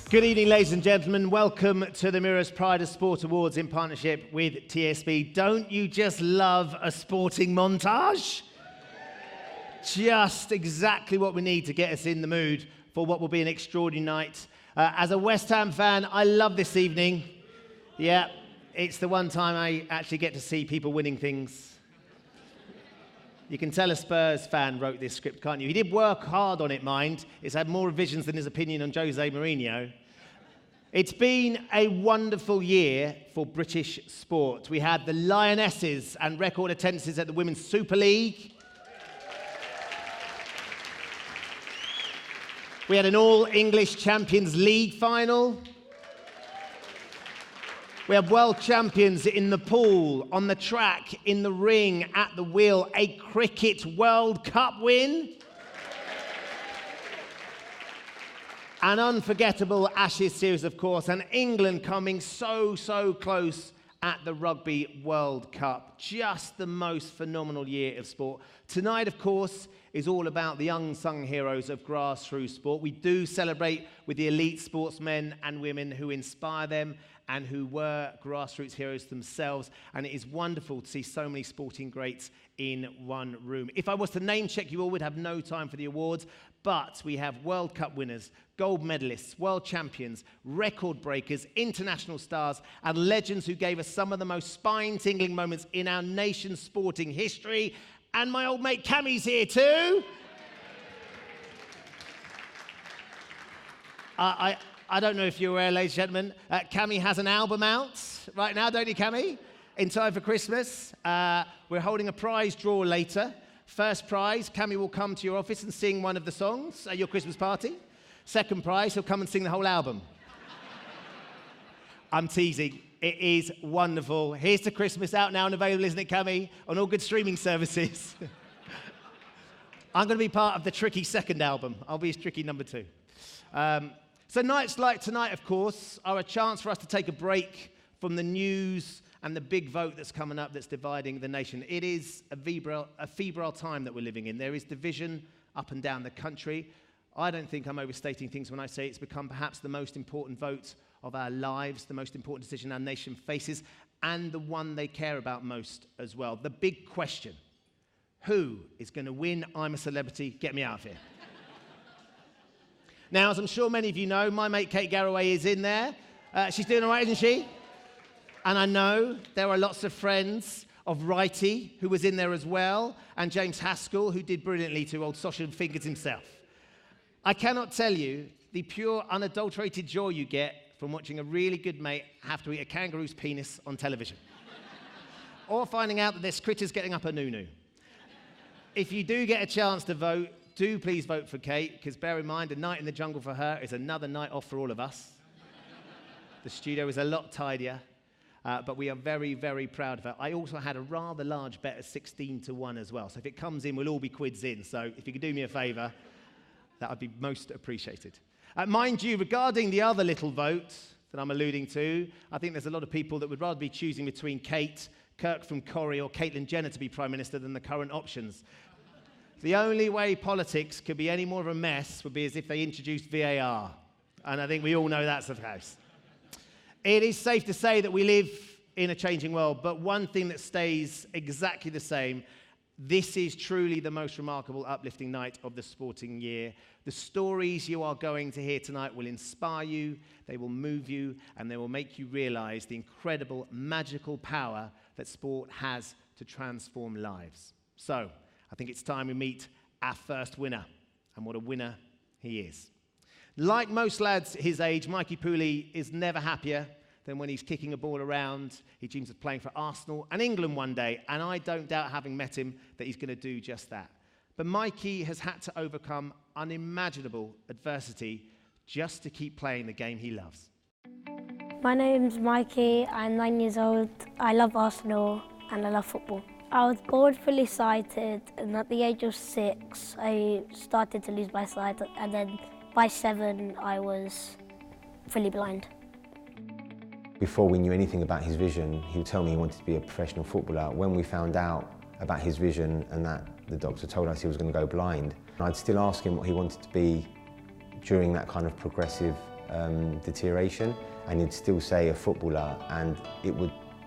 Good evening, ladies and gentlemen. Welcome to the Mirror's Pride of Sport Awards in partnership with TSB. Don't you just love a sporting montage? Just exactly what we need to get us in the mood for what will be an extraordinary night. As a West Ham fan, I love this evening. Yeah, it's the one time I actually get to see people winning things. You can tell a Spurs fan wrote this script, can't you? He did work hard on it, mind. It's had more revisions than his opinion on Jose Mourinho. It's been a wonderful year for British sport. We had the Lionesses and record attendances at the Women's Super League. We had an all-English Champions League final. We have world champions in the pool, on the track, in the ring, at the wheel, a cricket World Cup win. An unforgettable Ashes series, of course, and England coming so close at the Rugby World Cup. Just the most phenomenal year of sport. Tonight, of course, is all about the unsung heroes of grassroots sport. We do celebrate with the elite sportsmen and women who inspire them and who were grassroots heroes themselves. And it is wonderful to see so many sporting greats in one room. If I was to name check you all, we'd have no time for the awards, but we have World Cup winners, gold medalists, world champions, record breakers, international stars, and legends who gave us some of the most spine-tingling moments in our nation's sporting history. And my old mate Cammy's here too. I don't know if you're aware, ladies and gentlemen, Cammy has an album out right now, don't you, Cammy? In time for Christmas. We're holding a prize draw later. First prize, Cammy will come to your office and sing one of the songs at your Christmas party. Second prize, he'll come and sing the whole album. I'm teasing. It is wonderful. Here's to Christmas, out now and available, isn't it, Cammy? On all good streaming services. I'm going to be part of the tricky second album. I'll be his tricky number 2. So nights like tonight, of course, are a chance for us to take a break from the news and the big vote that's coming up that's dividing the nation. It is a febrile time that we're living in. There is division up and down the country. I don't think I'm overstating things when I say it's become perhaps the most important vote of our lives, the most important decision our nation faces, and the one they care about most as well. The big question: who is going to win I'm a Celebrity? Get me out of here. Now, as I'm sure many of you know, my mate Kate Garraway is in there. She's doing all right, isn't she? And I know there are lots of friends of Righty, who was in there as well, and James Haskell, who did brilliantly to old Sausage and Fingers himself. I cannot tell you the pure, unadulterated joy you get from watching a really good mate have to eat a kangaroo's penis on television. Or finding out that this critter's getting up a noo-noo. If you do get a chance to vote, do please vote for Kate, because bear in mind, a night in the jungle for her is another night off for all of us. The studio is a lot tidier, but we are very proud of her. I also had a rather large bet of 16-1 as well, so if it comes in, we'll all be quids in. So if you could do me a favour, that would be most appreciated. Mind you, regarding the other little vote that I'm alluding to, I think there's a lot of people that would rather be choosing between Kate, Kirk from Corrie, or Caitlyn Jenner to be Prime Minister than the current options. The only way politics could be any more of a mess would be as if they introduced VAR. And I think we all know that's the case. It is safe to say that we live in a changing world, but one thing that stays exactly the same: this is truly the most remarkable, uplifting night of the sporting year. The stories you are going to hear tonight will inspire you, they will move you, and they will make you realise the incredible, magical power that sport has to transform lives. So, I think it's time we meet our first winner, and what a winner he is. Like most lads his age, Mikey Pooley is never happier than when he's kicking a ball around. He dreams of playing for Arsenal and England one day, and I don't doubt, having met him, that he's going to do just that. But Mikey has had to overcome unimaginable adversity just to keep playing the game he loves. My name's Mikey, I'm 9 years old. I love Arsenal and I love football. I was born fully sighted, and at the age of 6 I started to lose my sight, and then by 7 I was fully blind. Before we knew anything about his vision, he would tell me he wanted to be a professional footballer. When we found out about his vision and that the doctor told us he was going to go blind, I'd still ask him what he wanted to be during that kind of progressive deterioration, and he'd still say a footballer, and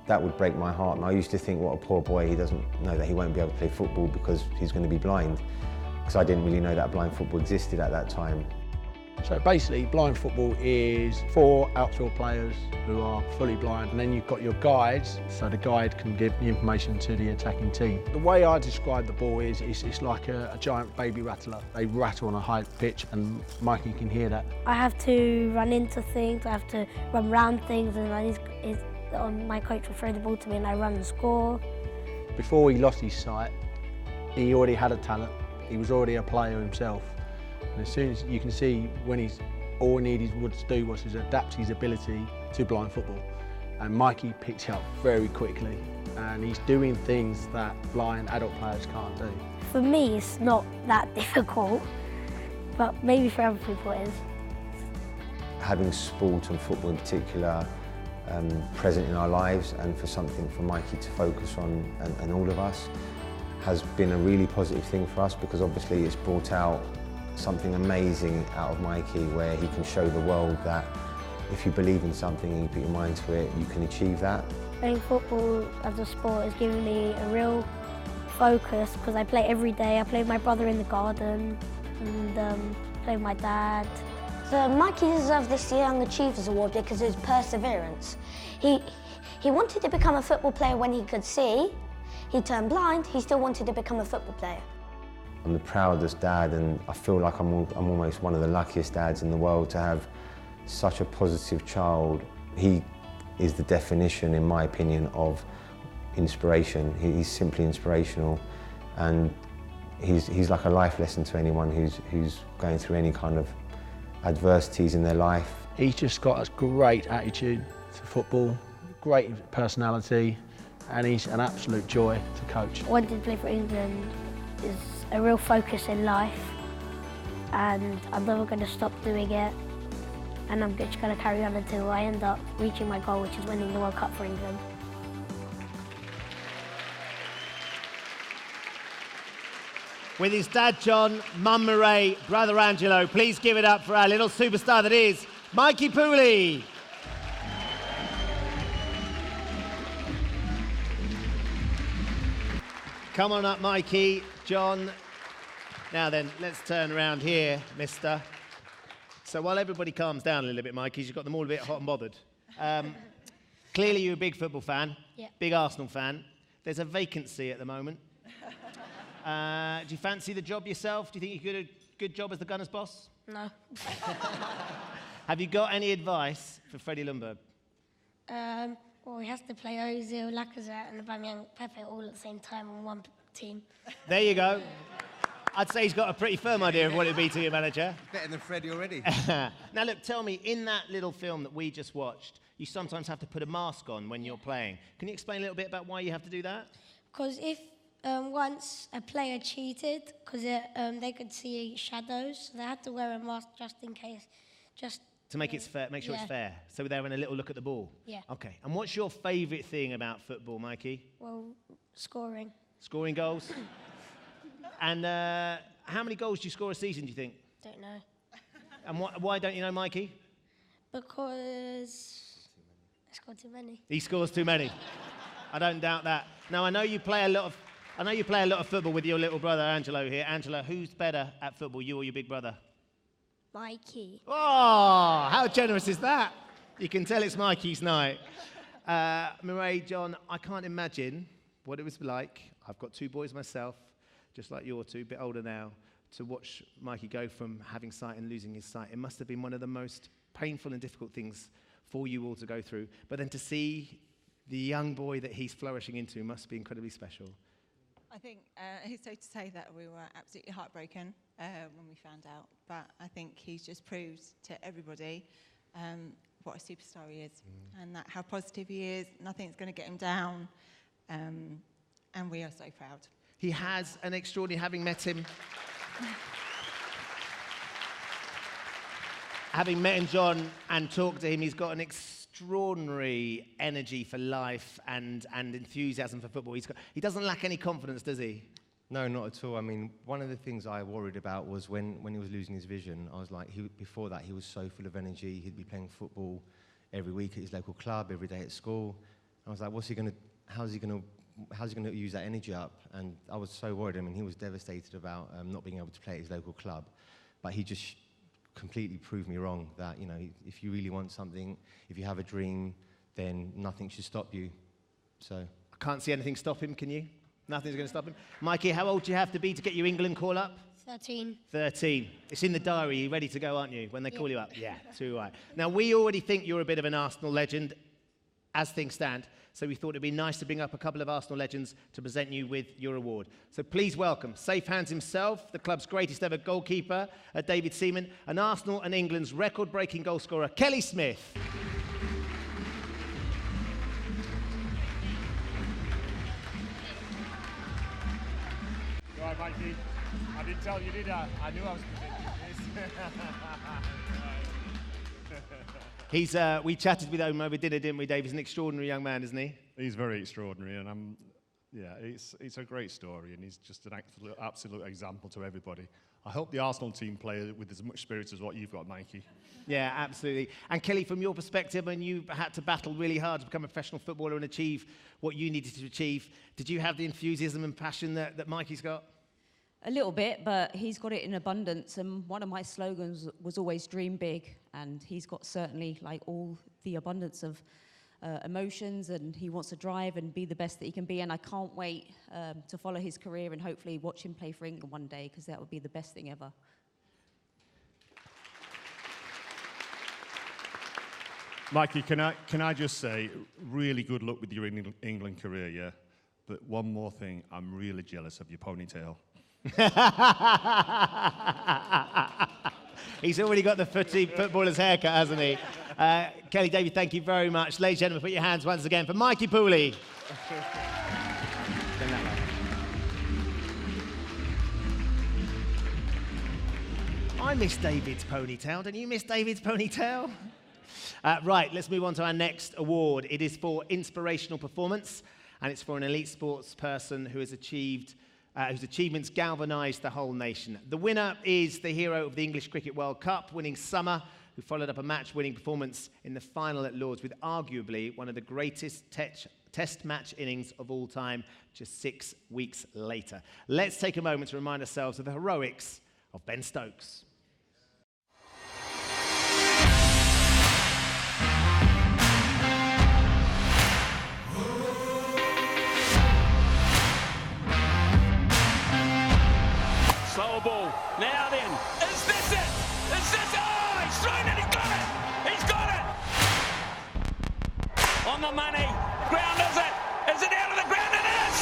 that would break my heart. And I used to think, what a poor boy, he doesn't know that he won't be able to play football because he's going to be blind, because I didn't really know that blind football existed at that time. So basically, blind football is for outfield players who are fully blind, and then you've got your guides, so the guide can give the information to the attacking team. The way I describe the ball is it's like a giant baby rattler. They rattle on a high pitch, and Mikey can hear that. I have to run into things, I have to run round things, and my coach will throw the ball to me and I run and score. Before he lost his sight, he already had a talent. He was already a player himself. And as soon as you can see, when all he needed to do was to adapt his ability to blind football. And Mikey picked it up very quickly, and he's doing things that blind adult players can't do. For me, it's not that difficult, but maybe for other people it is. Having sport and football in particular present in our lives, and for something for Mikey to focus on, and all of us, has been a really positive thing for us, because obviously it's brought out something amazing out of Mikey, where he can show the world that if you believe in something and you put your mind to it, you can achieve that. Playing football as a sport has given me a real focus, because I play every day. I play with my brother in the garden and play with my dad. So Mikey deserves this Young Achievers Award because of his perseverance. He wanted to become a football player when he could see. He turned blind, he still wanted to become a football player. I'm the proudest dad, and I feel like I'm almost one of the luckiest dads in the world to have such a positive child. He is the definition, in my opinion, of inspiration. He's simply inspirational, and he's like a life lesson to anyone who's going through any kind of adversities in their life. He's just got a great attitude to football, great personality, and he's an absolute joy to coach. Wanting to play for England is a real focus in life, and I'm never going to stop doing it, and I'm just going to carry on until I end up reaching my goal, which is winning the World Cup for England. With his dad John, mum Murray, brother Angelo, please give it up for our little superstar that is Mikey Pooley. Come on up, Mikey, John. Now then, let's turn around here, mister. So while everybody calms down a little bit, Mikey, you've got them all a bit hot and bothered. Clearly you're a big football fan, Yeah. Big Arsenal fan. There's a vacancy at the moment. Do you fancy the job yourself? Do you think you could do a good job as the Gunners' boss? No. Have you got any advice for Freddie Ljungberg? Well, he has to play Ozil, Lacazette and Aubameyang, Pepe all at the same time on one team. There you go. I'd say he's got a pretty firm idea of what it'd be to be a manager. Better than Freddie already. Now look, tell me, in that little film that we just watched, you sometimes have to put a mask on when you're playing. Can you explain a little bit about why you have to do that? Because if once a player cheated, because they could see shadows, so they had to wear a mask just in case. To make it fair, make sure it's fair. So they're having a little look at the ball? Yeah. Okay. And what's your favourite thing about football, Mikey? Well, scoring. Scoring goals? And how many goals do you score a season, do you think? Don't know. And why don't you know, Mikey? Because I scored too many. He scores too many. I don't doubt that. Now, I know you play a lot of football with your little brother, Angelo, here. Angela, who's better at football, you or your big brother? Mikey. Oh, how generous is that? You can tell it's Mikey's night. Murray, John, I can't imagine what it was like. I've got two boys myself, just like your two, a bit older now, to watch Mikey go from having sight and losing his sight. It must have been one of the most painful and difficult things for you all to go through. But then to see the young boy that he's flourishing into must be incredibly special. I think it's so to say that we were absolutely heartbroken when we found out, but I think he's just proved to everybody what a superstar he is, and that how positive he is. Nothing's going to get him down, and we are so proud. He has an extraordinary, having met him, John, and talked to him, he's got an extraordinary energy for life and enthusiasm for football. He doesn't lack any confidence, does he? No, not at all. I mean, one of the things I worried about was when he was losing his vision, I was like, before that, he was so full of energy. He'd be playing football every week at his local club, every day at school. I was like, how's he going to use that energy up? And I was so worried. I mean, he was devastated about not being able to play at his local club. But he just completely proved me wrong that, you know, if you really want something, if you have a dream, then nothing should stop you. So I can't see anything stop him, can you? Nothing's going to stop him. Mikey, how old do you have to be to get your England call up? 13. 13. It's in the diary. You're ready to go, aren't you, when they call you up? Yeah, too right. Now, we already think you're a bit of an Arsenal legend as things stand, so we thought it'd be nice to bring up a couple of Arsenal legends to present you with your award. So please welcome, safe hands himself, the club's greatest ever goalkeeper, David Seaman, and Arsenal and England's record-breaking goalscorer, Kelly Smith. Right, Mikey. I didn't tell you, did I? I knew I was predicting this. We chatted with him over dinner, didn't we, Dave? He's an extraordinary young man, isn't he? He's very extraordinary, and it's a great story, and he's just an absolute example to everybody. I hope the Arsenal team play with as much spirit as what you've got, Mikey. Yeah, absolutely. And Kelly, from your perspective, when you had to battle really hard to become a professional footballer and achieve what you needed to achieve, did you have the enthusiasm and passion that Mikey's got? A little bit, but he's got it in abundance. And one of my slogans was always dream big. And he's got certainly like all the abundance of emotions, and he wants to drive and be the best that he can be. And I can't wait to follow his career and hopefully watch him play for England one day, because that would be the best thing ever. Mikey, can I just say, really good luck with your England career, yeah? But one more thing, I'm really jealous of your ponytail. He's already got the footballer's haircut, hasn't he? Kelly, David, thank you very much. Ladies and gentlemen, put your hands once again for Mikey Pooley. I miss David's ponytail. Don't you miss David's ponytail? Right, let's move on to our next award. It is for inspirational performance, and it's for an elite sports person who has achieved whose achievements galvanised the whole nation. The winner is the hero of the English Cricket World Cup, winning Summer, who followed up a match-winning performance in the final at Lord's with arguably one of the greatest test match innings of all time, just 6 weeks later. Let's take a moment to remind ourselves of the heroics of Ben Stokes. Slow ball. Now then. Is this it? Is this it? Oh, he's thrown it. He's got it. He's got it. On the money. Ground is it? Is it out of the ground? It is.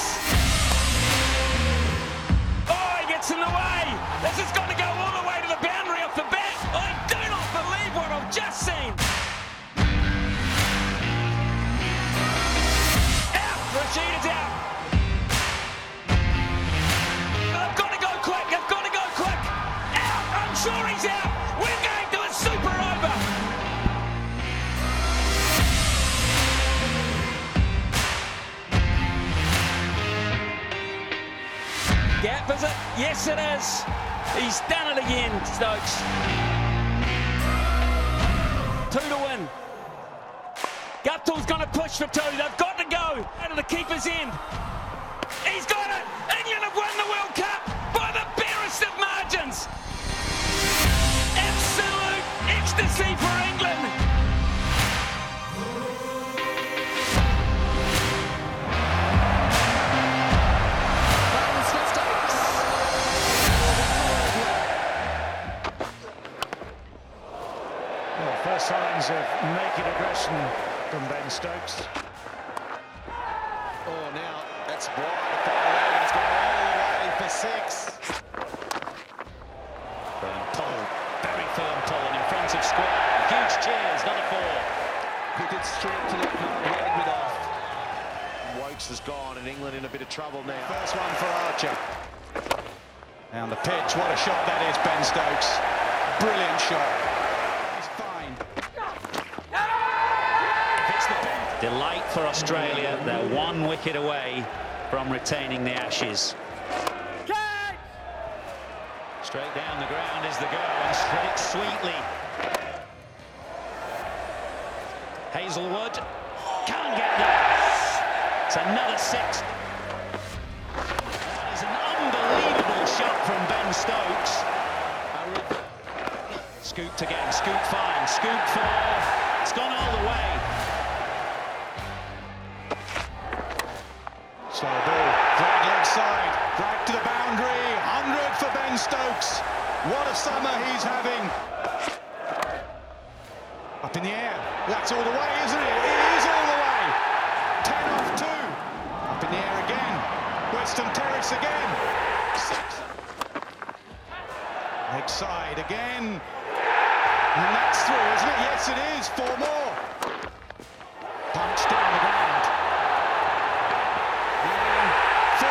Oh, he gets in the way. This is going to go all the way to the boundary off the bat. I do not believe what I've just seen. Out. Rashid is out. Sure he's out. We're going to a super over. Gap, is it? Yes, it is. He's done it again, Stokes. 2 to win. Guptill's going to push for 2. They've got to go out of the keeper's end. He's got it. England have won the World Cup by the barest of margins. Absolute ecstasy for England. Well, first signs of naked aggression from Ben Stokes. Oh, now that's wide. The far leg has gone all the way for 6. Very firm pull in front of square. Huge cheers, not a 4. He did straight to let leg with off. Wokes has gone and England in a bit of trouble now. First one for Archer. Down the pitch, what a shot that is, Ben Stokes. Brilliant shot. He's fine. Delight for Australia. They're 1 wicket away from retaining the Ashes. Straight down the ground is the go, and hit it sweetly. Hazelwood can't get there. It's another 6. That is an unbelievable shot from Ben Stokes. Scooped again, scoop fine, scoop 4. It's gone all the way. Slow ball, drag leg side, drag to the boundary. 100 for Ben Stokes. What a summer he's having. Up in the air, that's all the way, isn't it? It is all the way. 10 off 2. Up in the air again. Western Terrace again. 6. Leg side again. And that's through, isn't it? Yes, it is. 4 more. Punch down the ground. 4.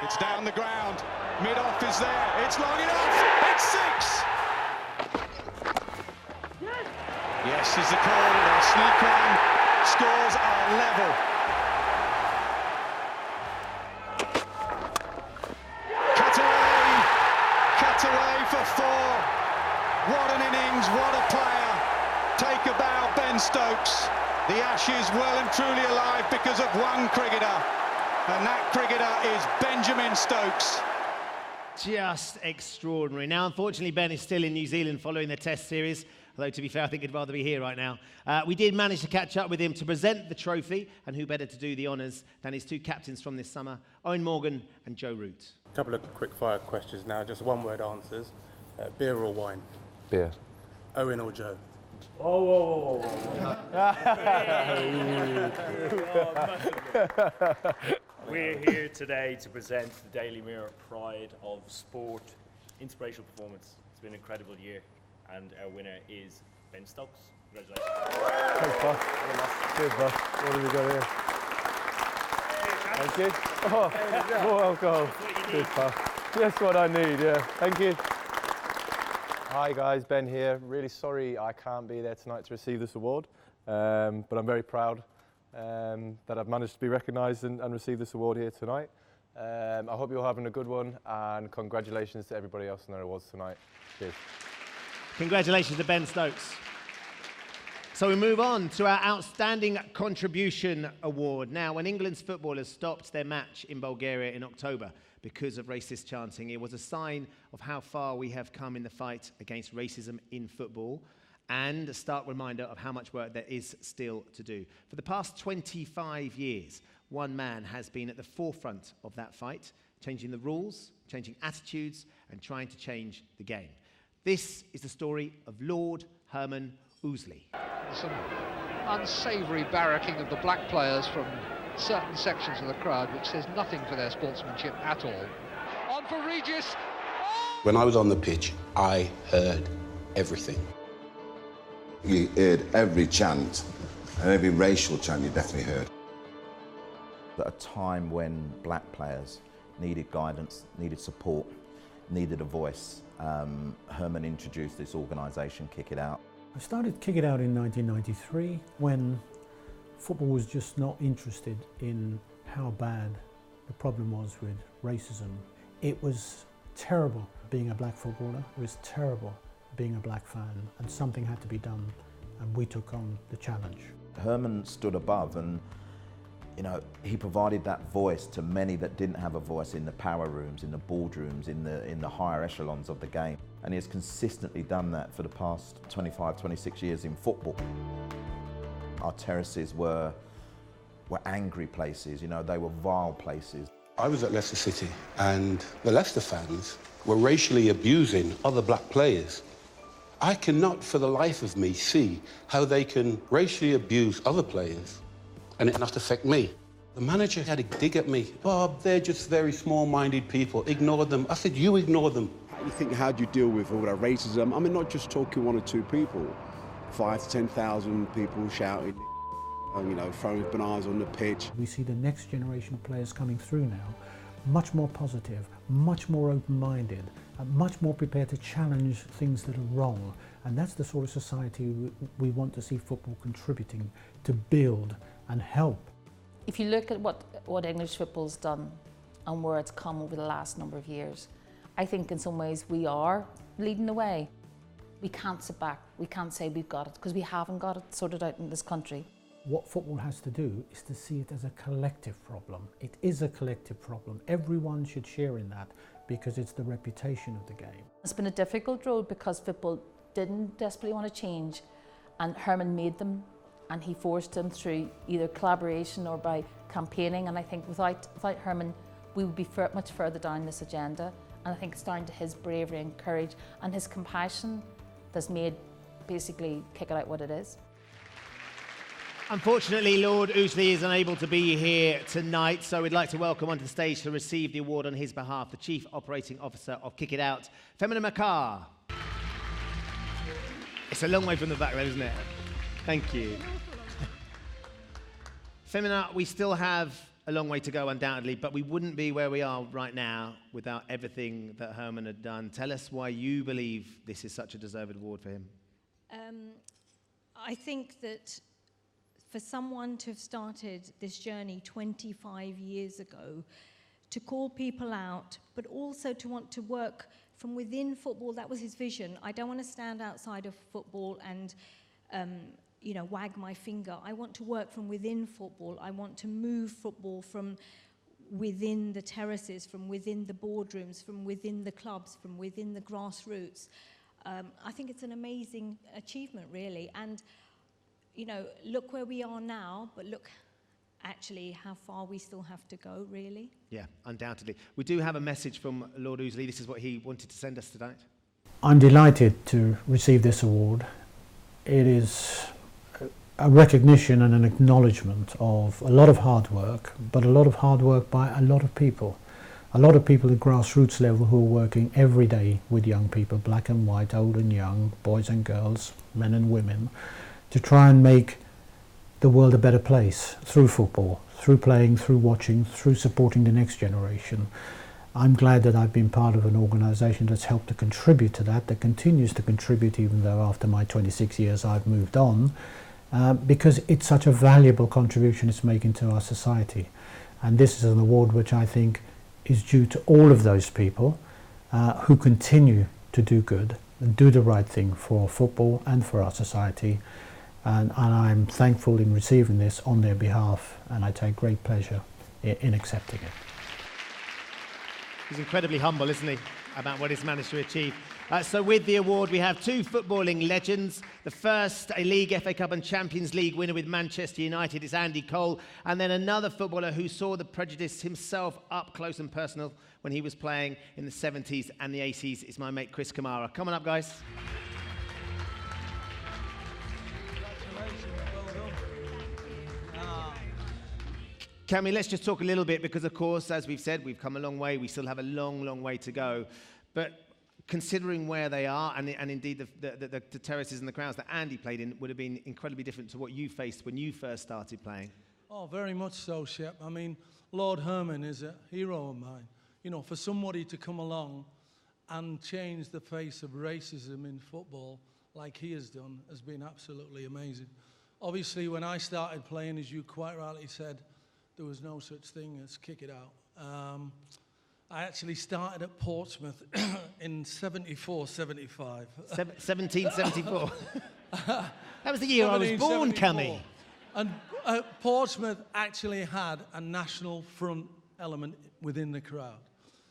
It's down the ground. Mid-off is there. It's long enough. It's 6. Yes is the call. They'll sneak on. Scores are level. Cut away for 4. What an innings, what a player. Take a bow, Ben Stokes. The Ashes well and truly alive because of one cricketer. And that cricketer is Benjamin Stokes. Just extraordinary. Now, unfortunately, Ben is still in New Zealand following the Test series. Although, to be fair, I think he'd rather be here right now. We did manage to catch up with him to present the trophy, and who better to do the honours than his 2 captains from this summer, Owen Morgan and Joe Root. A couple of quick-fire questions now, just one-word answers. Beer or wine? Beer. Owen or Joe? Oh. We're here today to present the Daily Mirror Pride of Sport Inspirational Performance. It's been an incredible year, and our winner is Ben Stokes. Congratulations. Thanks, boss. Cheers, boss. What have we got here? Thank you. Oh, more alcohol. Cheers, pal. Just what I need, yeah. Thank you. Hi guys, Ben here. Really sorry I can't be there tonight to receive this award, but I'm very proud that I've managed to be recognised and receive this award here tonight. I hope you're having a good one, and congratulations to everybody else on their awards tonight. Cheers. Congratulations to Ben Stokes. So we move on to our Outstanding Contribution Award. Now, when England's footballers stopped their match in Bulgaria in October because of racist chanting, it was a sign of how far we have come in the fight against racism in football, and a stark reminder of how much work there is still to do. For the past 25 years, one man has been at the forefront of that fight, changing the rules, changing attitudes, and trying to change the game. This is the story of Lord Herman Ousley. Some unsavoury barracking of the black players from certain sections of the crowd, which says nothing for their sportsmanship at all. On for Regis. When I was on the pitch, I heard everything. You heard every chant, and every racial chant you definitely heard. At a time when black players needed guidance, needed support, needed a voice, Herman introduced this organisation, Kick It Out. I started Kick It Out in 1993 when football was just not interested in how bad the problem was with racism. It was terrible being a black footballer, it was terrible being a black fan, and something had to be done, and we took on the challenge. Herman stood above, and you know, he provided that voice to many that didn't have a voice in the power rooms, in the boardrooms, in the higher echelons of the game. And he has consistently done that for the past 25, 26 years in football. Our terraces were angry places, you know, they were vile places. I was at Leicester City, and the Leicester fans were racially abusing other black players. I cannot for the life of me see how they can racially abuse other players and it not affect me. The manager had a dig at me. Bob, they're just very small-minded people. Ignore them. I said, you ignore them. You think, how do you deal with all that racism? I mean, not just talking 1 or 2 people, 5 to 10,000 people shouting, you know, throwing bananas on the pitch. We see the next generation of players coming through now, much more positive, much more open-minded, much more prepared to challenge things that are wrong. And that's the sort of society we want to see football contributing to build and help. If you look at what English football's done and where it's come over the last number of years. I think in some ways we are leading the way. We can't sit back, we can't say we've got it, because we haven't got it sorted out in this country. What football has to do is to see it as a collective problem. It is a collective problem. Everyone should share in that, because it's the reputation of the game. It's been a difficult road because football didn't desperately want to change, and Herman made them, and he forced them through either collaboration or by campaigning. And I think without Herman, we would be much further down this agenda. And I think it's down to his bravery and courage and his compassion that's made basically Kick It Out what it is. Unfortunately, Lord Ousley is unable to be here tonight, so we'd like to welcome onto the stage to receive the award on his behalf, the Chief Operating Officer of Kick It Out, Femina McCarr. It's a long way from the back there, isn't it? Thank you. Femina, we still have a long way to go, undoubtedly, but we wouldn't be where we are right now without everything that Herman had done. Tell us why you believe this is such a deserved award for him. I think that for someone to have started this journey 25 years ago, to call people out, but also to want to work from within football, that was his vision. I don't want to stand outside of football and wag my finger. I want to work from within football. I want to move football from within the terraces, from within the boardrooms, from within the clubs, from within the grassroots. I think it's an amazing achievement, really. And, look where we are now, but look actually how far we still have to go, really. Yeah, undoubtedly. We do have a message from Lord Ousley. This is what he wanted to send us tonight. I'm delighted to receive this award. It is a recognition and an acknowledgement of a lot of hard work, but a lot of hard work by a lot of people. A lot of people at grassroots level who are working every day with young people, black and white, old and young, boys and girls, men and women, to try and make the world a better place through football, through playing, through watching, through supporting the next generation. I'm glad that I've been part of an organisation that's helped to contribute to that, that continues to contribute even though after my 26 years I've moved on, because it's such a valuable contribution it's making to our society. And this is an award which I think is due to all of those people who continue to do good and do the right thing for football and for our society. And I'm thankful in receiving this on their behalf, and I take great pleasure in accepting it. He's incredibly humble, isn't he, about what he's managed to achieve. So with the award, we have two footballing legends. The first, a League, FA Cup and Champions League winner with Manchester United, is Andy Cole. And then another footballer who saw the prejudice himself up close and personal when he was playing in the 70s and the 80s is my mate Chris Kamara. Come on up, guys. Cammy, let's just talk a little bit because, of course, as we've said, we've come a long way. We still have a long, long way to go. But considering where they are and indeed the terraces and the crowds that Andy played in would have been incredibly different to what you faced when you first started playing. Oh, very much so, Shep. I mean, Lord Herman is a hero of mine. You know, for somebody to come along and change the face of racism in football like he has done has been absolutely amazing. Obviously, when I started playing, as you quite rightly said, there was no such thing as Kick It Out. I actually started at Portsmouth in 74, 75. 1774. That was the year I was born, Cammy. And Portsmouth actually had a national front element within the crowd.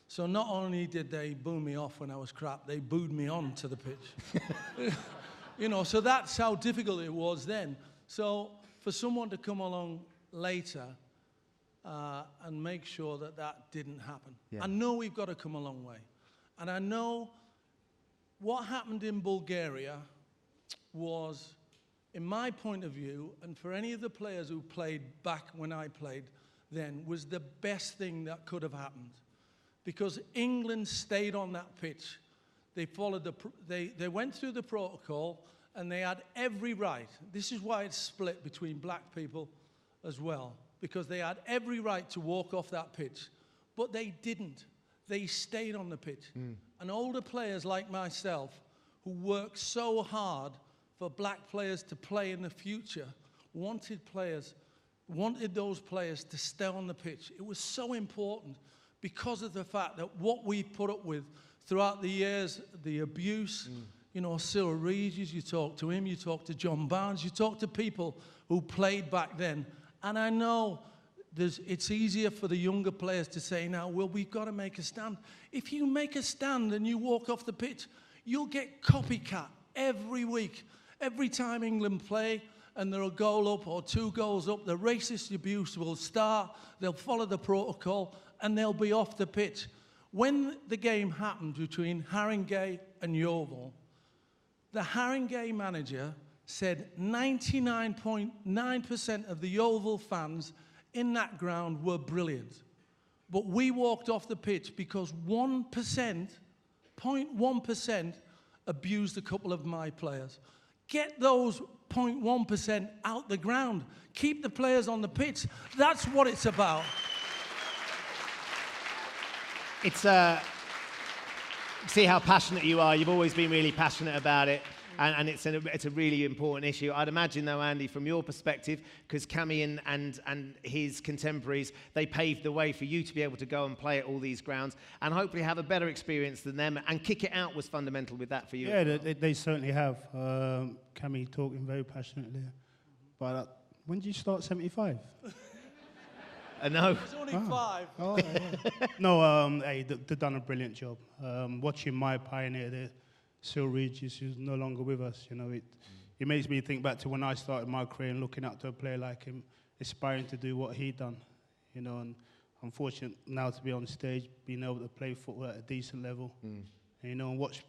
So not only did they boo me off when I was crap, they booed me on to the pitch. You know, so that's how difficult it was then. So for someone to come along later and make sure that that didn't happen. Yeah. I know we've got to come a long way. And I know what happened in Bulgaria was, in my point of view, and for any of the players who played back when I played then, was the best thing that could have happened. Because England stayed on that pitch. They followed they went through the protocol and they had every right. This is why it's split between black people as well. Because they had every right to walk off that pitch, but they didn't. They stayed on the pitch. And older players like myself, who worked so hard for black players to play in the future, wanted those players to stay on the pitch. It was so important because of the fact that what we put up with throughout the years, the abuse, you know, Cyril Regis, you talk to him, you talk to John Barnes, you talk to people who played back then. And I know it's easier for the younger players to say now, well, we've got to make a stand. If you make a stand and you walk off the pitch, you'll get copycat every week. Every time England play and they're a goal up or 2 goals up, the racist abuse will start, they'll follow the protocol, and they'll be off the pitch. When the game happened between Haringey and Yeovil, the Haringey manager said 99.9% of the Yeovil fans in that ground were brilliant. But we walked off the pitch because 0.1% abused a couple of my players. Get those 0.1% out the ground. Keep the players on the pitch. That's what it's about. It's see how passionate you are. You've always been really passionate about it, and it's a really important issue. I'd imagine, though, Andy, from your perspective, because Cammy and his contemporaries, they paved the way for you to be able to go and play at all these grounds and hopefully have a better experience than them. And Kick It Out was fundamental with that for you. Yeah, they certainly have. Cammy talking very passionately. But when did you start 75? No. It's only 5. Oh, yeah. No, hey, they've done a brilliant job. Watching my pioneer there, Cyril Regis, who's no longer with us, you know, it makes me think back to when I started my career and looking up to a player like him, aspiring to do what he done, you know, and I'm fortunate now to be on stage, being able to play football at a decent level, and, you know, and watch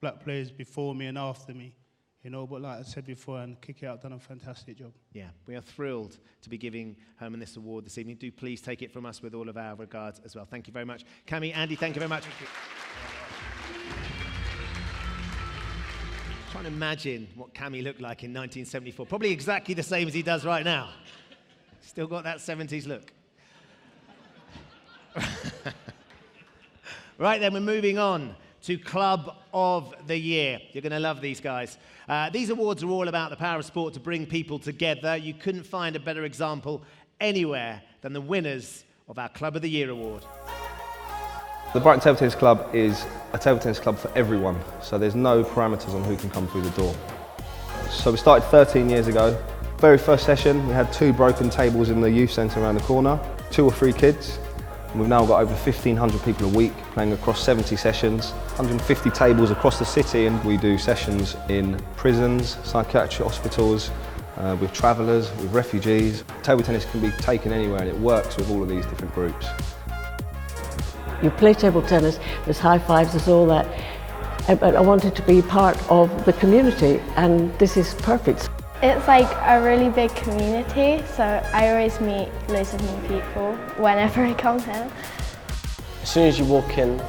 black players before me and after me. You know, but like I said before, and Kick It Out done a fantastic job. Yeah, we are thrilled to be giving Herman this award this evening. Do please take it from us with all of our regards as well. Thank you very much. Cammy, Andy, thank you very much. Trying to imagine what Cammy looked like in 1974. Probably exactly the same as he does right now. Still got that 70s look. Right then, we're moving on to Club of the Year. You're going to love these guys. These awards are all about the power of sport to bring people together. You couldn't find a better example anywhere than the winners of our Club of the Year award. The Brighton Table Tennis Club is a table tennis club for everyone, so there's no parameters on who can come through the door. So we started 13 years ago. Very first session, we had 2 broken tables in the youth centre around the corner, 2 or 3 kids. We've now got over 1,500 people a week playing across 70 sessions, 150 tables across the city, and we do sessions in prisons, psychiatric hospitals, with travellers, with refugees. Table tennis can be taken anywhere and it works with all of these different groups. You play table tennis, there's high fives, there's all that, but I wanted to be part of the community and this is perfect. It's like a really big community, so I always meet loads of new people whenever I come here. As soon as you walk in,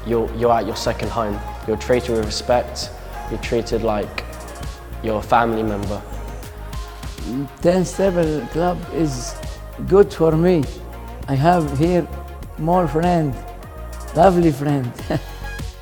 you're at your second home. You're treated with respect, you're treated like you're a family member. Tennis Table Club is good for me. I have here more friends, lovely friends.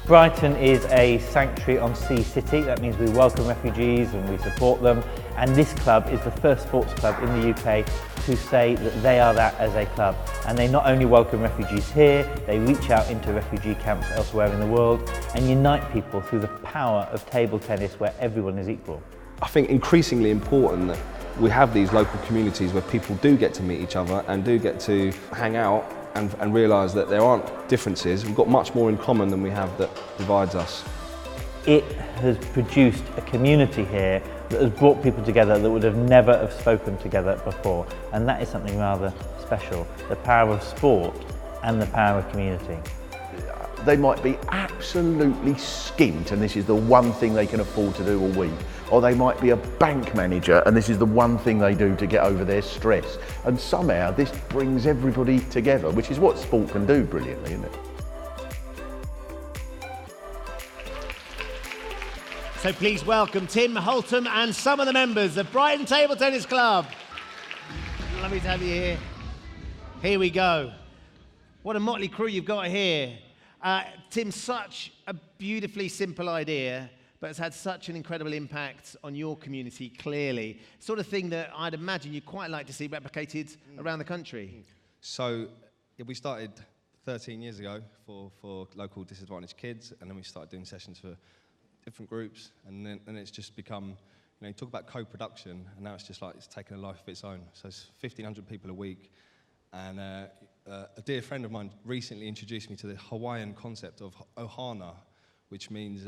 Brighton is a sanctuary on Sea City. That means we welcome refugees and we support them. And this club is the first sports club in the UK to say that they are that as a club. And they not only welcome refugees here, they reach out into refugee camps elsewhere in the world and unite people through the power of table tennis where everyone is equal. I think increasingly important that we have these local communities where people do get to meet each other and do get to hang out and realise that there aren't differences. We've got much more in common than we have that divides us. It has produced a community here that has brought people together that would have never have spoken together before, and that is something rather special. The power of sport and the power of community. They might be absolutely skint and this is the one thing they can afford to do all week. Or they might be a bank manager and this is the one thing they do to get over their stress. And somehow this brings everybody together, which is what sport can do brilliantly, isn't it? So please welcome Tim, Holton and some of the members of Brighton Table Tennis Club. Lovely to have you here. Here we go. What a motley crew you've got here. Tim, such a beautifully simple idea, but it's had such an incredible impact on your community, clearly. Sort of thing that I'd imagine you'd quite like to see replicated around the country. So we started 13 years ago for local disadvantaged kids, and then we started doing sessions for different groups, and it's just become, you talk about co-production, and now it's just like it's taken a life of its own. So it's 1,500 people a week, and a dear friend of mine recently introduced me to the Hawaiian concept of ohana, which means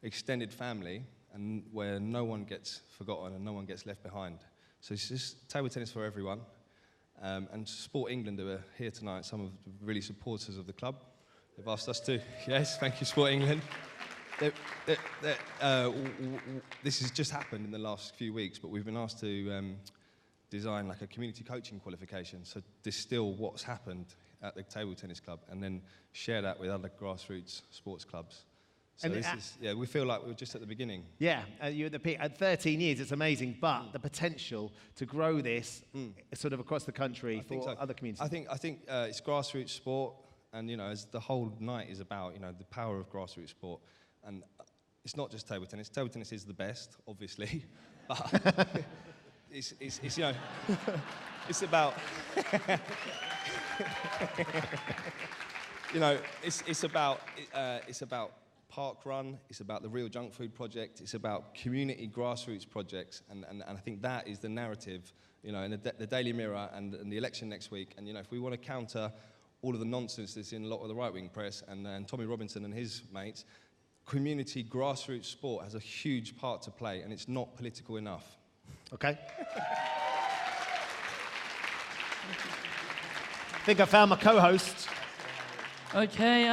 extended family, and where no one gets forgotten and no one gets left behind. So it's just table tennis for everyone. And Sport England are here tonight, some of the really supporters of the club. They've asked us to, yes, thank you, Sport England. This has just happened in the last few weeks, but we've been asked to design like a community coaching qualification, so distill what's happened at the table tennis club and then share that with other grassroots sports clubs. So we feel like we're just at the beginning. Yeah, you're at the peak. At 13 years, it's amazing, but the potential to grow this sort of across the country for other communities. I think it's grassroots sport, and as the whole night is about, the power of grassroots sport, and it's not just table tennis. Table tennis is the best, obviously, but it's it's about it's about Park Run, it's about the Real Junk Food Project, it's about community grassroots projects, and I think that is the narrative, in the Daily Mirror and the election next week. And if we want to counter all of the nonsense that's in a lot of the right-wing press and Tommy Robinson and his mates, community grassroots sport has a huge part to play, and it's not political enough. Okay. I think I found my co-host. Okay,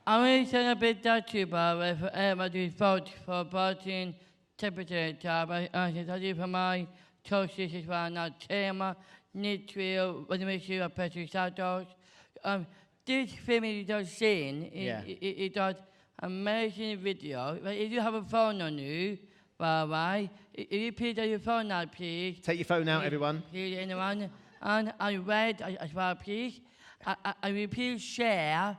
I will say a bit that you, but if everybody vote for voting temperature tab, I should tell you for my coaches as well, now Tema, Nitrio, when we see a Patrick Santos. This film you just seen, it does amazing video. If you have a phone on you, bye-bye. If you please take your phone out, please. Take your phone out, everyone. Please, anyone. And I read as well, please. I will please share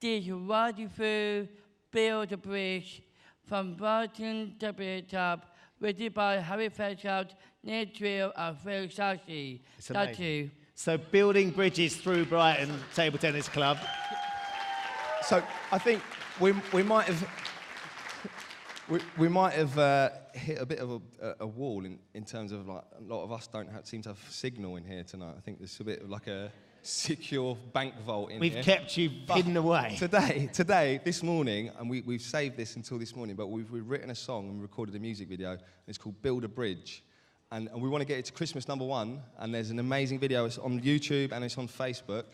this wonderful Build a Bridge from Brighton to Top, written by Alfie Fitzgerald, Nitrio, and Phil Sassy. Thank you. So building bridges through Brighton Table Tennis Club. So I think we might have hit a bit of a wall in terms of, like, a lot of us don't seem to have signal in here tonight. I think there's a bit of like a secure bank vault in here. We've kept you hidden away. Today, this morning, and we've saved this until this morning, but we've written a song and recorded a music video, and it's called Build a Bridge. And we want to get it to Christmas #1, and there's an amazing video. It's on YouTube and it's on Facebook,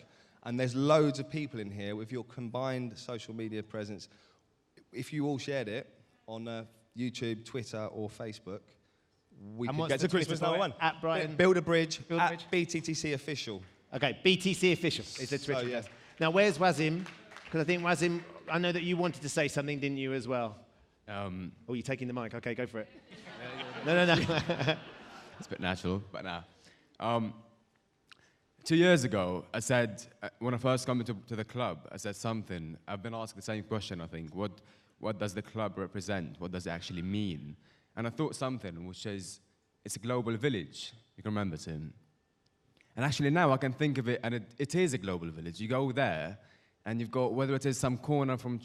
and there's loads of people in here with your combined social media presence. If you all shared it on YouTube, Twitter, or Facebook, we can get to Christmas #1. At Brighton. Build a Bridge, at BTTC Official. Okay, BTC Official is the Twitter address. Now, where's Wazim? Because I think Wazim, I know that you wanted to say something, didn't you, as well? Oh, you're taking the mic. Okay, go for it. No. It's a bit natural, but nah. 2 years ago, I said, when I first came to the club, I said something. I've been asked the same question, I think. What does the club represent? What does it actually mean? And I thought something, which is, it's a global village. You can remember, Tim. And actually now I can think of it, and it is a global village. You go there, and you've got, whether it is some corner from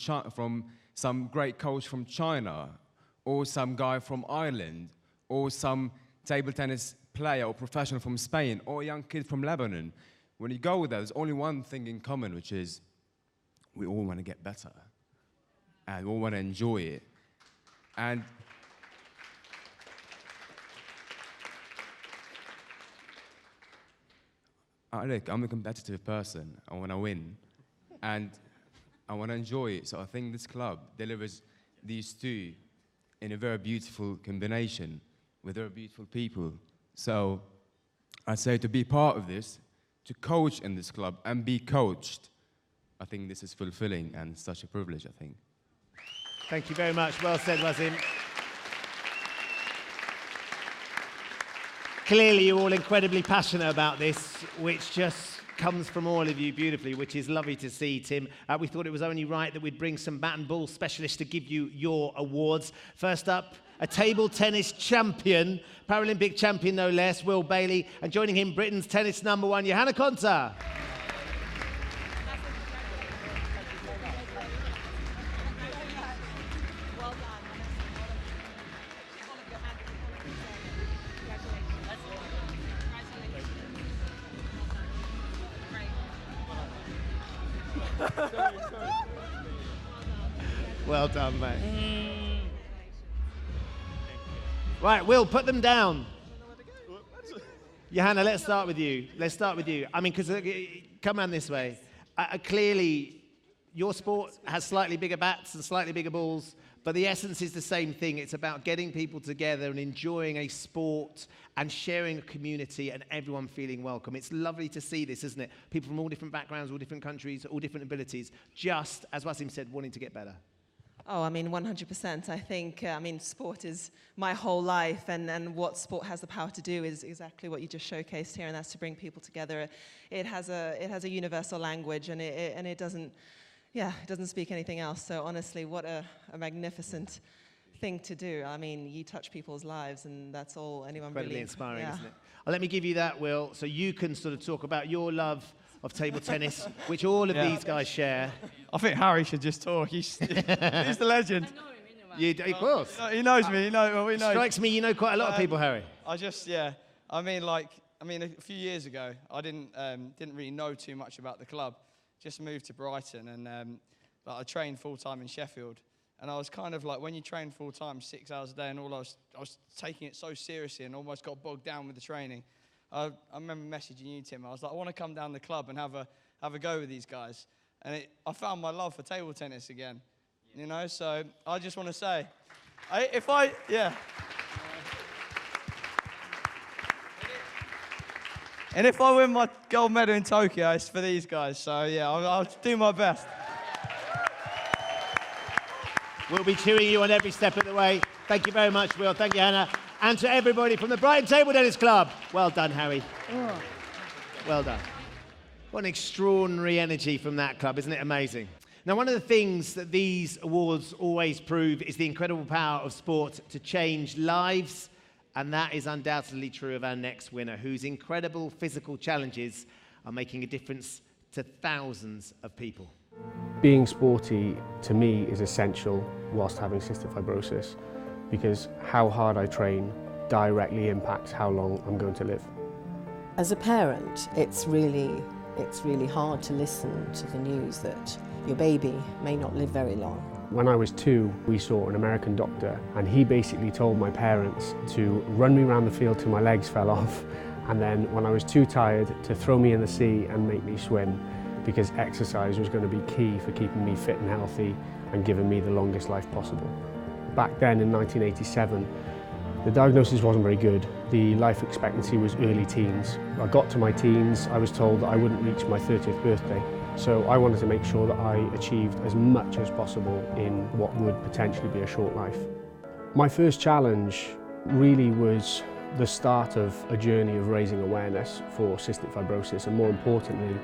some great coach from China, or some guy from Ireland, or some table tennis player or professional from Spain, or a young kid from Lebanon. When you go there, there's only one thing in common, which is we all want to get better. And we all want to enjoy it. And look, I'm a competitive person. I want to win. And I want to enjoy it. So I think this club delivers these two in a very beautiful combination with very beautiful people. So I say to be part of this, to coach in this club and be coached, I think this is fulfilling and such a privilege, I think. Thank you very much. Well said, Wazim. Clearly, you're all incredibly passionate about this, which just comes from all of you beautifully, which is lovely to see, Tim. We thought it was only right that we'd bring some bat and ball specialists to give you your awards. First up, a table tennis champion, Paralympic champion no less, Will Bailey, and joining him, Britain's tennis #1, Johanna Konta. Well done, mate. Right, Will, put them down. Johanna, let's start with you. I mean, because come around this way. Clearly, your sport has slightly bigger bats and slightly bigger balls, but the essence is the same thing. It's about getting people together and enjoying a sport and sharing a community and everyone feeling welcome. It's lovely to see this, isn't it? People from all different backgrounds, all different countries, all different abilities, just, as Wasim said, wanting to get better. Oh, I mean, 100%. I think, sport is my whole life, and what sport has the power to do is exactly what you just showcased here, and that's to bring people together. It has a universal language, and it doesn't speak anything else. So honestly, what a magnificent thing to do. I mean, you touch people's lives, and that's all anyone Incredibly really... inspiring, yeah. isn't it? Well, let me give you that, Will, so you can sort of talk about your love of table tennis, which all of these guys share. I think Harry should just talk. He's the legend. Of course. He knows me. We know. Strikes me you know quite a lot of people, Harry. I mean, a few years ago, I didn't really know too much about the club. Just moved to Brighton, and I trained full time in Sheffield. And I was kind of like, when you train full time, 6 hours a day, and I was taking it so seriously, and almost got bogged down with the training. I remember messaging you, Tim. I was like, I want to come down the club and have a go with these guys. And I found my love for table tennis again, you know. So I just want to say, and if I win my gold medal in Tokyo, it's for these guys. So yeah, I'll do my best. We'll be cheering you on every step of the way. Thank you very much, Will. Thank you, Hannah. And to everybody from the Brighton Table Tennis Club. Well done, Harry. Oh. Well done. What an extraordinary energy from that club, isn't it amazing? Now, one of the things that these awards always prove is the incredible power of sport to change lives, and that is undoubtedly true of our next winner, whose incredible physical challenges are making a difference to thousands of people. Being sporty, to me, is essential whilst having cystic fibrosis, because how hard I train directly impacts how long I'm going to live. As a parent, it's really hard to listen to the news that your baby may not live very long. When I was 2, we saw an American doctor, and he basically told my parents to run me around the field till my legs fell off, and then when I was too tired, to throw me in the sea and make me swim, because exercise was going to be key for keeping me fit and healthy and giving me the longest life possible. Back then in 1987, the diagnosis wasn't very good. The life expectancy was early teens. I got to my teens, I was told that I wouldn't reach my 30th birthday. So I wanted to make sure that I achieved as much as possible in what would potentially be a short life. My first challenge really was the start of a journey of raising awareness for cystic fibrosis, and more importantly,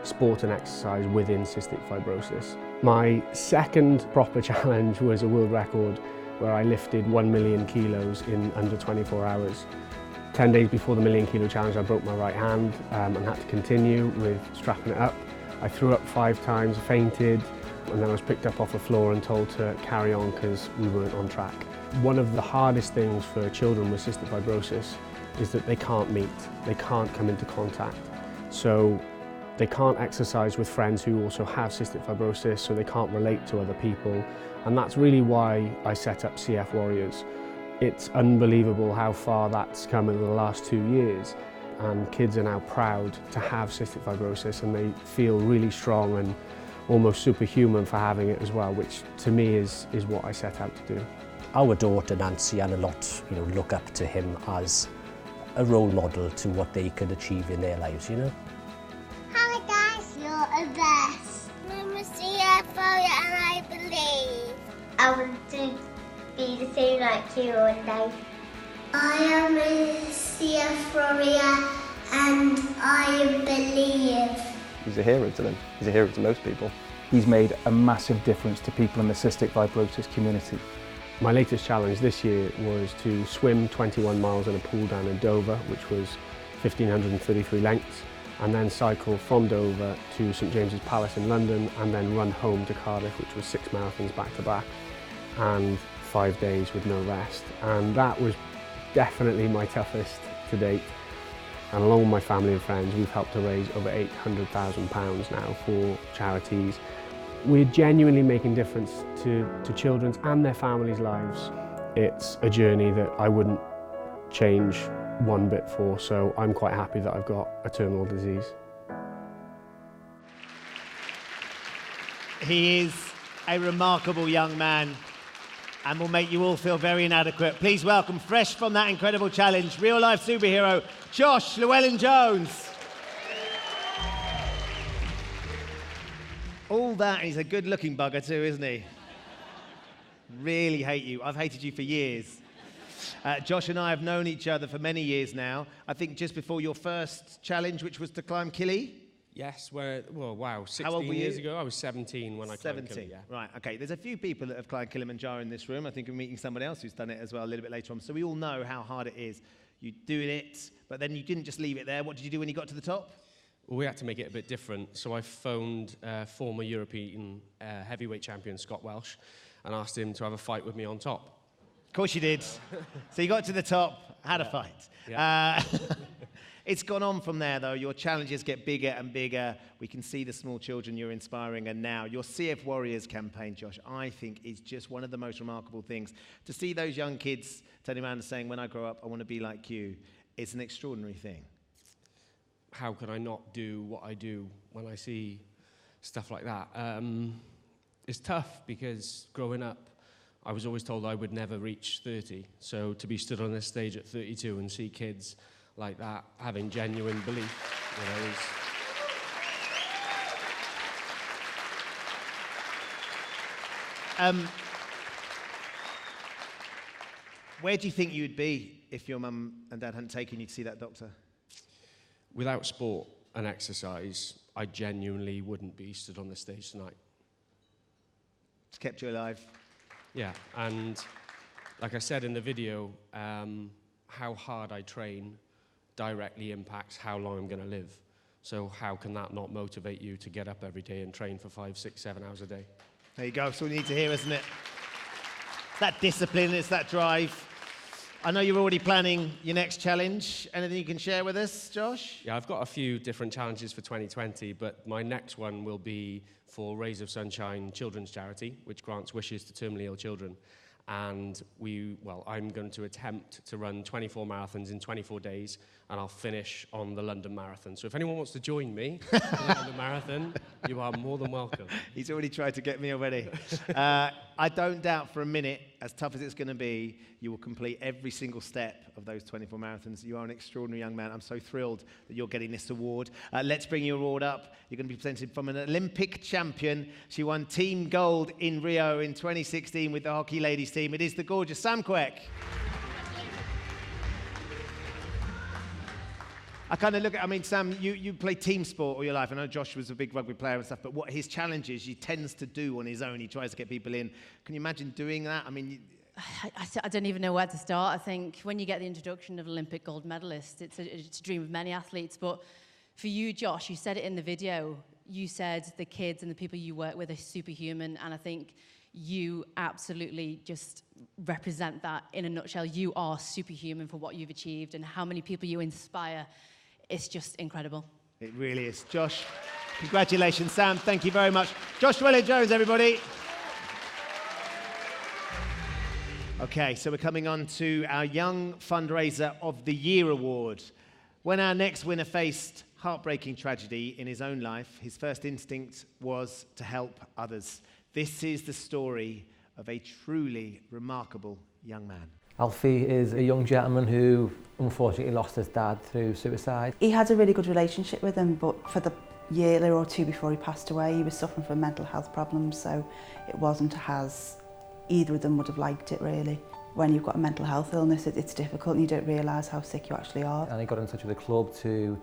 sport and exercise within cystic fibrosis. My second proper challenge was a world record where I lifted 1 million kilos in under 24 hours. 10 days before the 1 million kilo challenge, I broke my right hand and had to continue with strapping it up. I threw up 5 times, fainted, and then I was picked up off the floor and told to carry on because we weren't on track. One of the hardest things for children with cystic fibrosis is that they can't meet, they can't come into contact. So they can't exercise with friends who also have cystic fibrosis, so they can't relate to other people. And that's really why I set up CF Warriors. It's unbelievable how far that's come in the last 2 years. And kids are now proud to have cystic fibrosis, and they feel really strong and almost superhuman for having it as well, which to me is what I set out to do. Our daughter Nancy and a lot, look up to him as a role model to what they could achieve in their lives, Hi guys, you're the best. I'm a CF Warrior and I believe I want to be the same like you one day. I am a CF Warrior and I believe. He's a hero to them. He's a hero to most people. He's made a massive difference to people in the cystic fibrosis community. My latest challenge this year was to swim 21 miles in a pool down in Dover, which was 1,533 lengths, and then cycle from Dover to St James's Palace in London, and then run home to Cardiff, which was 6 marathons back to back, and 5 days with no rest. And that was definitely my toughest to date. And along with my family and friends, we've helped to raise over £800,000 now for charities We're genuinely making difference to children's and their families' lives. It's a journey that I wouldn't change one bit for, so I'm quite happy that I've got a terminal disease. He is a remarkable young man and will make you all feel very inadequate. Please welcome, fresh from that incredible challenge, real-life superhero, Josh Llewellyn Jones. All that, he's a good-looking bugger too, isn't he? Really hate you. I've hated you for years. Josh and I have known each other for many years now. I think just before your first challenge, which was to climb Killy. Yes, well, wow, How old 16 were you? years ago, I was 17 when I climbed Killy, yeah. Right, okay. There's a few people that have climbed Kilimanjaro in this room. I think we're meeting someone else who's done it as well a little bit later on. So we all know how hard it is. You're doing it, but then you didn't just leave it there. What did you do when you got to the top? Well, we had to make it a bit different. So I phoned former European heavyweight champion Scott Welsh and asked him to have a fight with me on top. Of course you did. So you got to the top, had a fight. Yeah. It's gone on from there, though. Your challenges get bigger and bigger. We can see the small children you're inspiring. And now your CF Warriors campaign, Josh, I think is just one of the most remarkable things. To see those young kids turning around and saying, when I grow up, I want to be like you, it's an extraordinary thing. How can I not do what I do when I see stuff like that? It's tough because growing up, I was always told I would never reach 30. So to be stood on this stage at 32 and see kids like that having genuine belief, you know, is... Where do you think you'd be if your mum and dad hadn't taken you to see that doctor? Without sport and exercise, I genuinely wouldn't be stood on the stage tonight. It's kept you alive. Yeah, and like I said in the video, how hard I train directly impacts how long I'm going to live. So how can that not motivate you to get up every day and train for 5, 6, 7 hours a day? There you go. It's all you need to hear, isn't it? It's that discipline, it's that drive. I know you're already planning your next challenge. Anything you can share with us, Josh? Yeah, I've got a few different challenges for 2020, but my next one will be for Rays of Sunshine Children's Charity, which grants wishes to terminally ill children. And I'm going to attempt to run 24 marathons in 24 days, and I'll finish on the London Marathon. So if anyone wants to join me in the London Marathon, you are more than welcome. He's already tried to get me already. I don't doubt for a minute, as tough as it's going to be, you will complete every single step of those 24 marathons. You are an extraordinary young man. I'm so thrilled that you're getting this award. Let's bring your award up. You're going to be presented from an Olympic champion. She won team gold in Rio in 2016 with the hockey ladies team. It is the gorgeous Sam Quek. I kind of look at, Sam, you play team sport all your life. I know Josh was a big rugby player and stuff, but what his challenge is, he tends to do on his own. He tries to get people in. Can you imagine doing that? I don't even know where to start. I think when you get the introduction of Olympic gold medalist, it's a dream of many athletes. But for you, Josh, you said it in the video. You said the kids and the people you work with are superhuman, and I think you absolutely just represent that in a nutshell. You are superhuman for what you've achieved and how many people you inspire. It's just incredible. It really is. Josh, congratulations. Sam, thank you very much. Josh Llewellyn Jones, everybody. Okay, so we're coming on to our Young Fundraiser of the Year award. When our next winner faced heartbreaking tragedy in his own life, his first instinct was to help others. This is the story of a truly remarkable young man. Alfie is a young gentleman who unfortunately lost his dad through suicide. He had a really good relationship with him, but for the year or two before he passed away, he was suffering from mental health problems, so it wasn't as either of them would have liked it, really. When you've got a mental health illness, it's difficult and you don't realise how sick you actually are. And he got in touch with the club to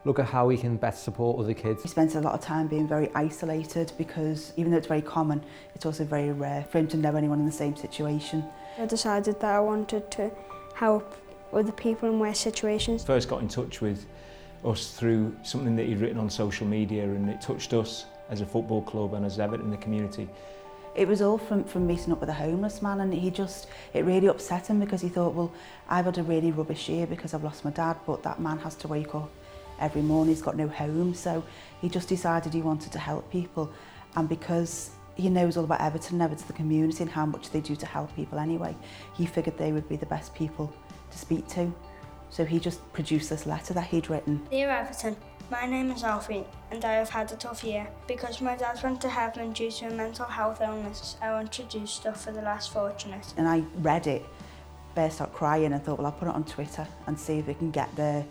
look at how he can best support other kids. He spent a lot of time being very isolated because even though it's very common, it's also very rare for him to know anyone in the same situation. I decided that I wanted to help other people in worse situations. First got in touch with us through something that he'd written on social media, and it touched us as a football club and as Everton in the community. It was all from meeting up with a homeless man, and it really upset him because he thought, well, I've had a really rubbish year because I've lost my dad, but that man has to wake up every morning, he's got no home, so he just decided he wanted to help people. And because he knows all about Everton and Everton the community and how much they do to help people anyway, he figured they would be the best people to speak to. So he just produced this letter that he'd written. Dear Everton, my name is Alfie and I have had a tough year. Because my dad went to heaven due to a mental health illness, I want to do stuff for the less fortunate. And I read it, burst out crying and thought, well, I'll put it on Twitter and see if it can get there,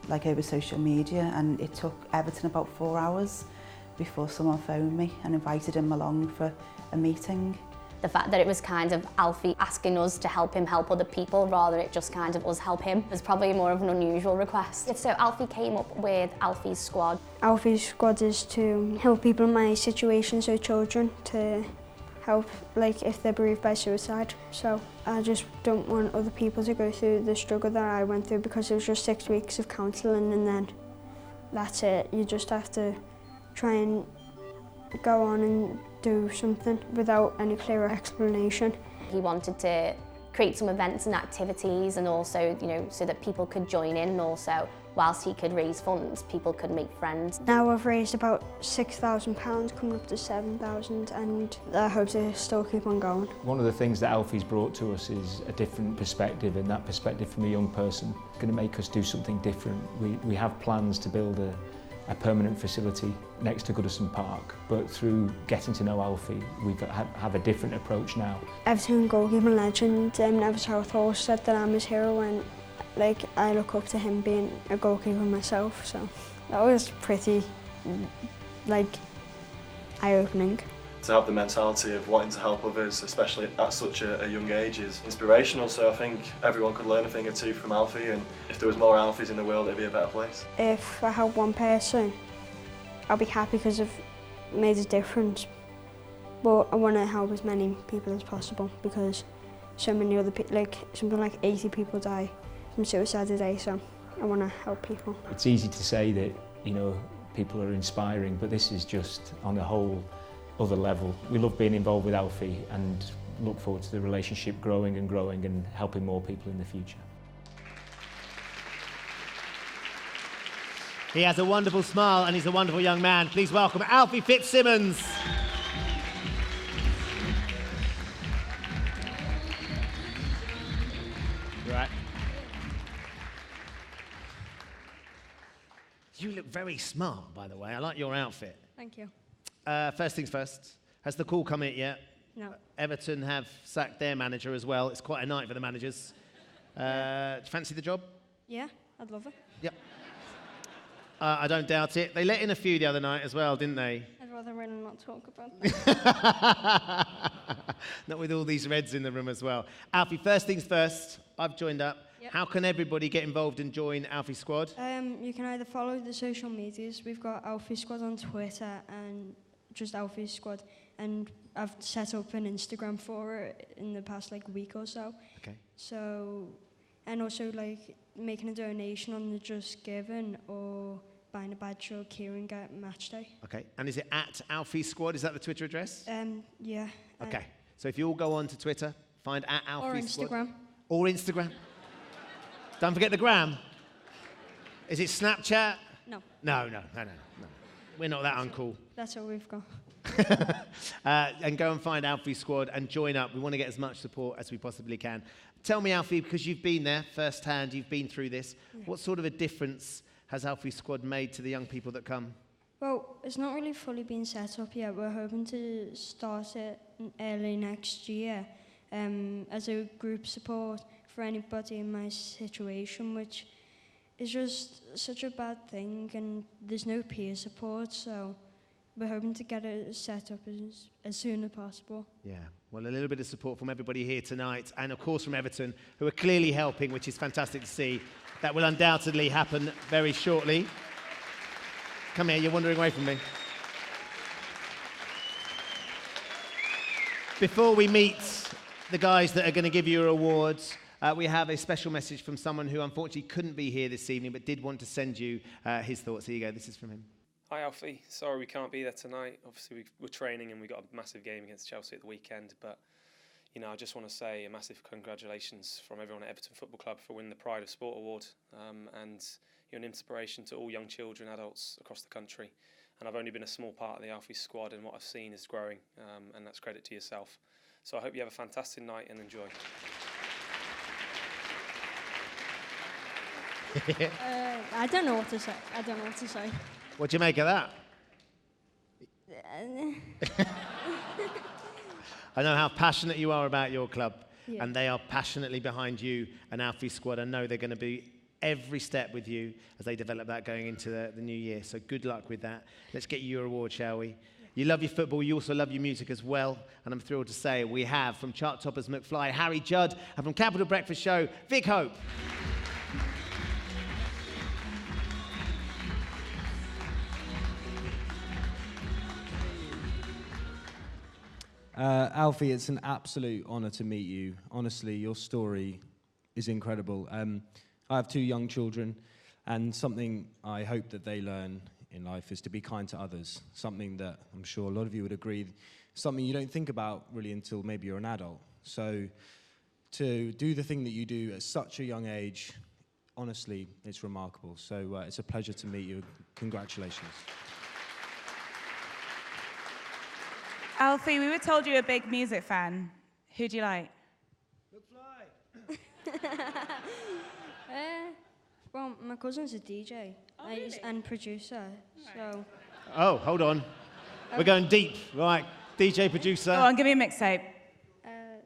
like over social media. And it took Everton about 4 hours before someone phoned me and invited him along for a meeting. The fact that it was kind of Alfie asking us to help him help other people rather than it just kind of us help him was probably more of an unusual request. So Alfie came up with Alfie's Squad. Alfie's Squad is to help people in my situation, so children, to help like if they're bereaved by suicide. So I just don't want other people to go through the struggle that I went through, because it was just 6 weeks of counselling and then that's it. You just have to try and go on and do something without any clear explanation. He wanted to create some events and activities, and also, you know, so that people could join in, and also whilst he could raise funds, people could make friends. Now I've raised about £6,000, coming up to 7,000, and I hope to still keep on going. One of the things that Alfie's brought to us is a different perspective, and that perspective from a young person is going to make us do something different. We have plans to build a permanent facility next to Goodison Park, but through getting to know Alfie, we have a different approach now. Everton goalkeeper legend Never Southall said that I'm his hero, and like I look up to him being a goalkeeper myself, so that was pretty like eye-opening. To have the mentality of wanting to help others, especially at such a young age, is inspirational. So I think everyone could learn a thing or two from Alfie, and if there was more Alfies in the world, it'd be a better place. If I help one person, I'll be happy because I've made a difference. But I want to help as many people as possible, because so many other people, like something like 80 people die from suicide a day, so I want to help people. It's easy to say that, you know, people are inspiring, but this is just on a whole other level. We love being involved with Alfie and look forward to the relationship growing and growing and helping more people in the future. He has a wonderful smile and he's a wonderful young man. Please welcome Alfie Fitzsimmons. Right. You look very smart, by the way. I like your outfit. Thank you. First things first, has the call come in yet? No. Everton have sacked their manager as well. It's quite a night for the managers. Do you fancy the job? Yeah, I'd love it. Yep. I don't doubt it. They let in a few the other night as well, didn't they? I'd rather really not talk about that. Not with all these Reds in the room as well. Alfie, first things first, I've joined up. Yep. How can everybody get involved and join Alfie Squad? You can either follow the social medias. We've got Alfie Squad on Twitter and just Alfie Squad, and I've set up an Instagram for it in the past like week or so. Okay. So, and also like making a donation on the Just Given or buying a badge or keyring at match day. Okay, and is it at Alfie Squad? Is that the Twitter address? Yeah. Okay, so if you all go on to Twitter, find at Alfie Squad. Instagram. Or Instagram. Don't forget the gram. Is it Snapchat? No. No. We're not that uncool. That's all we've got. And go and find Alfie Squad and join up. We want to get as much support as we possibly can. Tell me, Alfie, because you've been there firsthand, you've been through this, what sort of a difference has Alfie Squad made to the young people that come? Well, it's not really fully been set up yet. We're hoping to start it early next year as a group support for anybody in my situation, which is just such a bad thing, and there's no peer support, so we're hoping to get it set up as soon as possible. Yeah, well, a little bit of support from everybody here tonight, and of course from Everton, who are clearly helping, which is fantastic to see. That will undoubtedly happen very shortly. Come here, you're wandering away from me. Before we meet the guys that are going to give you your awards, we have a special message from someone who unfortunately couldn't be here this evening, but did want to send you his thoughts. Here you go, this is from him. Hi Alfie, sorry we can't be there tonight. Obviously we're training and we got a massive game against Chelsea at the weekend, but you know, I just want to say a massive congratulations from everyone at Everton Football Club for winning the Pride of Sport Award, and you're an inspiration to all young children, adults across the country. and I've only been a small part of the Alfie squad, and what I've seen is growing, and that's credit to yourself. So I hope you have a fantastic night and enjoy. I don't know what to say. What do you make of that? I know how passionate you are about your club, and they are passionately behind you and Alfie squad. I know they're going to be every step with you as they develop that going into the new year. So good luck with that. Let's get you your award, shall we? You love your football, you also love your music as well. And I'm thrilled to say we have from Chart Toppers McFly, Harry Judd, and from Capital Breakfast Show, Vic Hope. Alfie, it's an absolute honour to meet you. Honestly, your story is incredible. I have 2 young children, and something I hope that they learn in life is to be kind to others. Something that I'm sure a lot of you would agree, something you don't think about really until maybe you're an adult. So to do the thing that you do at such a young age, honestly, it's remarkable. So it's a pleasure to meet you. Congratulations. Alfie, we were told you're a big music fan. Who do you like? Well, my cousin's a DJ and producer, so... Oh, hold on. We're going deep. Right, DJ, producer. Go on, give me a mixtape. I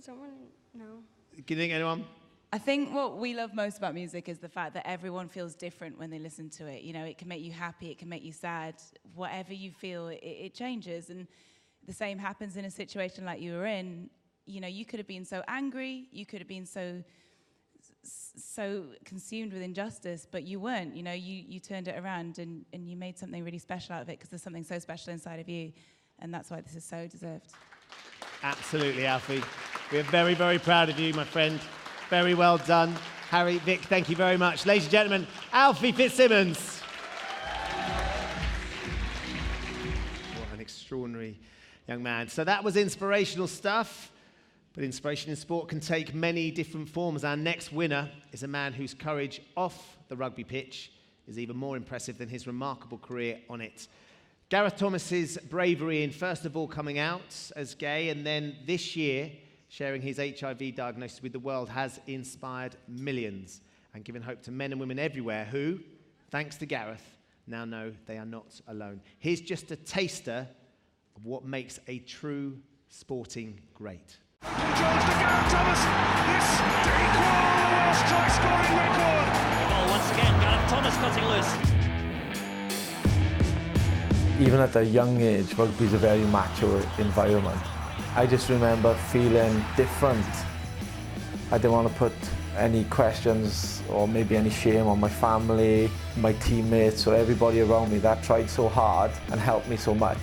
don't want to know. Do you think anyone? I think what we love most about music is the fact that everyone feels different when they listen to it. You know, it can make you happy, it can make you sad. Whatever you feel, it changes. And the same happens in a situation like you were in. You know, you could have been so angry, you could have been so consumed with injustice, but you weren't. You know, you turned it around and you made something really special out of it, because there's something so special inside of you, and that's why this is so deserved. Absolutely, Alfie. We're very, very proud of you, my friend. Very well done. Harry, Vic, thank you very much. Ladies and gentlemen, Alfie Fitzsimmons. What an extraordinary young man. So that was inspirational stuff. But inspiration in sport can take many different forms. Our next winner is a man whose courage off the rugby pitch is even more impressive than his remarkable career on it. Gareth Thomas's bravery in first of all coming out as gay, and then this year sharing his HIV diagnosis with the world, has inspired millions and given hope to men and women everywhere who, thanks to Gareth, now know they are not alone. Here's just a taster of what makes a true sporting great. Jones to Gareth Thomas. This to equal the world's try-scoring record. Well, once again, Gareth Thomas cutting loose. Even at a young age, rugby is a very macho environment. I just remember feeling different. I didn't want to put any questions or maybe any shame on my family, my teammates, or everybody around me that tried so hard and helped me so much.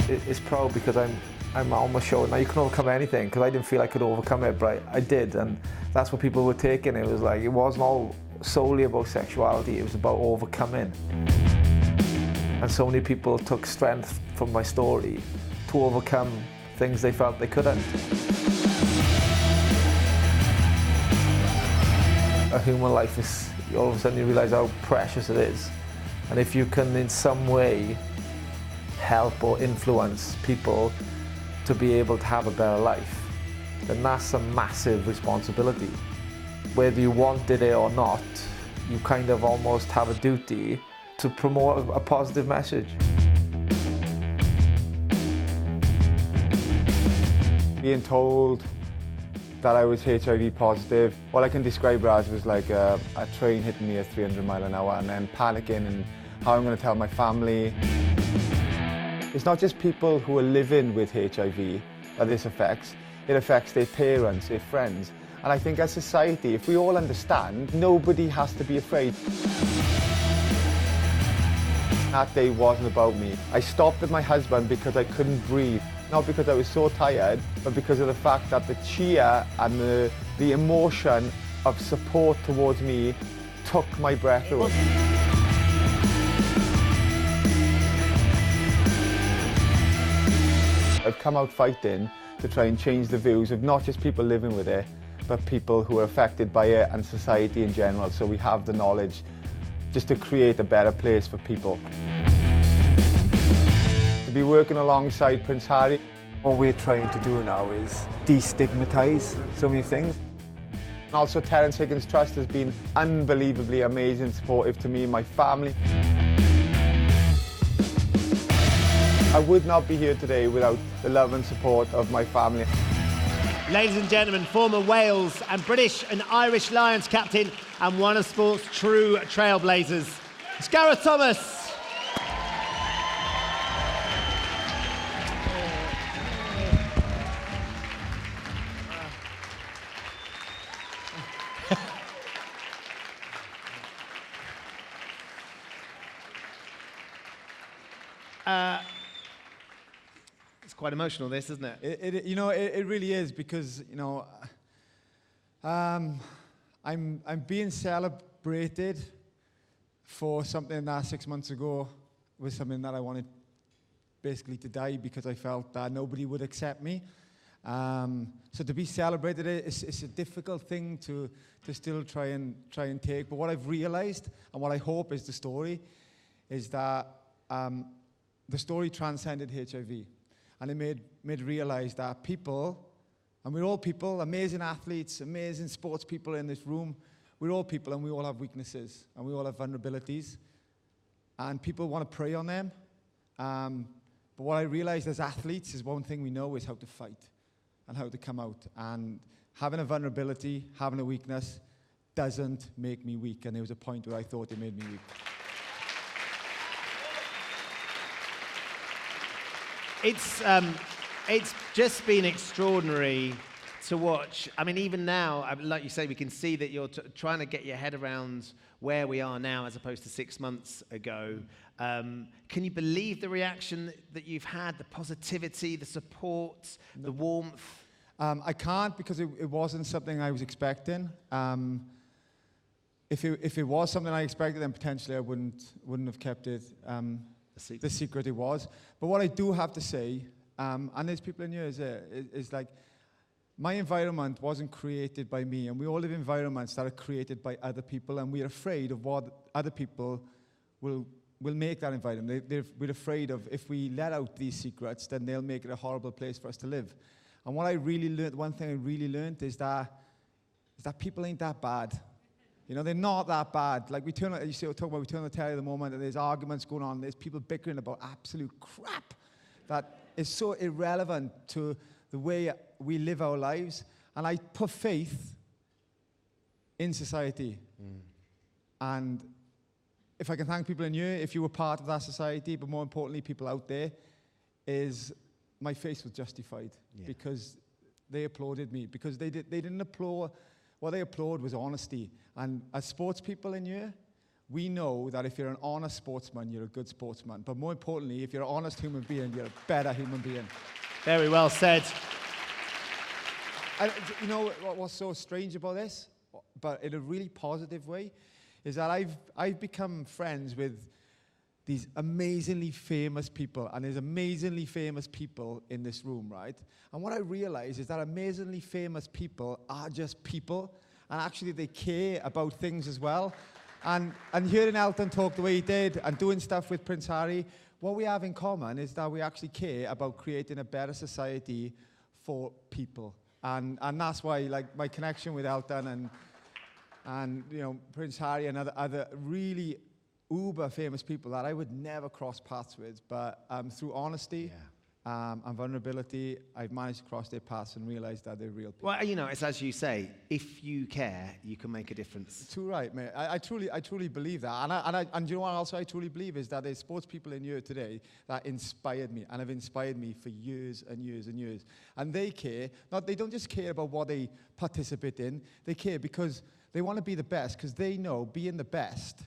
It's proud because I'm almost showing now you can overcome anything, because I didn't feel I could overcome it, but I did, and that's what people were taking. It was like, it wasn't all solely about sexuality, it was about overcoming. And so many people took strength from my story to overcome things they felt they couldn't. A human life is, all of a sudden you realise how precious it is. And if you can in some way help or influence people to be able to have a better life, then that's a massive responsibility. Whether you wanted it or not, you kind of almost have a duty to promote a positive message. Being told that I was HIV positive, all I can describe it as was like a train hitting me at 300 miles an hour, and then panicking and how I'm going to tell my family. It's not just people who are living with HIV that this affects, it affects their parents, their friends. And I think as society, if we all understand, nobody has to be afraid. That day wasn't about me. I stopped at my husband because I couldn't breathe. Not because I was so tired, but because of the fact that the cheer and the emotion of support towards me took my breath away. I've come out fighting to try and change the views of not just people living with it, but people who are affected by it and society in general, so we have the knowledge just to create a better place for people. To be working alongside Prince Harry, what we're trying to do now is destigmatise so many things. Also, Terence Higgins Trust has been unbelievably amazing, supportive to me and my family. I would not be here today without the love and support of my family. Ladies and gentlemen, former Wales and British and Irish Lions captain and one of sport's true trailblazers, it's Gareth Thomas. It's quite emotional, this, isn't it? It really is, because I'm being celebrated for something that 6 months ago was something that I wanted basically to die, because I felt that nobody would accept me. So to be celebrated, it's a difficult thing to still try and take. But what I've realised, and what I hope is the story, is that the story transcended HIV. And it made realise that people, and we're all people, amazing athletes, amazing sports people in this room, we're all people and we all have weaknesses and we all have vulnerabilities. And people want to prey on them. But what I realised as athletes is one thing we know is how to fight and how to come out. And having a vulnerability, having a weakness, doesn't make me weak. And there was a point where I thought it made me weak. It's just been extraordinary to watch. I mean, even now, like you say, we can see that you're trying to get your head around where we are now as opposed to 6 months ago. Can you believe the reaction that you've had, the positivity, the support, the warmth? I can't, because it wasn't something I was expecting. If it was something I expected, then potentially I wouldn't have kept it the secret it was. But what I do have to say, and there's people in here, is like, my environment wasn't created by me, and we all live in environments that are created by other people, and we're afraid of what other people will make that environment. We're afraid of, if we let out these secrets, then they'll make it a horrible place for us to live. And what I really learned, one thing I really learned is that people ain't that bad. They're not that bad. Like we turn on the telly at the moment, and there's arguments going on. There's people bickering about absolute crap that is so irrelevant to the way we live our lives. And I put faith in society. And if I can thank people in here, if you were part of that society, but more importantly, people out there, is my faith was justified because they applauded me. Because they didn't applaud. What they applaud was honesty. And as sports people in here, we know that if you're an honest sportsman, you're a good sportsman. But more importantly, if you're an honest human being, you're a better human being. Very well said. And what's so strange about this, but in a really positive way, is that I've become friends with these amazingly famous people, and there's amazingly famous people in this room, right? And what I realize is that amazingly famous people are just people, and actually they care about things as well. And hearing Elton talk the way he did, and doing stuff with Prince Harry, what we have in common is that we actually care about creating a better society for people. And that's why, like, my connection with Elton and Prince Harry and other really uber famous people that I would never cross paths with, but through honesty and vulnerability, I've managed to cross their paths and realize that they're real people. Well, it's as you say, if you care, you can make a difference. Too right, mate. I truly believe that. And you know what also I truly believe is that there's sports people in here today that inspired me and have inspired me for years and years and years. And they care. They don't just care about what they participate in. They care because they want to be the best, because they know being the best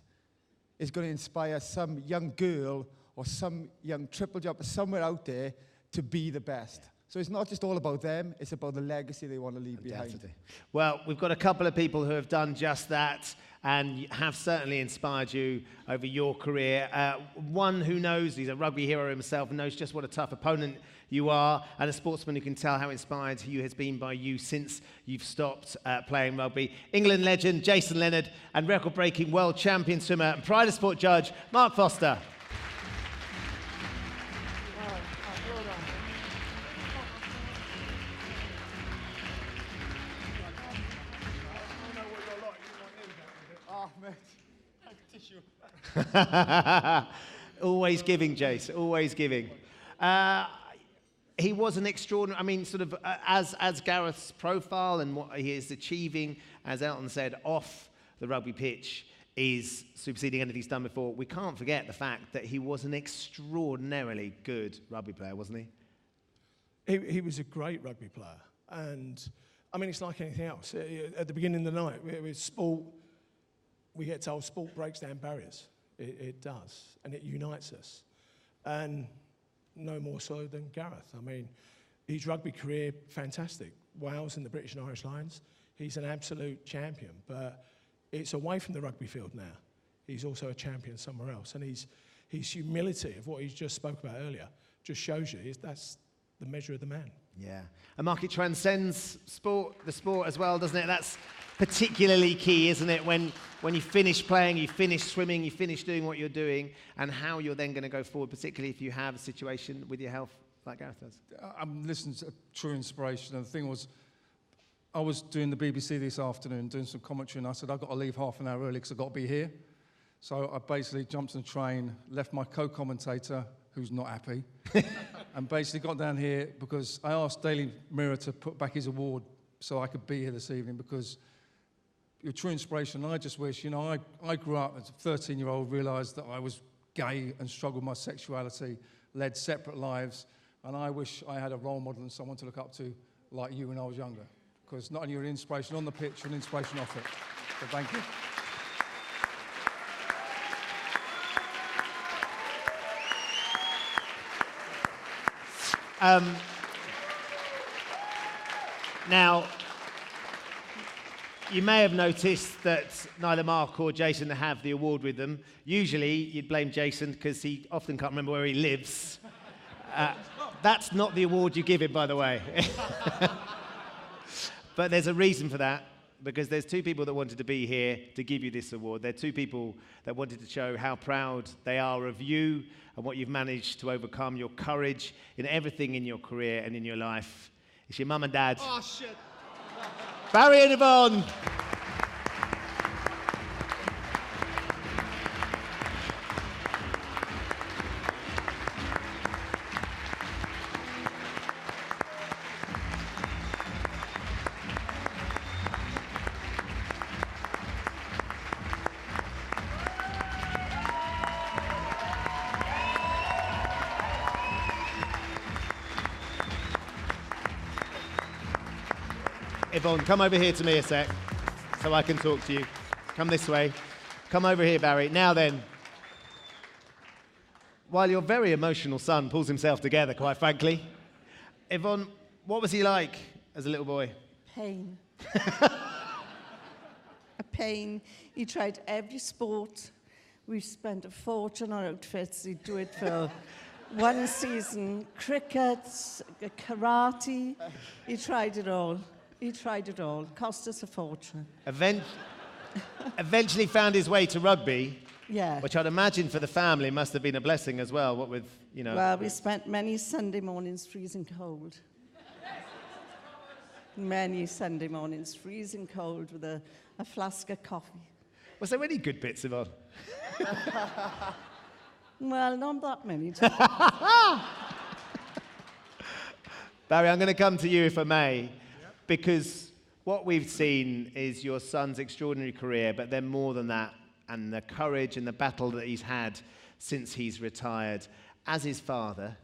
is going to inspire some young girl or some young triple jumper somewhere out there to be the best. So it's not just all about them, it's about the legacy they want to leave behind. Definitely. Well, we've got a couple of people who have done just that and have certainly inspired you over your career. One who knows, he's a rugby hero himself, and knows just what a tough opponent you are, and a sportsman who can tell how inspired he has been by you since you've stopped playing rugby. England legend Jason Leonard and record-breaking world champion swimmer and Pride of Sport judge Mark Foster. Always giving, Jace, always giving. He was an extraordinary, I mean, sort of as Gareth's profile and what he is achieving, as Elton said, off the rugby pitch is superseding anything he's done before. We can't forget the fact that he was an extraordinarily good rugby player, wasn't he? He was a great rugby player. And, I mean, it's like anything else. At the beginning of the night, with sport, we get told sport breaks down barriers. It does, and it unites us. And no more so than Gareth. I mean, his rugby career, fantastic. Wales and the British and Irish Lions. He's an absolute champion, but it's away from the rugby field now. He's also a champion somewhere else. And his humility of what he just spoke about earlier just shows you that's the measure of the man. Yeah. And Mark, it transcends the sport as well, doesn't it? That's particularly key, isn't it? When you finish playing, you finish swimming, you finish doing what you're doing, and how you're then going to go forward, particularly if you have a situation with your health like Gareth does. I'm listening to true inspiration, and the thing was, I was doing the BBC this afternoon, doing some commentary, and I said, I've got to leave half an hour early because I've got to be here. So I basically jumped on the train, left my co-commentator, who's not happy, and basically got down here because I asked Daily Mirror to put back his award so I could be here this evening, because you're true inspiration. And I just wish, I grew up as a 13-year-old, realised that I was gay and struggled with my sexuality, led separate lives, and I wish I had a role model and someone to look up to like you when I was younger, because not only are you an inspiration on the pitch, you're an inspiration off it. So thank you. Now, you may have noticed that neither Mark or Jason have the award with them. Usually, you'd blame Jason because he often can't remember where he lives. That's not the award you give him, by the way. But there's a reason for that, because there's two people that wanted to be here to give you this award. They're two people that wanted to show how proud they are of you and what you've managed to overcome, your courage in everything in your career and in your life. It's your mum and dad. Oh, shit. Barry and Yvonne. Yvonne, come over here to me a sec so I can talk to you. Come this way. Come over here, Barry. Now then, while your very emotional son pulls himself together, quite frankly, Yvonne, what was he like as a little boy? Pain. A pain. He tried every sport. We spent a fortune on outfits. He'd do it for one season. Cricket, karate. He tried it all. He tried it all. Cost us a fortune. Eventually found his way to rugby. Yeah. Which I'd imagine for the family must have been a blessing as well. What with, Well, we spent many Sunday mornings freezing cold. Many Sunday mornings freezing cold with a flask of coffee. Was there any good bits, Yvonne? Well, not that many. Barry, I'm going to come to you if I may. Because what we've seen is your son's extraordinary career, but then more than that, and the courage and the battle that he's had since he's retired. As his father,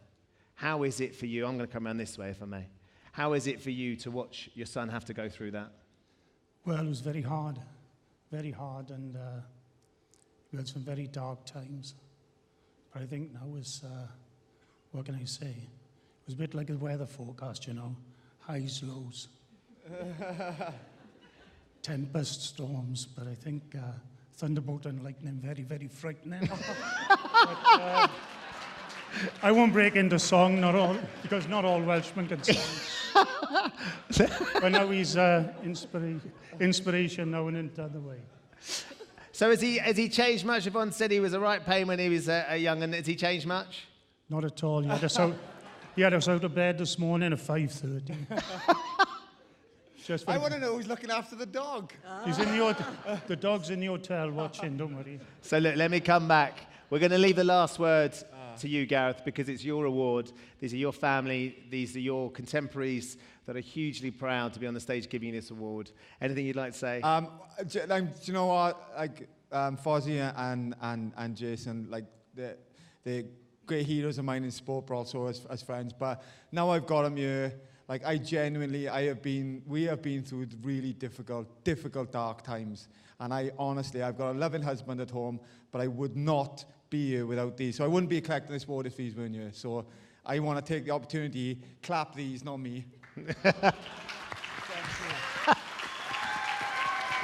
how is it for you? I'm going to come around this way, if I may. How is it for you to watch your son have to go through that? Well, it was very hard, and we had some very dark times. But I think now is, what can I say? was a bit like a weather forecast, you know, highs, lows. Tempest storms, but I think thunderbolt and lightning very, very frightening. But, I won't break into song, because not all Welshmen can sing. But now he's inspiration now and into other way. So has he changed much? Yvonne said he was a right pain when he was a young, and has he changed much? Not at all. He had us out of bed this morning at 5:30. I want to know who's looking after the dog. He's in the dog's in the hotel watching, don't worry. So look, let me come back. We're going to leave the last words to you, Gareth, because it's your award. These are your family. These are your contemporaries that are hugely proud to be on the stage giving you this award. Anything you'd like to say? Do you know what? Like Fozzie and Jason, like they're great heroes of mine in sport, but also as friends. But now I've got them here. Like we have been through really difficult, dark times. And I've got a loving husband at home, but I would not be here without these. So I wouldn't be collecting this award if these weren't here. So I want to take the opportunity, clap these, not me.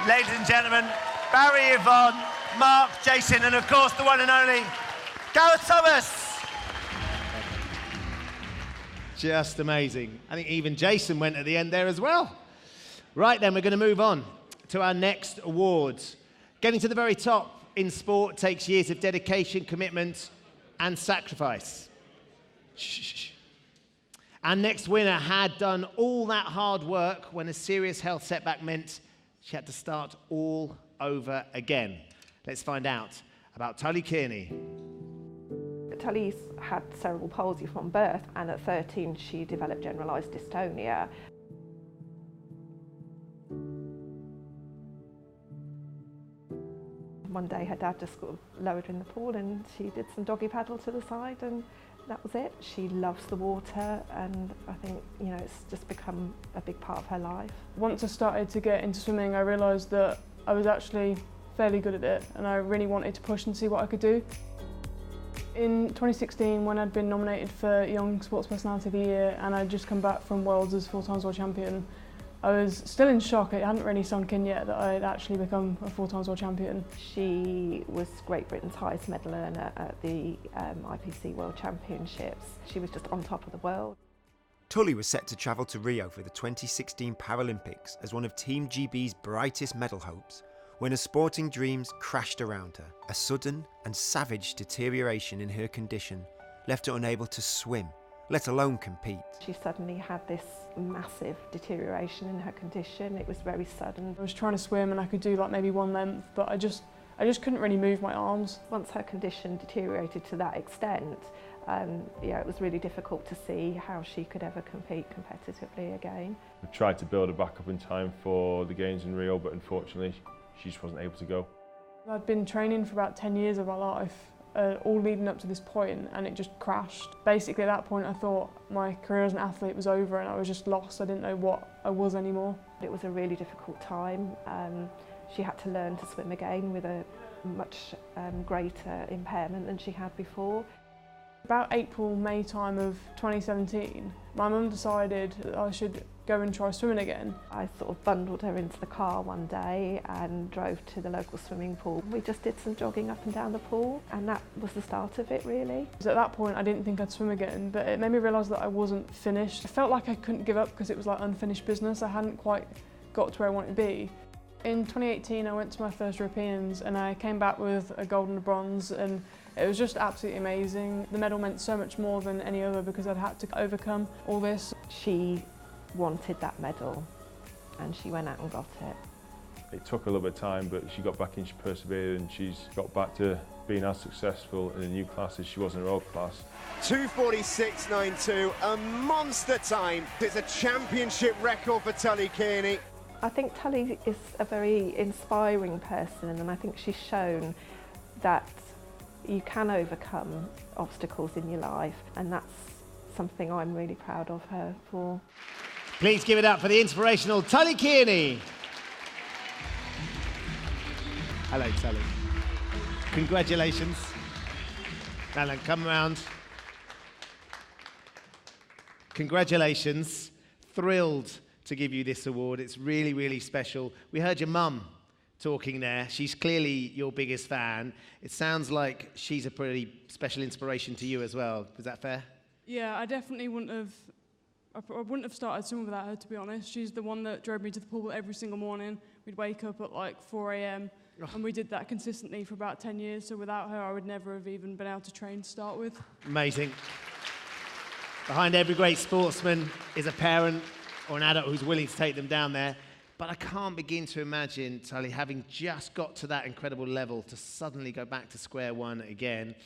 Ladies and gentlemen, Barry, Yvonne, Mark, Jason, and of course the one and only Gareth Thomas. Just amazing. I think even Jason went at the end there as well. Right then, we're going to move on to our next award. Getting to the very top in sport takes years of dedication, commitment, and sacrifice. Shh. Our next winner had done all that hard work when a serious health setback meant she had to start all over again. Let's find out about Tully Kearney. Tully's had cerebral palsy from birth, and at 13 she developed generalised dystonia. One day her dad just sort of lowered her in the pool and she did some doggy paddle to the side, and that was it. She loves the water, and I think, you know, it's just become a big part of her life. Once I started to get into swimming, I realised that I was actually fairly good at it, and I really wanted to push and see what I could do. In 2016, when I'd been nominated for Young Sports Personality of the Year and I'd just come back from Worlds as 4 times world champion, I was still in shock. It hadn't really sunk in yet that I'd actually become a 4 times world champion. She was Great Britain's highest medal earner at the IPC World Championships. She was just on top of the world. Tully was set to travel to Rio for the 2016 Paralympics as one of Team GB's brightest medal hopes, when her sporting dreams crashed around her. A sudden and savage deterioration in her condition left her unable to swim, let alone compete. She suddenly had this massive deterioration in her condition. It was very sudden. I was trying to swim and I could do like maybe one length, but I just couldn't really move my arms. Once her condition deteriorated to that extent, it was really difficult to see how she could ever compete competitively again. We tried to build her back up in time for the games in Rio, but unfortunately she just wasn't able to go. I'd been training for about 10 years of my life, all leading up to this point, and it just crashed. Basically at that point I thought my career as an athlete was over and I was just lost. I didn't know what I was anymore. It was a really difficult time. She had to learn to swim again with a much greater impairment than she had before. About April, May time of 2017, my mum decided that I should go and try swimming again. I sort of bundled her into the car one day and drove to the local swimming pool. We just did some jogging up and down the pool, and that was the start of it, really. At that point I didn't think I'd swim again, but it made me realise that I wasn't finished. I felt like I couldn't give up because it was like unfinished business. I hadn't quite got to where I wanted to be. In 2018 I went to my first Europeans and I came back with a gold and a bronze, and it was just absolutely amazing. The medal meant so much more than any other because I'd had to overcome all this. She wanted that medal and she went out and got it. It took a little bit of time, but she got back in, she persevered, and she's got back to being as successful in a new class as she was in her old class. 2:46.92, a monster time. It's a championship record for Tully Kearney. I think Tully is a very inspiring person, and I think she's shown that you can overcome obstacles in your life, and that's something I'm really proud of her for. Please give it up for the inspirational Tully Kearney. Hello, Tully. Congratulations. Now then, come round. Congratulations. Thrilled to give you this award. It's really, really special. We heard your mum talking there. She's clearly your biggest fan. It sounds like she's a pretty special inspiration to you as well. Is that fair? Yeah, I definitely wouldn't have started swimming without her, to be honest. She's the one that drove me to the pool every single morning. We'd wake up at like 4 a.m. and we did that consistently for about 10 years. So without her, I would never have even been able to train to start with. Amazing. Behind every great sportsman is a parent or an adult who's willing to take them down there. But I can't begin to imagine, Tully, having just got to that incredible level to suddenly go back to square one again.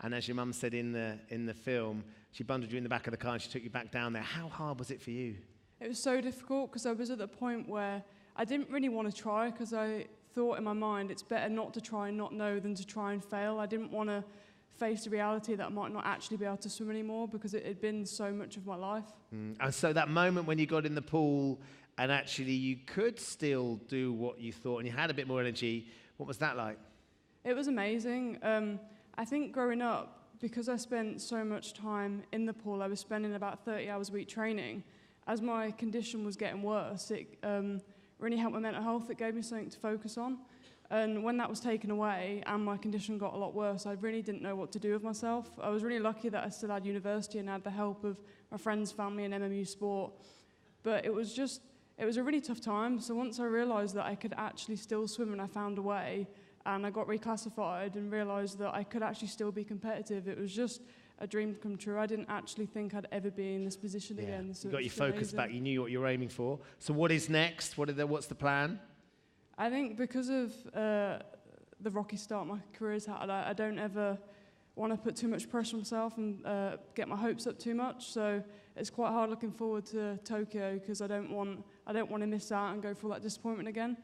And as your mum said in the film, she bundled you in the back of the car and she took you back down there. How hard was it for you? It was so difficult because I was at the point where I didn't really want to try because I thought in my mind it's better not to try and not know than to try and fail. I didn't want to face the reality that I might not actually be able to swim anymore because it had been so much of my life. And so that moment when you got in the pool and actually you could still do what you thought and you had a bit more energy, what was that like? It was amazing. I think growing up, because I spent so much time in the pool, I was spending about 30 hours a week training. As my condition was getting worse, it really helped my mental health. It gave me something to focus on. And when that was taken away and my condition got a lot worse, I really didn't know what to do with myself. I was really lucky that I still had university and had the help of my friends, family and MMU sport. But it was a really tough time. So once I realised that I could actually still swim and I found a way, and I got reclassified and realised that I could actually still be competitive, it was just a dream come true. I didn't actually think I'd ever be in this position again. So you got your focus back, you knew what you were aiming for. So what is next? What's the plan? I think because of the rocky start my career's had, I don't ever want to put too much pressure on myself and get my hopes up too much. So it's quite hard looking forward to Tokyo because I don't want to miss out and go through that disappointment again.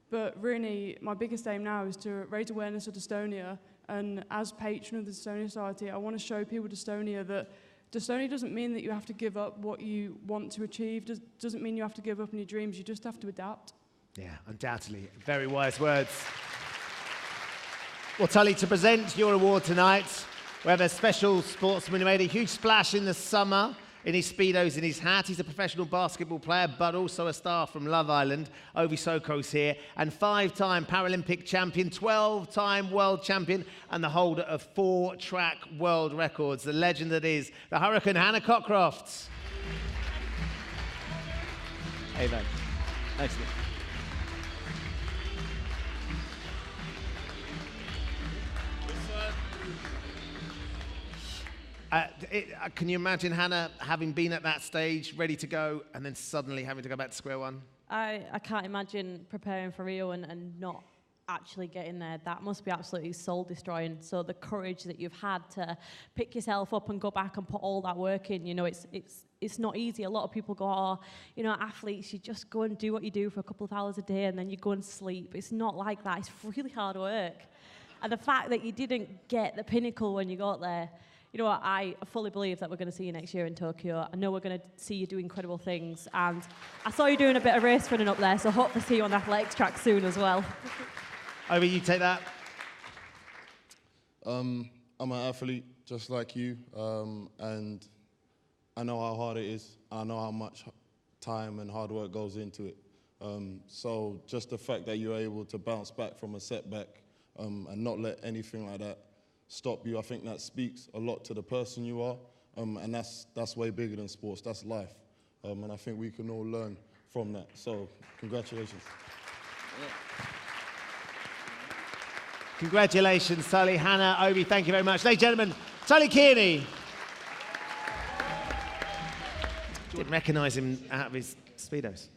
But really, my biggest aim now is to raise awareness of dystonia. And as patron of the Dystonia Society, I want to show people dystonia that dystonia doesn't mean that you have to give up what you want to achieve. Doesn't mean you have to give up on your dreams. You just have to adapt. Yeah, undoubtedly. Very wise words. Well, Tully, to present your award tonight, we have a special sportsman who made a huge splash in the summer in his Speedos and his hat. He's a professional basketball player, but also a star from Love Island. Ovi Soko's here, and 5-time Paralympic champion, 12-time world champion, and the holder of 4 track world records. The legend that is the Hurricane Hannah Cockcroft. Hey, man. Excellent. Can you imagine Hannah having been at that stage, ready to go, and then suddenly having to go back to square one? I can't imagine preparing for Rio and not actually getting there. That must be absolutely soul-destroying. So the courage that you've had to pick yourself up and go back and put all that work in, you know, it's not easy. A lot of people go, oh, you know, athletes, you just go and do what you do for a couple of hours a day and then you go and sleep. It's not like that. It's really hard work. And the fact that you didn't get the pinnacle when you got there, you know what, I fully believe that we're going to see you next year in Tokyo. I know we're going to see you do incredible things. And I saw you doing a bit of race running up there, so hope to see you on the athletics track soon as well. Ovi, you take that. I'm an athlete just like you, and I know how hard it is. I know how much time and hard work goes into it. So just the fact that you're able to bounce back from a setback and not let anything like that stop you, I think that speaks a lot to the person you are, and that's way bigger than sports. That's life, and I think we can all learn from that. So, congratulations. Congratulations, Tully, Hannah, Ovi, thank you very much. Ladies and gentlemen, Tully Kearney. Didn't recognise him out of his Speedos.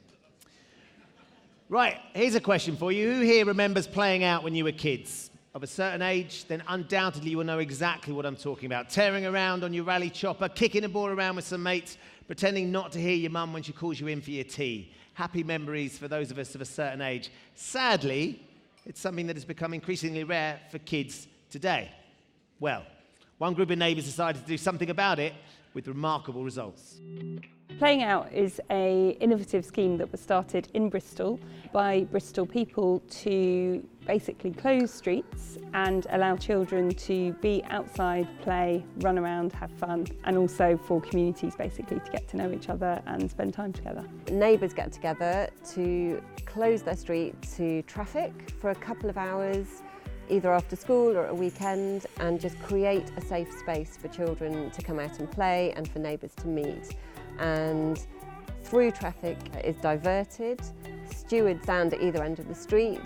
Right, here's a question for you. Who here remembers playing out when you were kids? Of a certain age, then undoubtedly you will know exactly what I'm talking about. Tearing around on your rally chopper, kicking a ball around with some mates, pretending not to hear your mum when she calls you in for your tea. Happy memories for those of us of a certain age. Sadly, it's something that has become increasingly rare for kids today. Well, one group of neighbours decided to do something about it with remarkable results. Playing Out is an innovative scheme that was started in Bristol by Bristol people to basically close streets and allow children to be outside, play, run around, have fun, and also for communities basically to get to know each other and spend time together. Neighbours get together to close their street to traffic for a couple of hours, either after school or at a weekend, and just create a safe space for children to come out and play and for neighbours to meet. And through traffic is diverted, stewards stand at either end of the street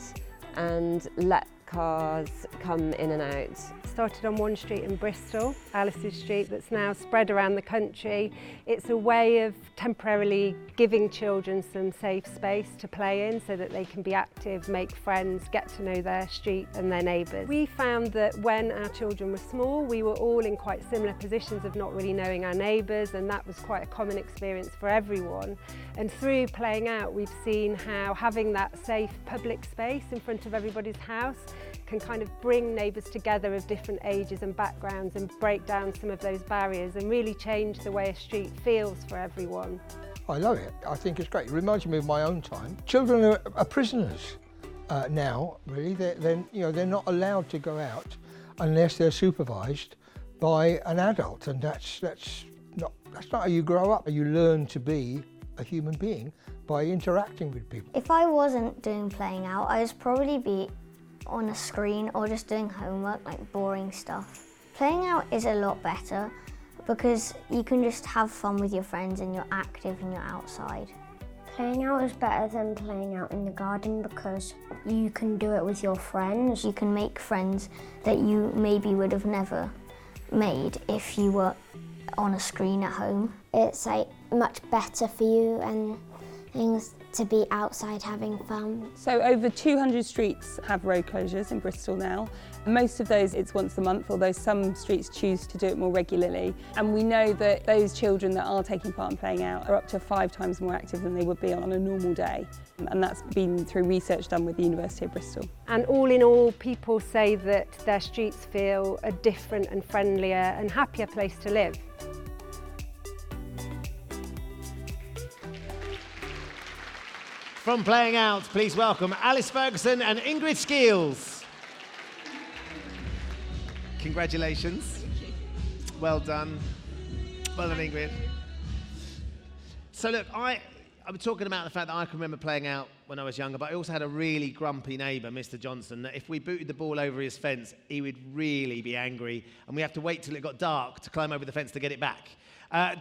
and let cars come in and out. Started on one street in Bristol, Alice's Street, that's now spread around the country. It's a way of temporarily giving children some safe space to play in so that they can be active, make friends, get to know their street and their neighbours. We found that when our children were small, we were all in quite similar positions of not really knowing our neighbours, and that was quite a common experience for everyone. And through Playing Out, we've seen how having that safe public space in front of everybody's house can kind of bring neighbours together of different ages and backgrounds and break down some of those barriers and really change the way a street feels for everyone. I love it. I think it's great. It reminds me of my own time. Children are prisoners now, really. They're not allowed to go out unless they're supervised by an adult, and that's not how you grow up. You learn to be a human being by interacting with people. If I wasn't doing Playing Out, I would probably be on a screen or just doing homework, like boring stuff. Playing Out is a lot better because you can just have fun with your friends and you're active and you're outside. Playing Out is better than playing out in the garden because you can do it with your friends. You can make friends that you maybe would have never made if you were on a screen at home. It's like much better for you and things to be outside having fun. So over 200 streets have road closures in Bristol now. Most of those it's once a month, although some streets choose to do it more regularly. And we know that those children that are taking part in Playing Out are up to 5 times more active than they would be on a normal day. And that's been through research done with the University of Bristol. And all in all, people say that their streets feel a different and friendlier and happier place to live. From Playing Out, please welcome Alice Ferguson and Ingrid Skeels. Congratulations. Well done. Well done, Ingrid. So look, I was talking about the fact that I can remember Playing Out when I was younger, but I also had a really grumpy neighbour, Mr. Johnson, that if we booted the ball over his fence, he would really be angry, and we have to wait till it got dark to climb over the fence to get it back.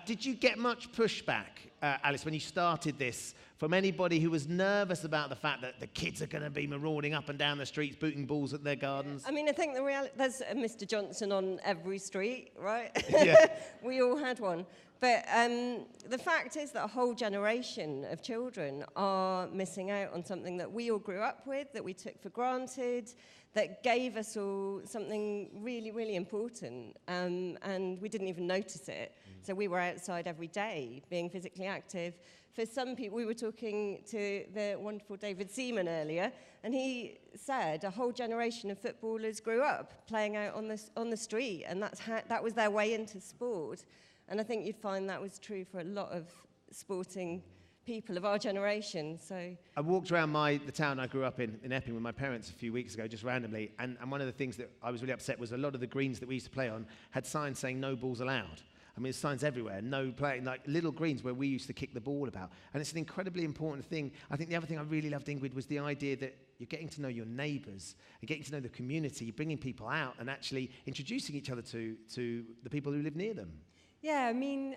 Did you get much pushback, Alice, when you started this, from anybody who was nervous about the fact that the kids are going to be marauding up and down the streets, booting balls at their gardens? I mean, I think there's a Mr. Johnson on every street, right? Yeah. We all had one. But the fact is that a whole generation of children are missing out on something that we all grew up with, that we took for granted, that gave us all something really, really important, and we didn't even notice it. So we were outside every day, being physically active. For some people, we were talking to the wonderful David Seaman earlier, and he said a whole generation of footballers grew up playing out on the street, and that was their way into sport. And I think you'd find that was true for a lot of sporting people of our generation. So I walked around the town I grew up in Epping, with my parents a few weeks ago, just randomly, and one of the things that I was really upset was a lot of the greens that we used to play on had signs saying no balls allowed. I mean, there's signs everywhere, no playing, like little greens where we used to kick the ball about. And it's an incredibly important thing. I think the other thing I really loved, Ingrid, was the idea that you're getting to know your neighbours and getting to know the community, bringing people out and actually introducing each other to the people who live near them. Yeah, I mean,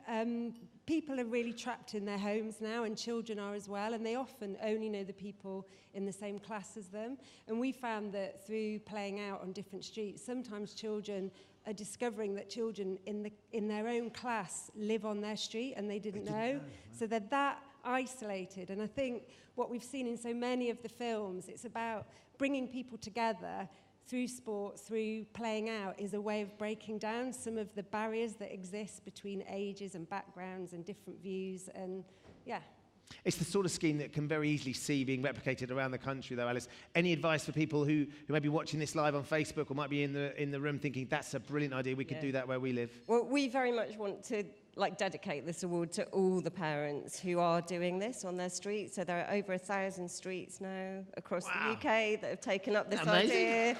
people are really trapped in their homes now, and children are as well, and they often only know the people in the same class as them. And we found that through Playing Out on different streets, sometimes children are discovering that children in their own class live on their street and they didn't know. Right. So they're that isolated. And I think what we've seen in so many of the films, it's about bringing people together through sport, through Playing Out, is a way of breaking down some of the barriers that exist between ages and backgrounds and different views. And yeah, It's the sort of scheme that can very easily see being replicated around the country, though, Alice. Any advice for people who may be watching this live on Facebook or might be in the room thinking, that's a brilliant idea, we could do that where we live? Well, we very much want to dedicate this award to all the parents who are doing this on their streets. So there are over 1,000 streets now across the UK that have taken up this idea.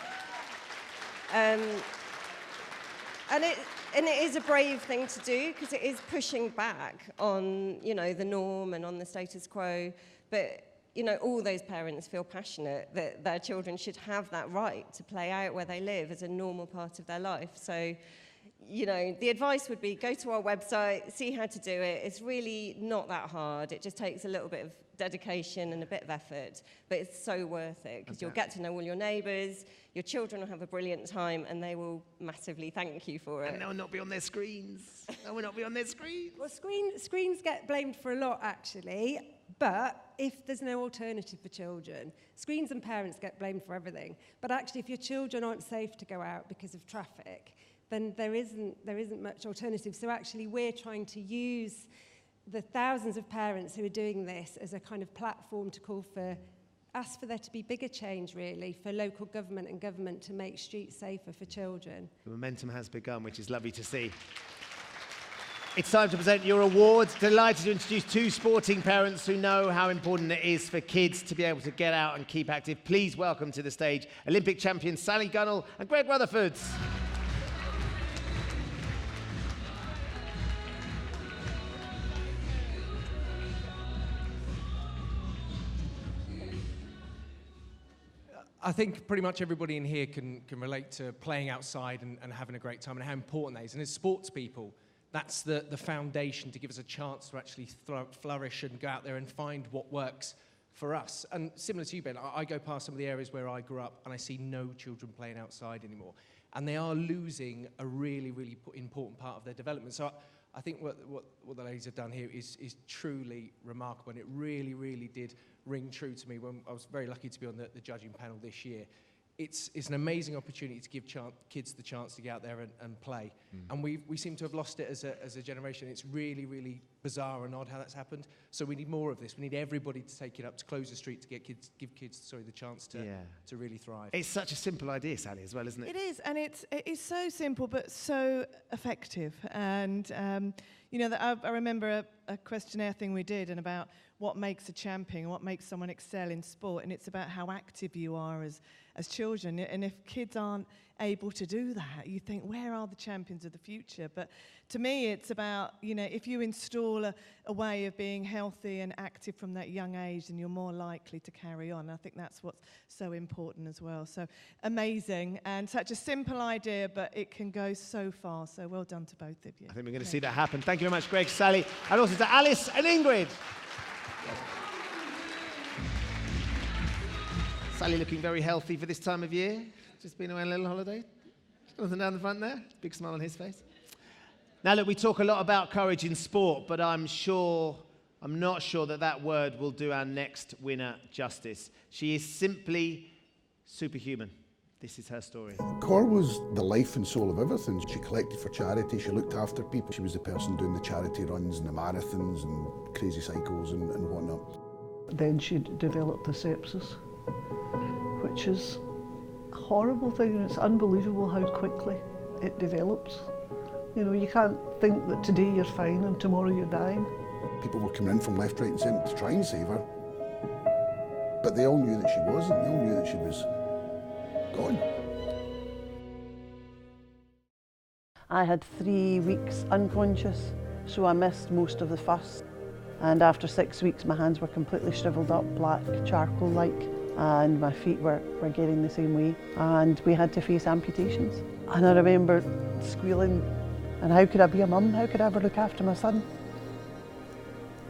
And it is a brave thing to do because it is pushing back on, the norm and on the status quo. But, all those parents feel passionate that their children should have that right to play out where they live as a normal part of their life. So, the advice would be go to our website, see how to do it. It's really not that hard. It just takes a little bit of dedication and a bit of effort, but it's so worth it because you'll get to know all your neighbours, your children will have a brilliant time, and they will massively thank you for it. And they'll not be on their screens. They will not be on their screens. Well, screens get blamed for a lot, actually, but if there's no alternative for children, screens and parents get blamed for everything. But actually, if your children aren't safe to go out because of traffic, then there isn't much alternative. So actually, we're trying to use the thousands of parents who are doing this as a kind of platform to ask for there to be bigger change, really, for local government and government to make streets safer for children. The momentum has begun, which is lovely to see. It's time to present your awards. Delighted to introduce two sporting parents who know how important it is for kids to be able to get out and keep active. Please welcome to the stage Olympic champions Sally Gunnell and Greg Rutherford. I think pretty much everybody in here can relate to playing outside and having a great time and how important that is. And as sports people, that's the foundation to give us a chance to actually flourish and go out there and find what works for us. And similar to you, Ben, I go past some of the areas where I grew up and I see no children playing outside anymore. And they are losing a really, really important part of their development. So I think what the ladies have done here is truly remarkable, and it really, really did ring true to me when I was very lucky to be on the judging panel this year. It's an amazing opportunity to give kids the chance to get out there and play. And we seem to have lost it as a generation. It's really, really bizarre and odd how that's happened. So we need more of this. We need everybody to take it up, to close the street, to give kids the chance to really thrive. It's such a simple idea, Sally, as well, isn't it? It is, and it is so simple but so effective. And I remember a questionnaire thing we did, and about what makes a champion, what makes someone excel in sport, and it's about how active you are as children. And if kids aren't able to do that, you think, where are the champions of the future? But to me, it's about, if you install a way of being healthy and active from that young age, then you're more likely to carry on. I think that's what's so important as well. So amazing, and such a simple idea, but it can go so far. So well done to both of you. I think we're going to see that happen. Thank you very much, Greg, Sally, and also to Alice and Ingrid. Sally looking very healthy for this time of year. Just been away on a little holiday. Nothing down the front there. Big smile on his face. Now, look, we talk a lot about courage in sport, but I'm not sure that word will do our next winner justice. She is simply superhuman. This is her story. Cor was the life and soul of everything. She collected for charity, she looked after people. She was the person doing the charity runs and the marathons and crazy cycles and whatnot. Then she developed the sepsis, which is a horrible thing, and it's unbelievable how quickly it develops. You can't think that today you're fine and tomorrow you're dying. People were coming in from left, right and centre to try and save her, but they all knew that she wasn't. They all knew that she was gone. I had 3 weeks unconscious, so I missed most of the fuss. And after 6 weeks, my hands were completely shriveled up, black charcoal-like, and my feet were getting the same way. And we had to face amputations. And I remember squealing, and how could I be a mum? How could I ever look after my son?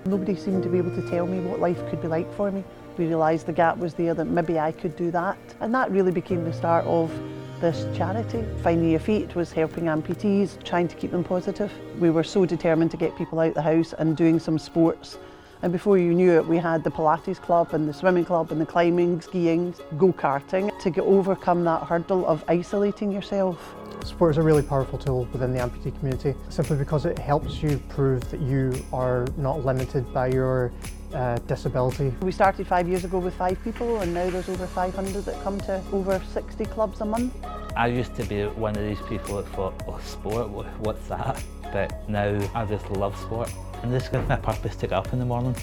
Nobody seemed to be able to tell me what life could be like for me. We realised the gap was there, that maybe I could do that. And that really became the start of this charity. Finding Your Feet was helping amputees, trying to keep them positive. We were so determined to get people out the house and doing some sports. And before you knew it, we had the Pilates club and the swimming club and the climbing, skiing, go-karting to overcome that hurdle of isolating yourself. Sport is a really powerful tool within the amputee community, simply because it helps you prove that you are not limited by your disability. We started 5 years ago with 5 people, and now there's over 500 that come to over 60 clubs a month. I used to be one of these people that thought, oh, sport, what's that? But now I just love sport, and this gives me a purpose to get up in the morning.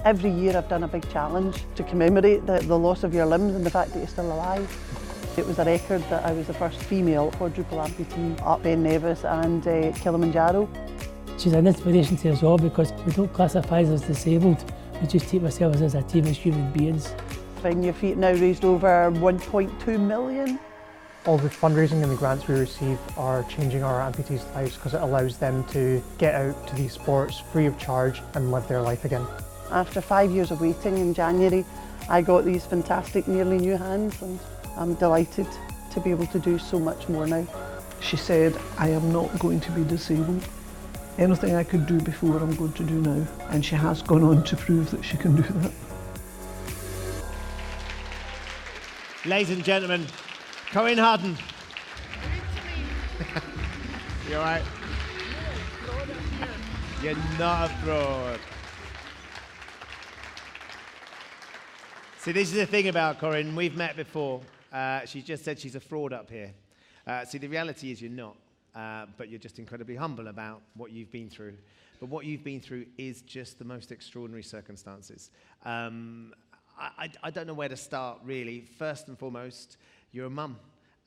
Every year I've done a big challenge to commemorate the loss of your limbs and the fact that you're still alive. It was a record that I was the first female quadruple amputee up Ben Nevis and Kilimanjaro. She's an inspiration to us all because we don't classify us as disabled, we just take ourselves as a team as human beings. Find Your Feet now raised over 1.2 million. All the fundraising and the grants we receive are changing our amputees' lives because it allows them to get out to these sports free of charge and live their life again. After 5 years of waiting in January, I got these fantastic nearly new hands, and I'm delighted to be able to do so much more now. She said, I am not going to be disabled. Anything I could do before, I'm going to do now. And she has gone on to prove that she can do that. Ladies and gentlemen, Corinne Harden. You all right? You're not a fraud. See, this is the thing about Corinne. We've met before. She's just said she's a fraud up here. See, the reality is you're not, but you're just incredibly humble about what you've been through. But what you've been through is just the most extraordinary circumstances. I don't know where to start, really. First and foremost, you're a mum.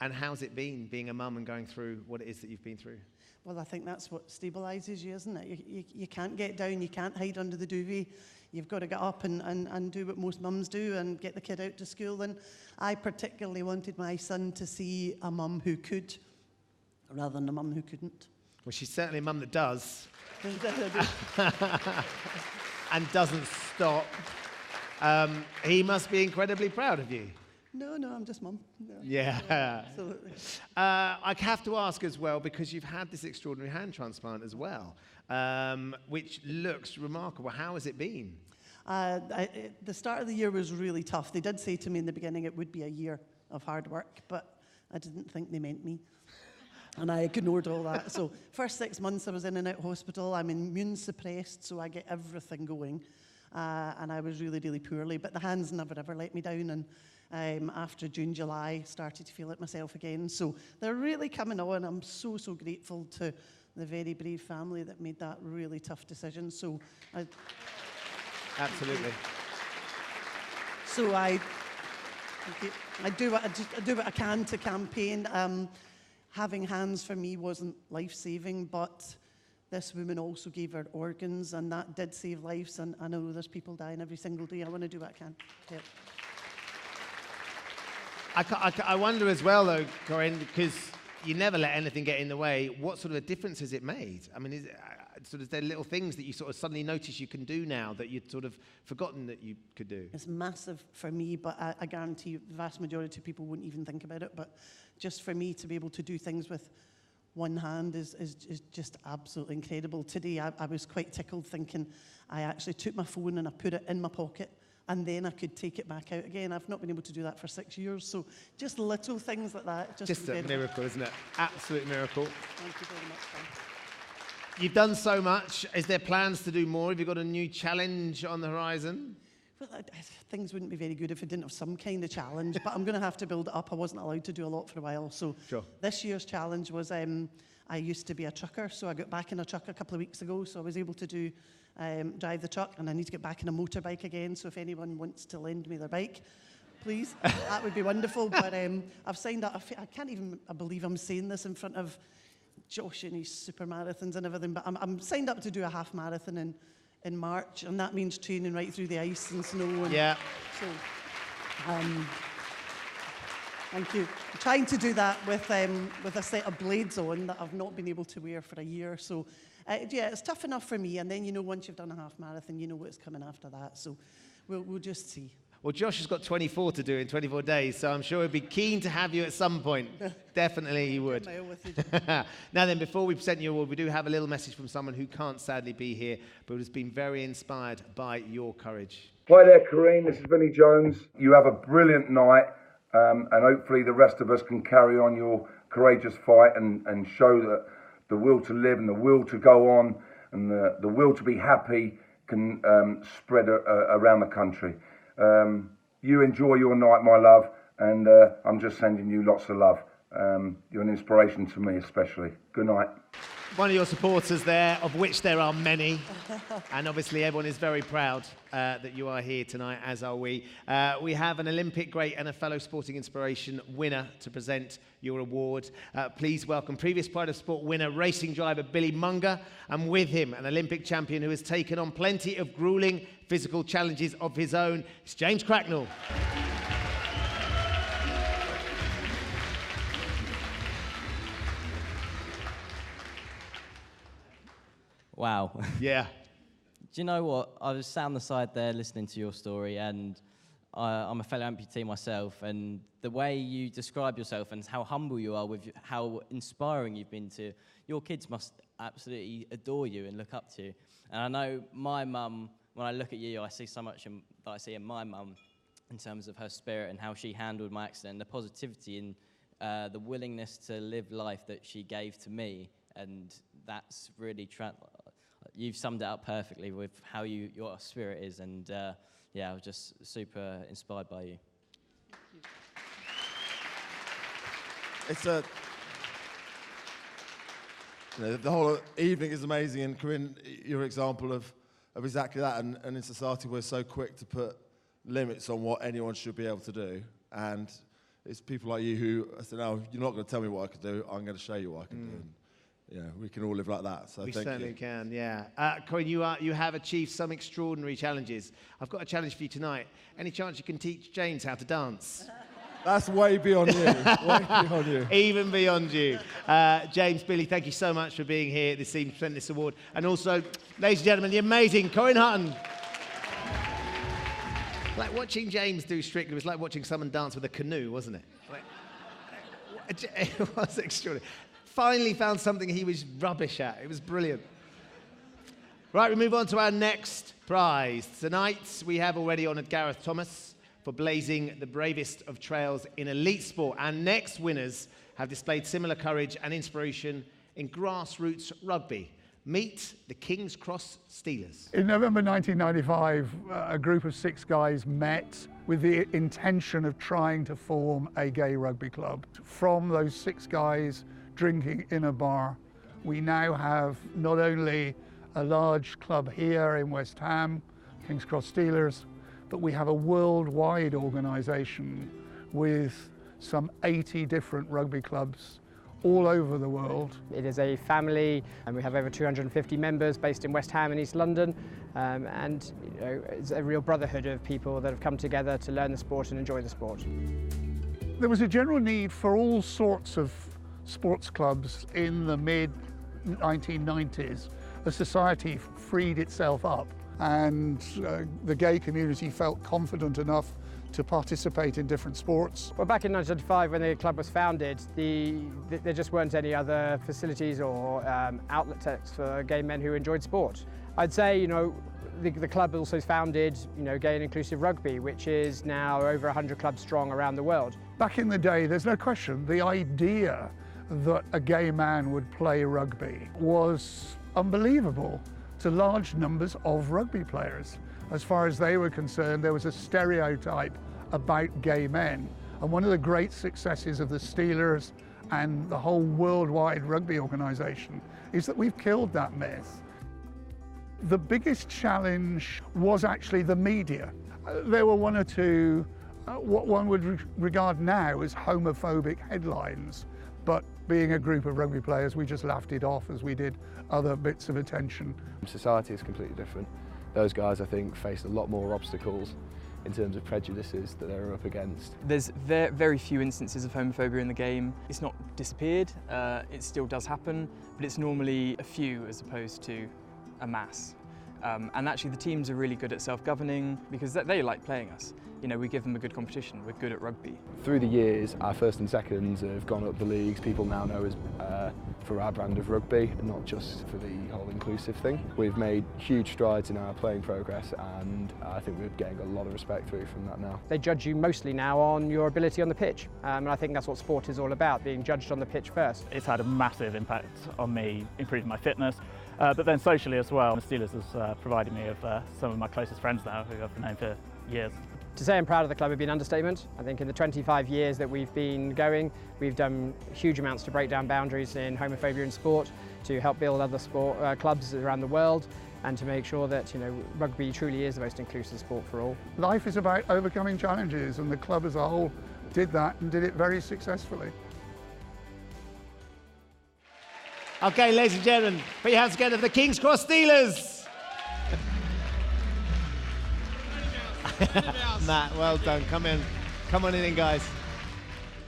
And how's it been, being a mum and going through what it is that you've been through? Well, I think that's what stabilises you, isn't it? You can't get down, you can't hide under the duvet. You've got to get up and do what most mums do and get the kid out to school. And I particularly wanted my son to see a mum who could, rather than a mum who couldn't. Well, she's certainly a mum that does. And doesn't stop. He must be incredibly proud of you. No, I'm just mum. No. Yeah. No, absolutely. I have to ask as well, because you've had this extraordinary hand transplant as well, which looks remarkable. How has it been? The start of the year was really tough. They did say to me in the beginning it would be a year of hard work, but I didn't think they meant me. And I ignored all that. So first 6 months I was in and out hospital. I'm immune suppressed, so I get everything going. And I was really, really poorly. But the hands never, ever let me down. And after June, July, started to feel it myself again. So they're really coming on. I'm so, so grateful to the very brave family that made that really tough decision. So Absolutely. So I do what I can to campaign. Having hands for me wasn't life-saving, but this woman also gave her organs, and that did save lives. And I know there's people dying every single day. I want to do what I can to help. I wonder as well, though, Corinne, because you never let anything get in the way, what sort of a difference has it made? I mean, is there little things that you sort of suddenly notice you can do now that you'd sort of forgotten that you could do? It's massive for me, but I guarantee you the vast majority of people wouldn't even think about it. But just for me to be able to do things with one hand is just absolutely incredible. Today, I was quite tickled thinking I actually took my phone and I put it in my pocket, and then I could take it back out again. I've not been able to do that for 6 years, so just little things like that. Just a miracle, isn't it? Absolute miracle. Thank you very much, Ben. You've done so much. Is there plans to do more? Have you got a new challenge on the horizon? Well, things wouldn't be very good if I didn't have some kind of challenge, but I'm going to have to build it up. I wasn't allowed to do a lot for a while, so sure. This year's challenge was I used to be a trucker, so I got back in a truck a couple of weeks ago, so I was able to do drive the truck, and I need to get back in a motorbike again, so if anyone wants to lend me their bike, please, that would be wonderful. But I've signed up. I can't even believe I'm saying this in front of Josh and his super marathons and everything, but I'm signed up to do a half marathon in March, and that means training right through the ice and snow. And yeah. So, thank you. I'm trying to do that with a set of blades on that I've not been able to wear for a year. So, yeah, it's tough enough for me. And then, once you've done a half marathon, you know what's coming after that. So, we'll just see. Well, Josh has got 24 to do in 24 days, so I'm sure he'd be keen to have you at some point. Definitely he would. Now then, before we present your award, we do have a little message from someone who can't sadly be here, but has been very inspired by your courage. Hi there, Corinne. This is Vinnie Jones. You have a brilliant night, and hopefully the rest of us can carry on your courageous fight and show that the will to live and the will to go on and the will to be happy can spread around the country. You enjoy your night, my love, and I'm just sending you lots of love. You're an inspiration to me especially. Good night. One of your supporters there, of which there are many, and obviously everyone is very proud that you are here tonight, as are we. We have an Olympic great and a fellow sporting inspiration winner to present your award. Please welcome previous Pride of Sport winner, racing driver Billy Munger, and with him an Olympic champion who has taken on plenty of gruelling physical challenges of his own. It's James Cracknell. Wow. Yeah. Do you know what? I was sat on the side there listening to your story, and I'm a fellow amputee myself, and the way you describe yourself and how humble you are with how inspiring you've been to, your kids must absolutely adore you and look up to you. And I know my mum, when I look at you, I see so much that I see in my mum in terms of her spirit and how she handled my accident, the positivity and the willingness to live life that she gave to me, and that's really you've summed it up perfectly with how your spirit is, and yeah, I was just super inspired by you. It's the whole evening is amazing, and Corinne, your example of exactly that, and in society we're so quick to put limits on what anyone should be able to do, and it's people like you who say, no, you're not going to tell me what I can do, I'm going to show you what I can do. And, yeah, we can all live like that. So we thank certainly you. can, yeah. Corinne, you have achieved some extraordinary challenges. I've got a challenge for you tonight. Any chance you can teach James how to dance? That's way beyond you. Way beyond you. Even beyond you. James, Billy, thank you so much for being here this evening to present this award. And also, ladies and gentlemen, the amazing Corinne Hutton. Like watching James do Strictly was like watching someone dance with a canoe, wasn't it? It was extraordinary. Finally found something he was rubbish at. It was brilliant. Right, we move on to our next prize. Tonight, we have already honoured Gareth Thomas for blazing the bravest of trails in elite sport. Our next winners have displayed similar courage and inspiration in grassroots rugby. Meet the King's Cross Steelers. In November 1995, a group of 6 guys met with the intention of trying to form a gay rugby club. From those 6 guys drinking in a bar, we now have not only a large club here in West Ham, King's Cross Steelers, but we have a worldwide organisation with some 80 different rugby clubs all over the world. It is a family, and we have over 250 members based in West Ham and East London, and it's a real brotherhood of people that have come together to learn the sport and enjoy the sport. There was a general need for all sorts of sports clubs in the mid-1990s. The society freed itself up, and the gay community felt confident enough to participate in different sports. Well, back in 1995, when the club was founded, there just weren't any other facilities or outlets for gay men who enjoyed sport. I'd say, the club also founded, Gay and Inclusive Rugby, which is now over 100 clubs strong around the world. Back in the day, there's no question, the idea that a gay man would play rugby was unbelievable to large numbers of rugby players. As far as they were concerned, there was a stereotype about gay men. And one of the great successes of the Steelers and the whole worldwide rugby organisation is that we've killed that myth. The biggest challenge was actually the media. There were 1 or 2, what one would regard now as homophobic headlines, but being a group of rugby players, we just laughed it off as we did other bits of attention. Society is completely different. Those guys, I think, faced a lot more obstacles in terms of prejudices that they were up against. There's very few instances of homophobia in the game. It's not disappeared, it still does happen, but it's normally a few as opposed to a mass. And actually the teams are really good at self-governing because they like playing us. We give them a good competition, we're good at rugby. Through the years, our first and seconds have gone up the leagues. People now know us for our brand of rugby, not just for the whole inclusive thing. We've made huge strides in our playing progress, and I think we're getting a lot of respect through from that now. They judge you mostly now on your ability on the pitch, and I think that's what sport is all about, being judged on the pitch first. It's had a massive impact on me, improving my fitness, but then socially as well. The Steelers has provided me with some of my closest friends now who I've known for years. To say I'm proud of the club would be an understatement. I think in the 25 years that we've been going, we've done huge amounts to break down boundaries in homophobia in sport, to help build other sport clubs around the world, and to make sure that rugby truly is the most inclusive sport for all. Life is about overcoming challenges, and the club as a whole did that and did it very successfully. Okay, ladies and gentlemen, put your hands together for the King's Cross Steelers. Matt, well done. Come on in, guys.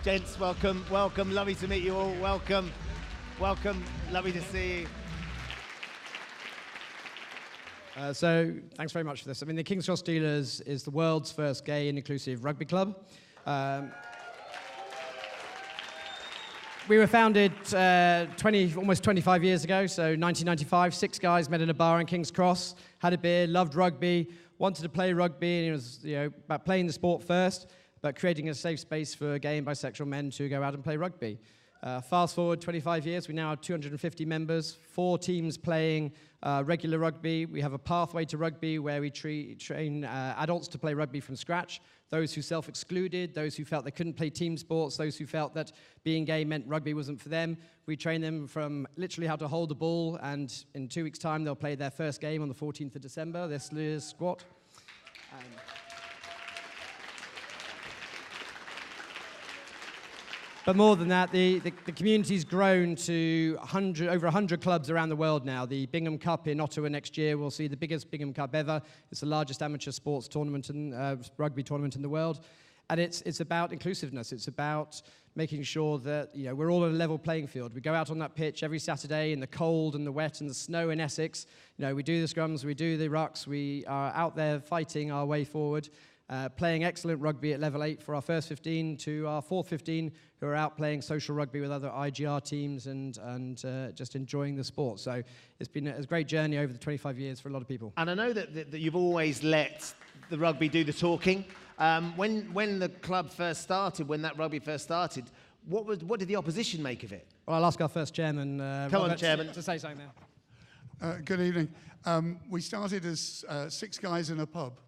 Gents, welcome, lovely to meet you all. Welcome, lovely to see you. So, thanks very much for this. I mean, the King's Cross Steelers is the world's first gay and inclusive rugby club. We were founded almost 25 years ago, so 1995. 6 guys met in a bar in King's Cross, had a beer, loved rugby, wanted to play rugby, and it was about playing the sport first, but creating a safe space for gay and bisexual men to go out and play rugby. Fast forward 25 years, we now have 250 members, 4 teams playing regular rugby. We have a pathway to rugby where we train adults to play rugby from scratch, those who self-excluded, those who felt they couldn't play team sports, those who felt that being gay meant rugby wasn't for them. We train them from literally how to hold the ball, and in 2 weeks' time they'll play their first game on the 14th of December, their Steelers squad. But more than that, the community's grown to over 100 clubs around the world now. The Bingham Cup in Ottawa next year will see the biggest Bingham Cup ever. It's the largest amateur sports tournament and rugby tournament in the world. And it's about inclusiveness. It's about making sure that we're all on a level playing field. We go out on that pitch every Saturday in the cold and the wet and the snow in Essex. We do the scrums, we do the rucks, we are out there fighting our way forward. Playing excellent rugby at level 8 for our first 15 to our fourth 15 who are out playing social rugby with other IGR teams and just enjoying the sport. So it's been a great journey over the 25 years for a lot of people. And I know that you've always let the rugby do the talking. When the club first started, when that rugby first started, what did the opposition make of it? Well, I'll ask our first chairman, Come on, Chairman. to say something there. Good evening. We started as 6 guys in a pub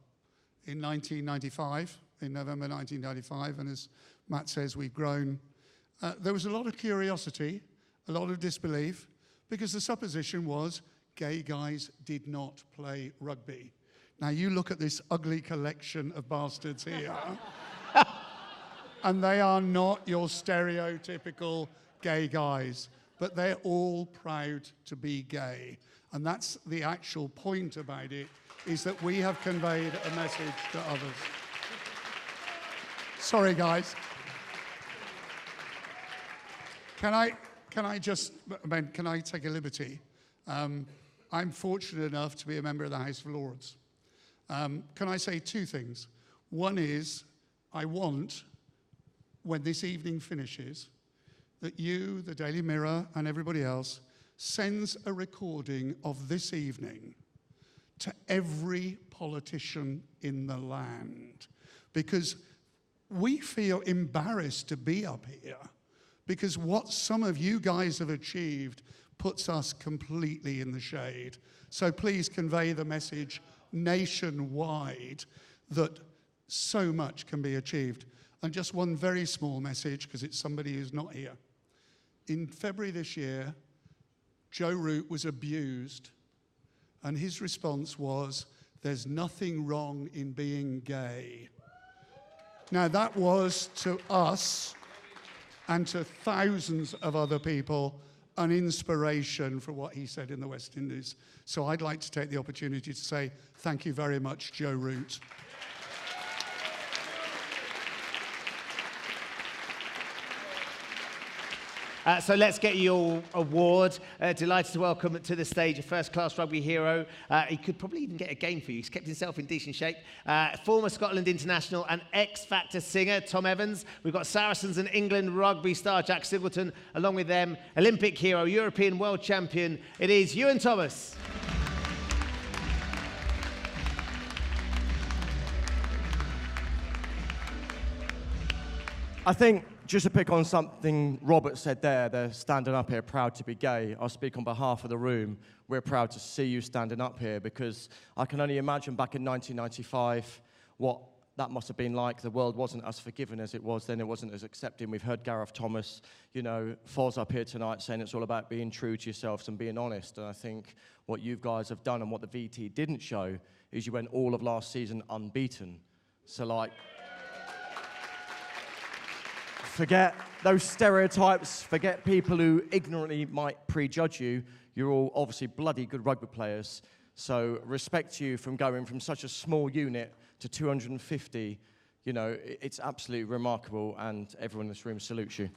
in 1995, in November 1995, and as Matt says, we've grown. There was a lot of curiosity, a lot of disbelief, because the supposition was gay guys did not play rugby. Now you look at this ugly collection of bastards here, and they are not your stereotypical gay guys, but they're all proud to be gay. And that's the actual point about it, is that we have conveyed a message to others. Sorry, guys. Can I take a liberty? I'm fortunate enough to be a member of the House of Lords. Can I say 2 things? One is, I want, when this evening finishes, that you, the Daily Mirror, and everybody else sends a recording of this evening to every politician in the land, because we feel embarrassed to be up here, because what some of you guys have achieved puts us completely in the shade. So please convey the message nationwide that so much can be achieved. And just one very small message, because it's somebody who's not here. In February this year, Joe Root was abused, and his response was, "There's nothing wrong in being gay." Now that was to us and to thousands of other people an inspiration for what he said in the West Indies. So I'd like to take the opportunity to say thank you very much, Joe Root. So let's get your award. Delighted to welcome to the stage a first-class rugby hero. He could probably even get a game for you. He's kept himself in decent shape. Former Scotland international and X-Factor singer, Tom Evans. We've got Saracens and England rugby star, Jack Singleton. Along with them, Olympic hero, European world champion. It is Ewan Thomas. I think Just to pick on something Robert said there, they're standing up here proud to be gay. I'll speak on behalf of the room. We're proud to see you standing up here because I can only imagine back in 1995 what that must have been like. The world wasn't as forgiving as it was then. It wasn't as accepting. We've heard Gareth Thomas, you know, Foz up here tonight saying it's all about being true to yourselves and being honest. And I think what you guys have done and what the VT didn't show is you went all of last season unbeaten. So, like, forget those stereotypes, forget people who ignorantly might prejudge you. You're all obviously bloody good rugby players. So respect to you from going from such a small unit to 250. You know, it's absolutely remarkable, and everyone in this room salutes you.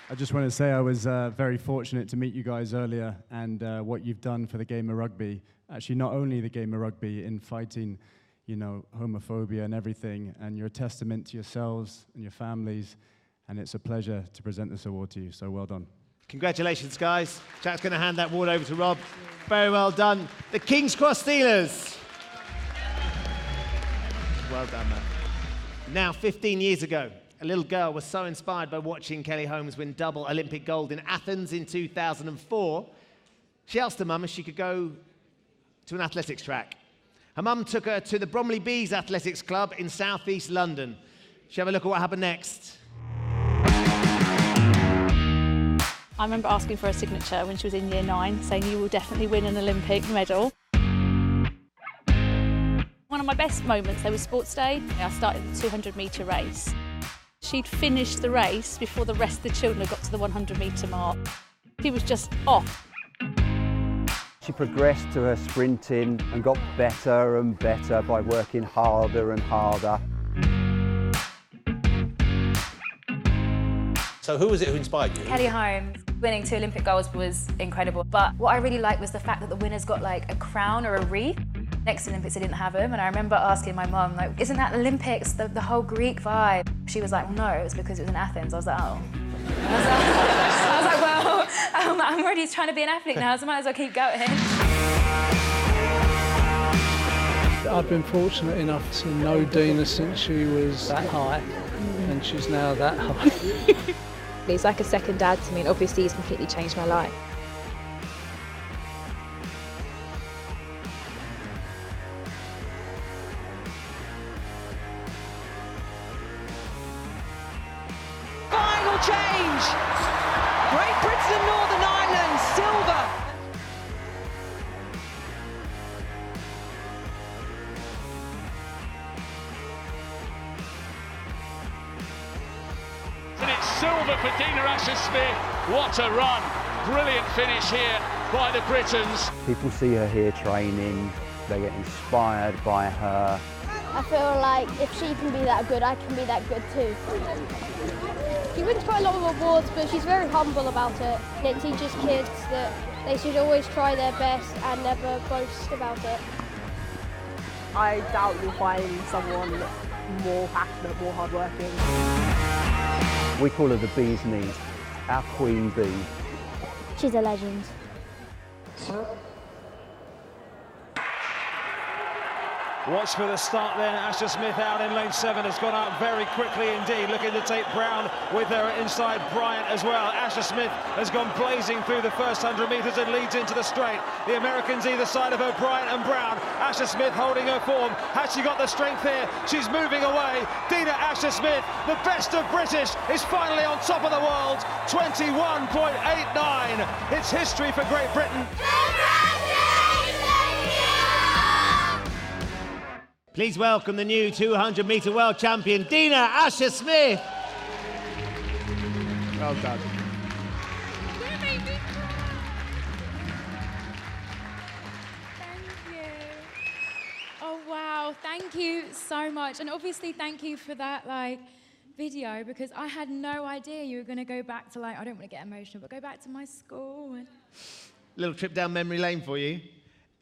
I just want to say I was very fortunate to meet you guys earlier, and what you've done for the game of rugby. Actually, not only the game of rugby, in fighting, you know, homophobia and everything, and you're a testament to yourselves and your families, and it's a pleasure to present this award to you, so well done. Congratulations, guys. Jack's going to hand that award over to Rob. Very well done. The King's Cross Steelers. Well done, man. Now, 15 years ago, a little girl was so inspired by watching Kelly Holmes win double Olympic gold in Athens in 2004, she asked her mum if she could go to an athletics track. Her mum took her to the Bromley Bees Athletics Club in southeast London. Shall we have a look at what happened next? I remember asking for a signature when she was in year 9, saying you will definitely win an Olympic medal. One of my best moments, there was sports day. I started the 200-metre race. She'd finished the race before the rest of the children had got to the 100-metre mark. She was just off. She progressed to her sprinting and got better and better by working harder and harder. So who was it who inspired you? Kelly Holmes. Winning 2 Olympic golds was incredible. But what I really liked was the fact that the winners got like a crown or a wreath. Next Olympics, they didn't have them. And I remember asking my mum, like, isn't that Olympics, the whole Greek vibe? She was like, no, it was because it was in Athens. I was like, oh. I was like, well, I'm already trying to be an athlete now, so I might as well keep going. I've been fortunate enough to know Dina since she was that high, and she's now that high. He's like a second dad to me, and obviously he's completely changed my life. Final change! Great Britain and Northern Ireland, silver! And it's silver for Dina Asher-Smith. What a run. Brilliant finish here by the Britons. People see her here training, they get inspired by her. I feel like if she can be that good, I can be that good too. She wins quite a lot of awards, but she's very humble about it. And it teaches kids that they should always try their best and never boast about it. I doubt you'll find someone more passionate, more hardworking. We call her the bee's knees, our queen bee. She's a legend. Watch for the start then. Asher-Smith out in lane 7 has gone out very quickly indeed, looking to take Brown with her inside Bryant as well. Asher-Smith has gone blazing through the first 100 metres and leads into the straight. The Americans either side of her, Bryant and Brown. Asher-Smith holding her form. Has she got the strength here? She's moving away. Dina Asher-Smith, the best of British, is finally on top of the world. 21.89. It's history for Great Britain. Please welcome the new 200-metre world champion, Dina Asher-Smith. Well done. Oh wow, thank you so much. And obviously thank you for that video, because I had no idea you were going to go back to I don't want to get emotional, but go back to my school. And... Little trip down memory lane for you.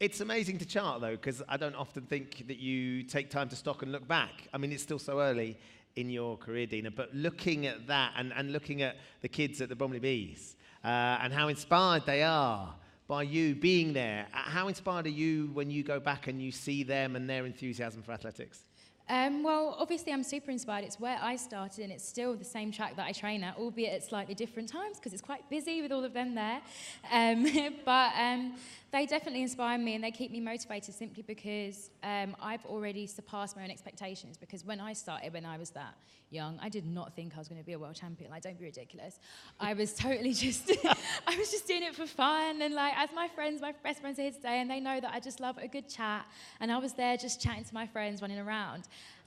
It's amazing to chart, though, because I don't often think that you take time to stop and look back. I mean, it's still so early in your career, Dina, but looking at that and looking at the kids at the Bromley Bees and how inspired they are by you being there, how inspired are you when you go back and you see them and their enthusiasm for athletics? Well, obviously I'm super inspired. It's where I started and it's still the same track that I train at, albeit at slightly different times because it's quite busy with all of them there. But they definitely inspire me and they keep me motivated simply because I've already surpassed my own expectations, because when I started, when I was that young, I did not think I was going to be a world champion. Like, don't be ridiculous. I was totally just, I was just doing it for fun. And like, as my best friends are here today, and they know that I just love a good chat. And I was there just chatting to my friends, running around.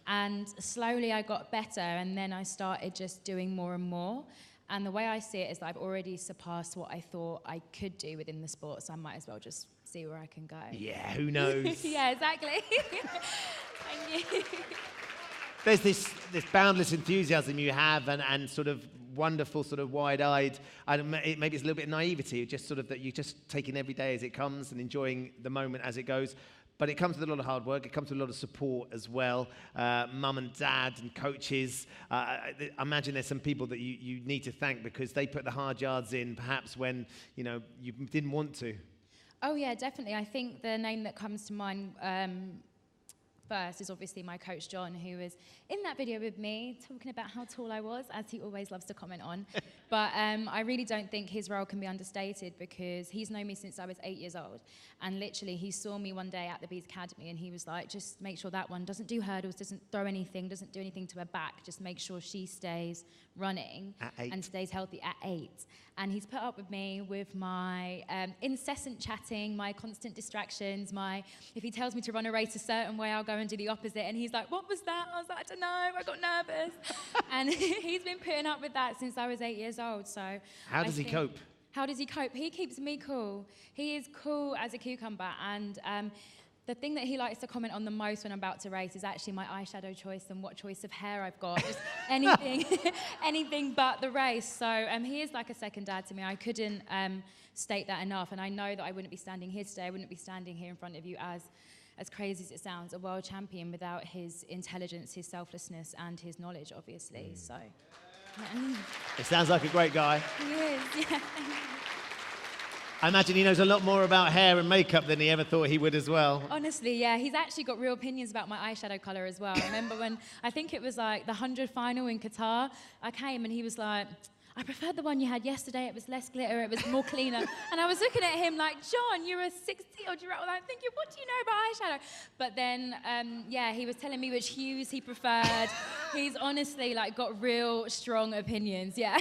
And slowly I got better, and then I started just doing more and more. And the way I see it is that I've already surpassed what I thought I could do within the sport, so I might as well just see where I can go. Yeah, who knows? Yeah, exactly. Thank you. There's this boundless enthusiasm you have, and sort of wonderful, sort of wide-eyed, maybe it's a little bit of naivety, just sort of that you're just taking every day as it comes and enjoying the moment as it goes. But it comes with a lot of hard work. It comes with a lot of support as well. Mum and dad and coaches. I imagine there's some people that you need to thank because they put the hard yards in perhaps when, you know, you didn't want to. Oh, yeah, definitely. I think the name that comes to mind first is obviously my coach, John, who was in that video with me talking about how tall I was, as he always loves to comment on. But I really don't think his role can be understated because he's known me since I was 8 years old. And literally, he saw me one day at the Bees Academy and he was like, just make sure that one doesn't do hurdles, doesn't throw anything, doesn't do anything to her back. Just make sure she stays running and stays healthy at 8. And he's put up with me with my incessant chatting, my constant distractions, if he tells me to run a race a certain way, I'll go and do the opposite. And he's like, what was that? I was like, I don't know, I got nervous. And he's been putting up with that since I was 8 years old. So how does he cope? How does he cope? He keeps me cool. He is cool as a cucumber. And the thing that he likes to comment on the most when I'm about to race is actually my eyeshadow choice and what choice of hair I've got. Just anything but the race. So he is like a second dad to me. I couldn't state that enough. And I know that I wouldn't be standing here today. I wouldn't be standing here in front of you as crazy as it sounds, a world champion without his intelligence, his selflessness, and his knowledge, obviously. So. It sounds like a great guy. He is, yeah. I imagine he knows a lot more about hair and makeup than he ever thought he would as well. Honestly, yeah. He's actually got real opinions about my eyeshadow colour as well. I remember when, I think it was like the 100 final in Qatar, I came and he was like, I preferred the one you had yesterday. It was less glitter. It was more cleaner. And I was looking at him like, John, you're a 60-odd-year-old. I'm thinking, what do you know about eyeshadow? But then, yeah, he was telling me which hues he preferred. He's honestly like got real strong opinions. Yeah.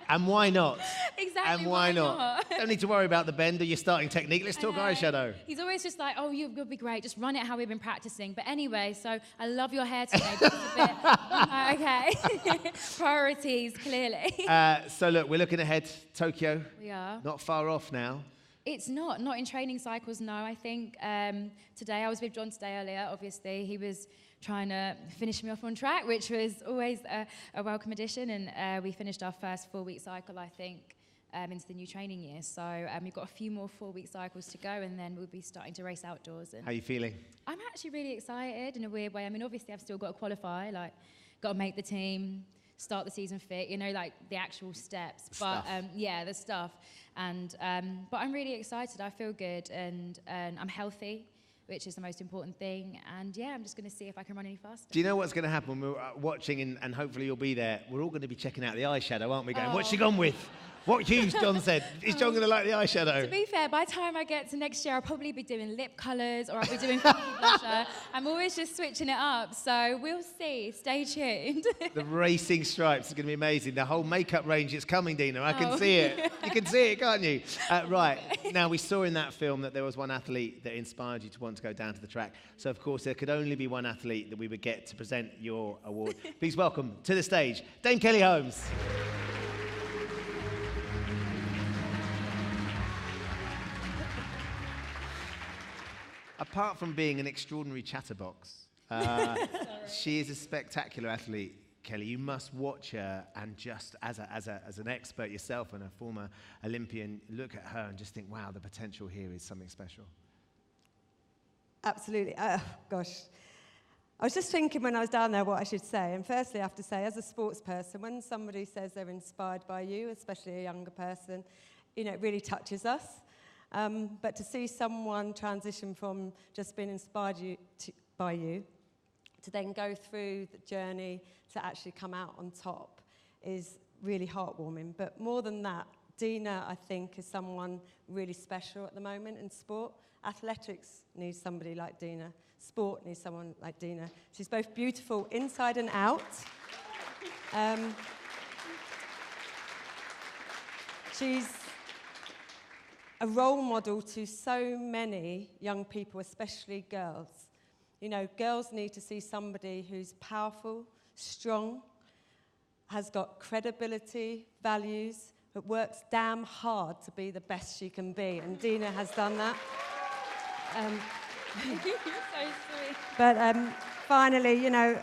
And why not? Exactly. And why not? Don't need to worry about the bend or your starting technique. Let's talk eyeshadow. He's always just like, oh, you'll be great. Just run it how we've been practicing. But anyway, so I love your hair today. This is a bit, okay. Priorities, clearly. So look, we're looking ahead. Tokyo. We are. Not far off now. It's not in training cycles, no. I think today, I was with John today earlier, obviously. He was trying to finish me off on track, which was always a welcome addition. And we finished our first 4-week cycle, I think, into the new training year. So we've got a few more 4-week cycles to go, and then we'll be starting to race outdoors. And how are you feeling? I'm actually really excited in a weird way. I mean, obviously, I've still got to qualify, like, got to make the team, start the season fit, you know, like the actual steps. But yeah, the stuff. And but I'm really excited. I feel good, and I'm healthy, which is the most important thing. And yeah, I'm just going to see if I can run any faster. Do you know what's going to happen when we're watching, and hopefully you'll be there? We're all going to be checking out the eyeshadow, aren't we? Going, what's she gone with? What hues, John said? Is John going to like the eyeshadow? To be fair, by the time I get to next year, I'll probably be doing lip colours, or I'll be doing funky blusher. I'm always just switching it up, so we'll see. Stay tuned. The racing stripes are going to be amazing. The whole makeup range is coming, Dina. I can see it. You can see it, can't you? Right. Now, we saw in that film that there was one athlete that inspired you to want to go down to the track. So, of course, there could only be one athlete that we would get to present your award. Please welcome to the stage, Dame Kelly Holmes. Apart from being an extraordinary chatterbox, she is a spectacular athlete. Kelly, you must watch her and just, as an expert yourself and a former Olympian, look at her and just think, wow, the potential here is something special. Absolutely. Gosh. I was just thinking when I was down there what I should say. And firstly, I have to say, as a sports person, when somebody says they're inspired by you, especially a younger person, you know, it really touches us. But to see someone transition from just being inspired by you to then go through the journey to actually come out on top is really heartwarming. But more than that, Dina, I think, is someone really special at the moment in sport. Athletics needs somebody like Dina. Sport needs someone like Dina. She's both beautiful inside and out. She's a role model to so many young people, especially girls. You know, girls need to see somebody who's powerful, strong, has got credibility, values, but works damn hard to be the best she can be. And Dina has done that. You're so sweet. But finally, you know,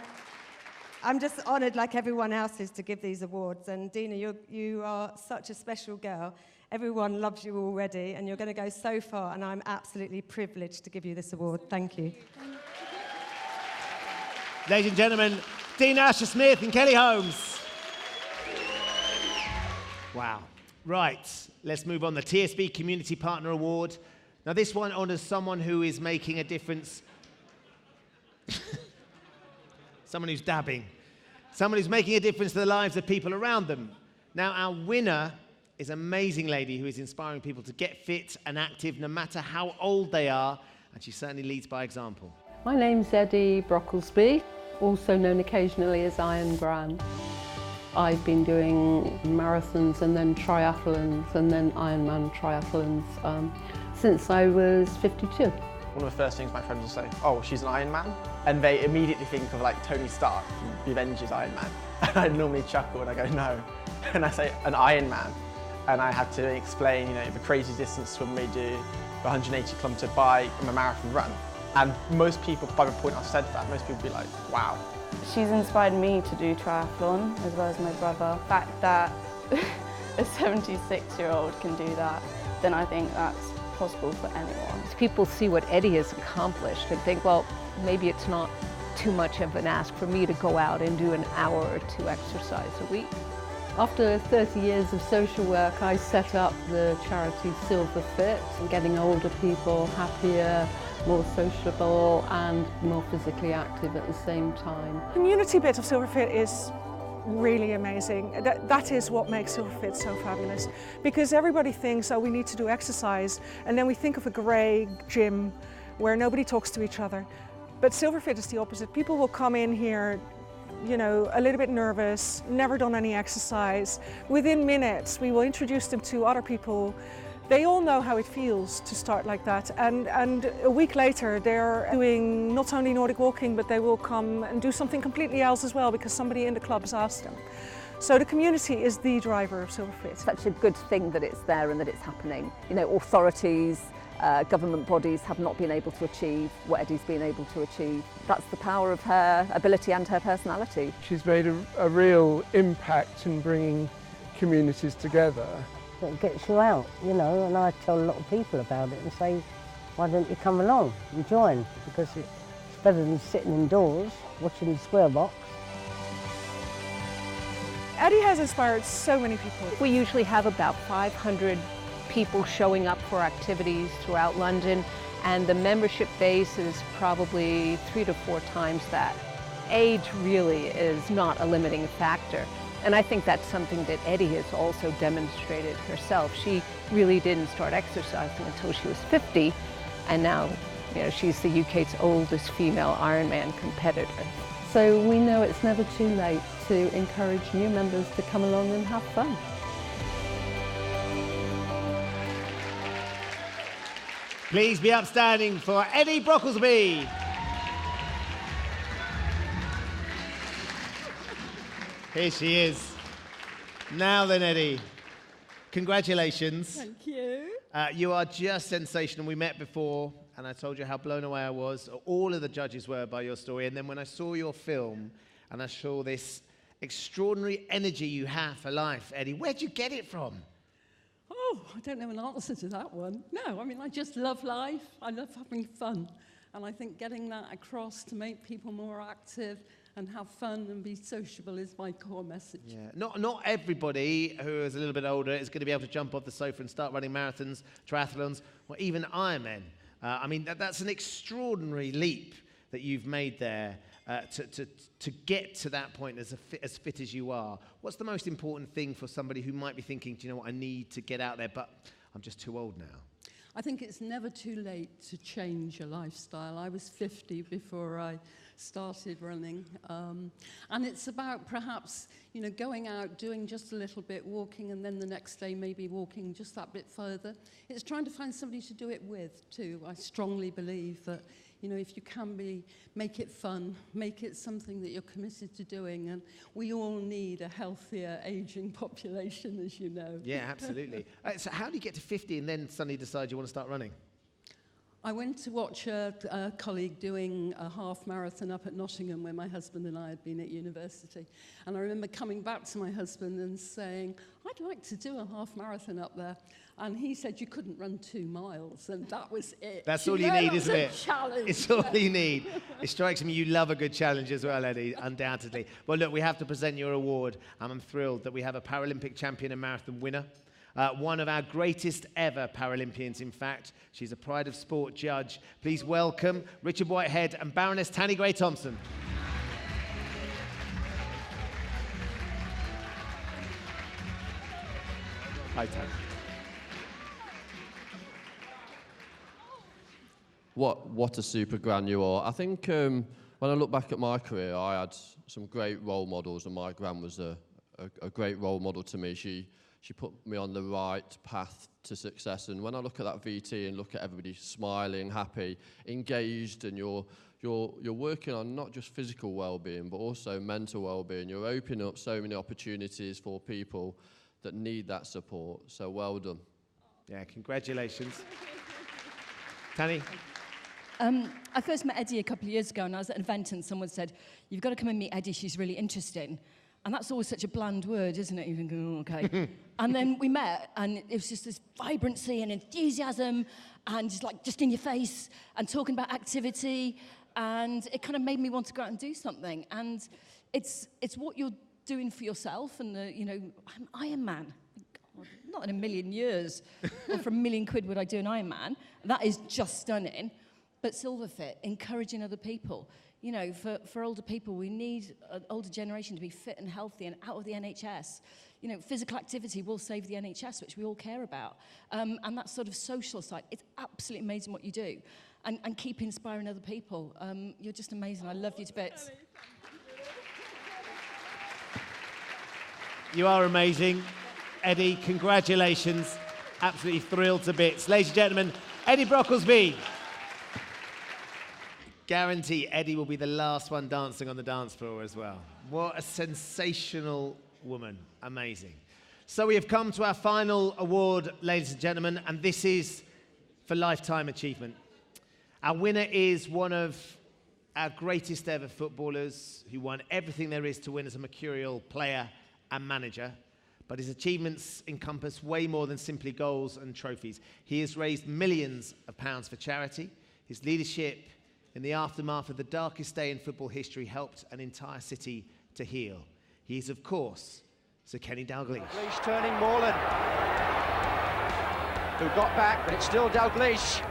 I'm just honoured, like everyone else is, to give these awards. And Dina, you are such a special girl. Everyone loves you already, and you're going to go so far, and I'm absolutely privileged to give you this award. Thank you. Ladies and gentlemen, Dina Asher-Smith and Kelly Holmes. Wow. Right, let's move on. The TSB Community Partner Award. Now, this one honours someone who is making a difference. Someone who's dabbing. Someone who's making a difference to the lives of people around them. Now, our winner is an amazing lady who is inspiring people to get fit and active no matter how old they are, and she certainly leads by example. My name's Eddie Brocklesby, also known occasionally as Iron Gran. I've been doing marathons and then triathlons and then Ironman triathlons since I was 52. One of the first things my friends will say, oh, she's an Iron Man, and they immediately think of like Tony Stark from the Avengers Iron Man. And I normally chuckle and I go, no. And I say, an Iron Man. And I had to explain, you know, the crazy distance swim we do, the 180-kilometre bike and the marathon run. And most people, by the point I said that, most people would be like, wow. She's inspired me to do triathlon, as well as my brother. The fact that a 76-year-old can do that, then I think that's possible for anyone. People see what Eddie has accomplished and think, well, maybe it's not too much of an ask for me to go out and do an hour or two exercise a week. After 30 years of social work, I set up the charity Silver Fit, getting older people happier, more sociable and more physically active at the same time. The community bit of Silver Fit is really amazing. That is what makes Silver Fit so fabulous, because everybody thinks, oh, we need to do exercise, and then we think of a grey gym where nobody talks to each other. But Silver Fit is the opposite. People will come in here, you know, a little bit nervous, never done any exercise. Within minutes, we will introduce them to other people. They all know how it feels to start like that. And a week later, they're doing not only Nordic walking, but they will come and do something completely else as well, because somebody in the club has asked them. So the community is the driver of Silver Fit. Such a good thing that it's there and that it's happening. You know, authorities, government bodies have not been able to achieve what Eddie's been able to achieve. That's the power of her ability and her personality. She's made a real impact in bringing communities together. It gets you out, you know, and I tell a lot of people about it and say, why don't you come along and join? Because it's better than sitting indoors watching the square box. Eddie has inspired so many people. We usually have about 500 people showing up for activities throughout London, and the membership base is probably 3 to 4 times that. Age really is not a limiting factor. And I think that's something that Eddie has also demonstrated herself. She really didn't start exercising until she was 50, and now, you know, she's the UK's oldest female Ironman competitor. So we know it's never too late to encourage new members to come along and have fun. Please be upstanding for Eddie Brocklesby. Here she is. Now then, Eddie, congratulations. Thank you. You are just sensational. We met before, and I told you how blown away I was. All of the judges were by your story. And then when I saw your film, and I saw this extraordinary energy you have for life, Eddie, where'd you get it from? Oh, I don't know an answer to that one. No, I mean, I just love life. I love having fun. And I think getting that across to make people more active and have fun and be sociable is my core message. Yeah, not everybody who is a little bit older is going to be able to jump off the sofa and start running marathons, triathlons, or even Ironman. I mean, that's an extraordinary leap that you've made there. to get to that point as fit as you are? What's the most important thing for somebody who might be thinking, do you know what, I need to get out there, but I'm just too old now? I think it's never too late to change your lifestyle. I was 50 before I started running. And it's about perhaps, you know, going out, doing just a little bit, walking, and then the next day maybe walking just that bit further. It's trying to find somebody to do it with, too. I strongly believe that, you know, if you can make it fun, make it something that you're committed to doing, and we all need a healthier aging population, as you know. Yeah, absolutely. So how do you get to 50 and then suddenly decide you want to start running? I went to watch a colleague doing a half marathon up at Nottingham where my husband and I had been at university. And I remember coming back to my husband and saying, I'd like to do a half marathon up there. And he said, you couldn't run 2 miles. And that was it. That's all you need, isn't it? Challenge. It's all you need. It strikes me you love a good challenge as well, Eddie, undoubtedly. Well, look, we have to present your award. I'm thrilled that we have a Paralympic champion and marathon winner. One of our greatest ever Paralympians, in fact. She's a Pride of Sport judge. Please welcome Richard Whitehead and Baroness Tanni Grey-Thompson. Hi, Tanni. What a super gran you are. I think when I look back at my career, I had some great role models, and my gran was a great role model to me. She put me on the right path to success. And when I look at that VT and look at everybody smiling, happy, engaged, and you're working on not just physical well-being, but also mental well-being. You're opening up so many opportunities for people that need that support. So well done. Yeah, congratulations. Tanni? I first met Eddie a couple of years ago, and I was at an event, and someone said, you've got to come and meet Eddie, she's really interesting. And that's always such a bland word, isn't it? You think, oh, okay. And then we met, and it was just this vibrancy and enthusiasm, and just in your face, and talking about activity, and it kind of made me want to go out and do something. And it's what you're doing for yourself, and I'm Iron Man. God, not in a million years, or for £1 million would I do an Iron Man. That is just stunning. But Silverfit, encouraging other people. You know, for older people, we need an older generation to be fit and healthy and out of the NHS. You know, physical activity will save the NHS, which we all care about. And that sort of social side, it's absolutely amazing what you do. And keep inspiring other people. You're just amazing. I love you to bits. You are amazing. Eddie, congratulations. Absolutely thrilled to bits. Ladies and gentlemen, Eddie Brocklesby. Guarantee Eddie will be the last one dancing on the dance floor as well. What a sensational woman. Amazing. So we have come to our final award, ladies and gentlemen, and this is for Lifetime Achievement. Our winner is one of our greatest ever footballers who won everything there is to win as a mercurial player and manager, but his achievements encompass way more than simply goals and trophies. He has raised millions of pounds for charity. His leadership in the aftermath of the darkest day in football history helped an entire city to heal. He is, of course, Sir Kenny Dalglish. Dalglish turning Morland, who got back, but it's still Dalglish.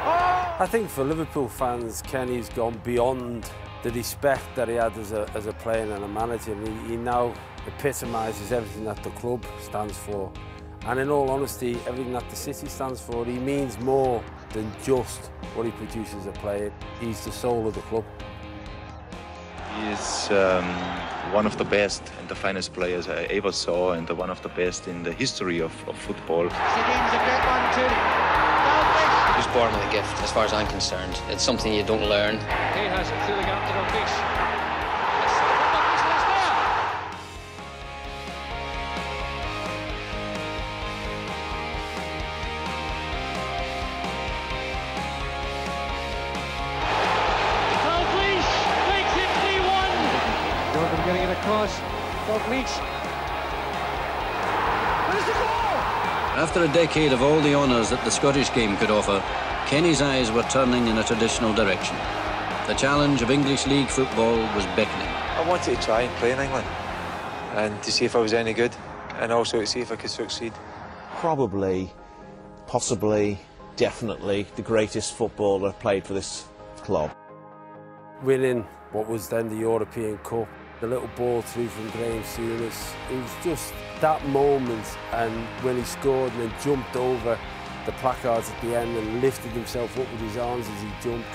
Oh! I think for Liverpool fans, Kenny's gone beyond the respect that he had as a player and a manager. He now epitomises everything that the club stands for. And in all honesty, everything that the city stands for, he means more than just what he produces as a player. He's the soul of the club. He is one of the best and the finest players I ever saw, and one of the best in the history of football. He was born with a gift, as far as I'm concerned. It's something you don't learn. He has it through the gap to Dalglish. Getting it across, Dalglish. Where's the goal? After a decade of all the honours that the Scottish game could offer, Kenny's eyes were turning in a traditional direction. The challenge of English League football was beckoning. I wanted to try and play in England and to see if I was any good, and also to see if I could succeed. Probably, possibly, definitely the greatest footballer played for this club. Winning what was then the European Cup. The little ball through from Graham Souness. It was just that moment, and when he scored and then jumped over the placards at the end and lifted himself up with his arms as he jumped.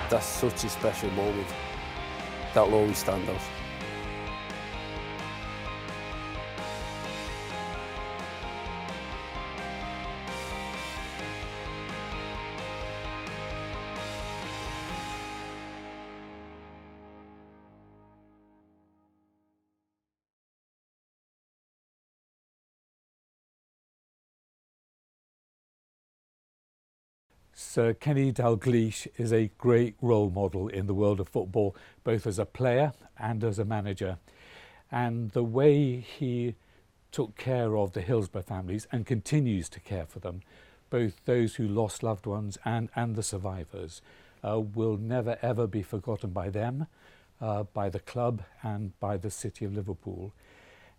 That's such a special moment. That'll always stand out. Sir Kenny Dalglish is a great role model in the world of football, both as a player and as a manager. And the way he took care of the Hillsborough families and continues to care for them, both those who lost loved ones and the survivors, will never ever be forgotten by them, by the club and by the city of Liverpool.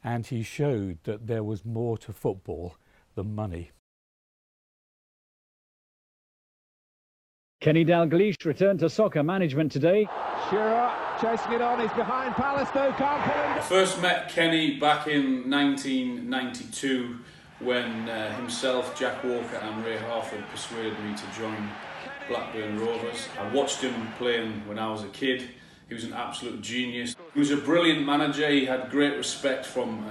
And he showed that there was more to football than money. Kenny Dalglish returned to soccer management today. Shearer chasing it on, he's behind Pallister, can't pull him. I first met Kenny back in 1992 when himself, Jack Walker and Ray Harford persuaded me to join Blackburn Rovers. I watched him playing when I was a kid. He was an absolute genius. He was a brilliant manager. He had great respect from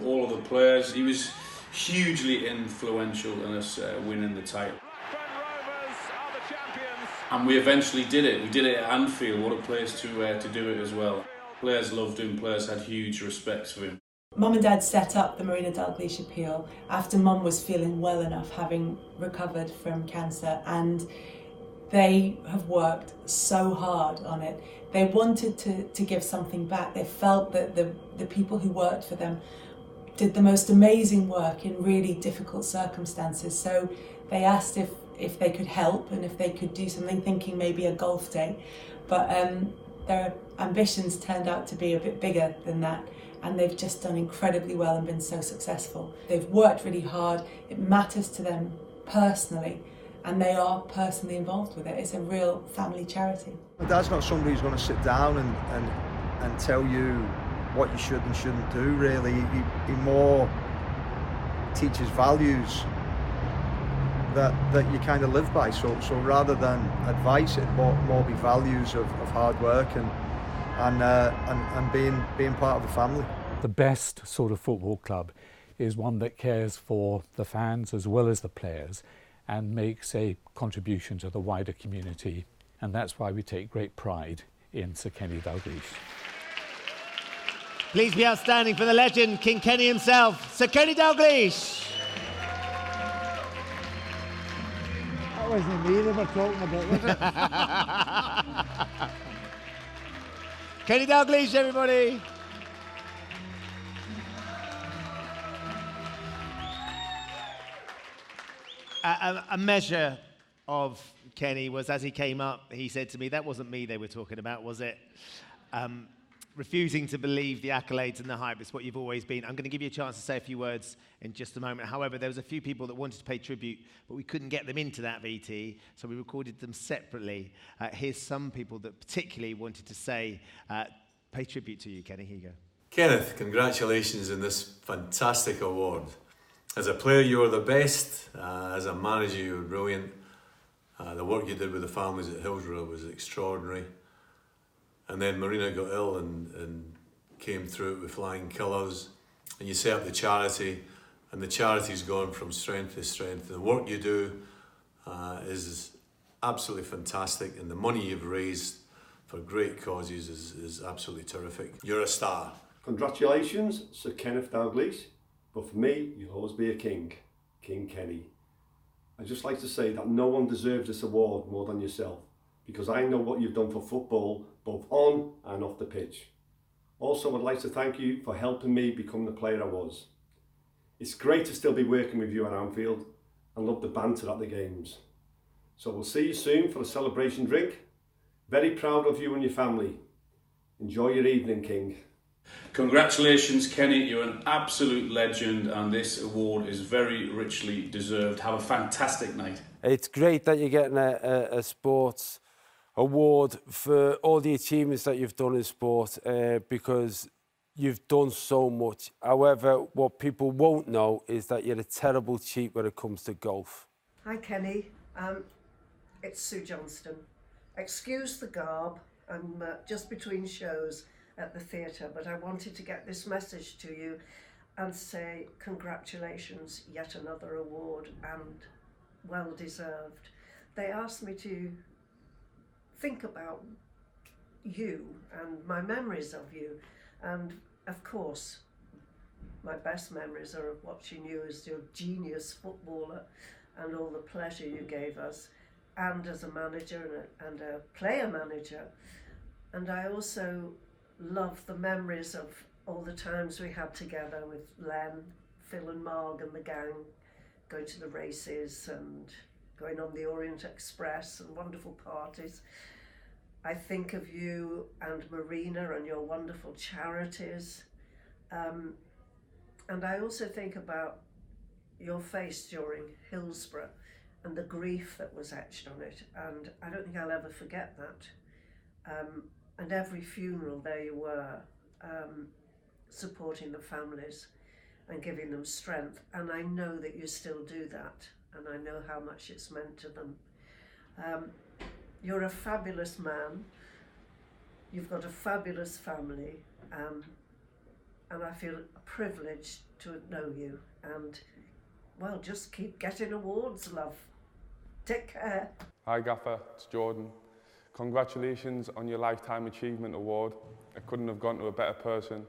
all of the players. He was hugely influential in us winning the title. And we eventually did it. We did it at Anfield. What a place to do it as well. Players loved him. Players had huge respect for him. Mum and Dad set up the Marina Dalglish appeal after Mum was feeling well enough, having recovered from cancer, and they have worked so hard on it. They wanted to give something back. They felt that the people who worked for them did the most amazing work in really difficult circumstances. So they asked if they could help and if they could do something, thinking maybe a golf day. But their ambitions turned out to be a bit bigger than that, and they've just done incredibly well and been so successful. They've worked really hard, it matters to them personally, and they are personally involved with it. It's a real family charity. My dad's not somebody who's going to sit down and tell you what you should and shouldn't do, really. He more teaches values that you kind of live by. So rather than advice, it more be values of hard work and being part of the family. The best sort of football club is one that cares for the fans as well as the players and makes a contribution to the wider community. And that's why we take great pride in Sir Kenny Dalglish. Please be outstanding for the legend, King Kenny himself, Sir Kenny Dalglish. That wasn't me they were talking about, was it? Kenny Dalglish, everybody. A measure of Kenny was, as he came up, he said to me, that wasn't me they were talking about, was it? Refusing to believe the accolades and the hype. It's what you've always been. I'm going to give you a chance to say a few words in just a moment. However, there was a few people that wanted to pay tribute, but we couldn't get them into that VT, so we recorded them separately. Here's some people that particularly wanted to say, pay tribute to you, Kenny. Here you go. Kenneth, congratulations on this fantastic award. As a player, you were the best. As a manager, you were brilliant. The work you did with the families at Hillsborough was extraordinary. And then Marina got ill and came through it with flying colours. And you set up the charity, and the charity's gone from strength to strength. The work you do is absolutely fantastic, and the money you've raised for great causes is absolutely terrific. You're a star. Congratulations, Sir Kenneth Dalglish. But for me, you'll always be a king, King Kenny. I'd just like to say that no one deserves this award more than yourself, because I know what you've done for football, both on and off the pitch. Also, I'd like to thank you for helping me become the player I was. It's great to still be working with you at Anfield and love the banter at the games. So we'll see you soon for the celebration drink. Very proud of you and your family. Enjoy your evening, King. Congratulations, Kenny. You're an absolute legend, and this award is very richly deserved. Have a fantastic night. It's great that you're getting a sports award for all the achievements that you've done in sport, because you've done so much. However, what people won't know is that you're a terrible cheat when it comes to golf. Hi Kenny, it's Sue Johnston. Excuse the garb, I'm just between shows at the theatre, but I wanted to get this message to you and say congratulations, yet another award, and well deserved. They asked me to think about you and my memories of you, and of course my best memories are of watching you as your genius footballer and all the pleasure you gave us, and as a manager and a player manager. And I also love the memories of all the times we had together with Len, Phil and Marg and the gang, going to the races and going on the Orient Express and wonderful parties. I think of you and Marina and your wonderful charities. And I also think about your face during Hillsborough and the grief that was etched on it. And I don't think I'll ever forget that. And every funeral there you were, supporting the families and giving them strength. And I know that you still do that. And I know how much it's meant to them. You're a fabulous man. You've got a fabulous family. And I feel privileged to know you. And, well, just keep getting awards, love. Take care. Hi, Gaffer. It's Jordan. Congratulations on your Lifetime Achievement Award. I couldn't have gone to a better person.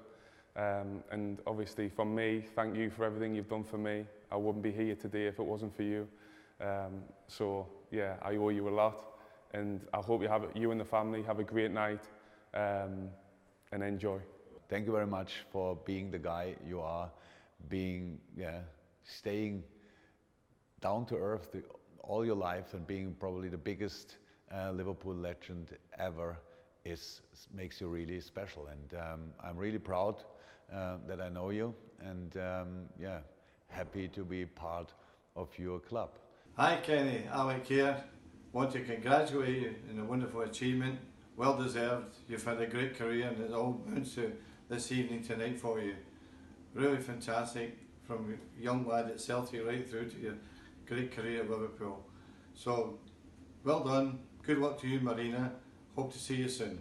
And obviously, from me, thank you for everything you've done for me. I wouldn't be here today if it wasn't for you. So, yeah, I owe you a lot. And I hope you and the family have a great night and enjoy. Thank you very much for being the guy you are, staying down to earth all your life and being probably the biggest Liverpool legend ever makes you really special. And I'm really proud that I know you, and happy to be part of your club. Hi Kenny, Alec here. Want to congratulate you on a wonderful achievement. Well deserved. You've had a great career and it's all bounce to this evening tonight for you. Really fantastic, from a young lad at Celtic right through to your great career at Liverpool. So, well done. Good luck to you, Marina. Hope to see you soon.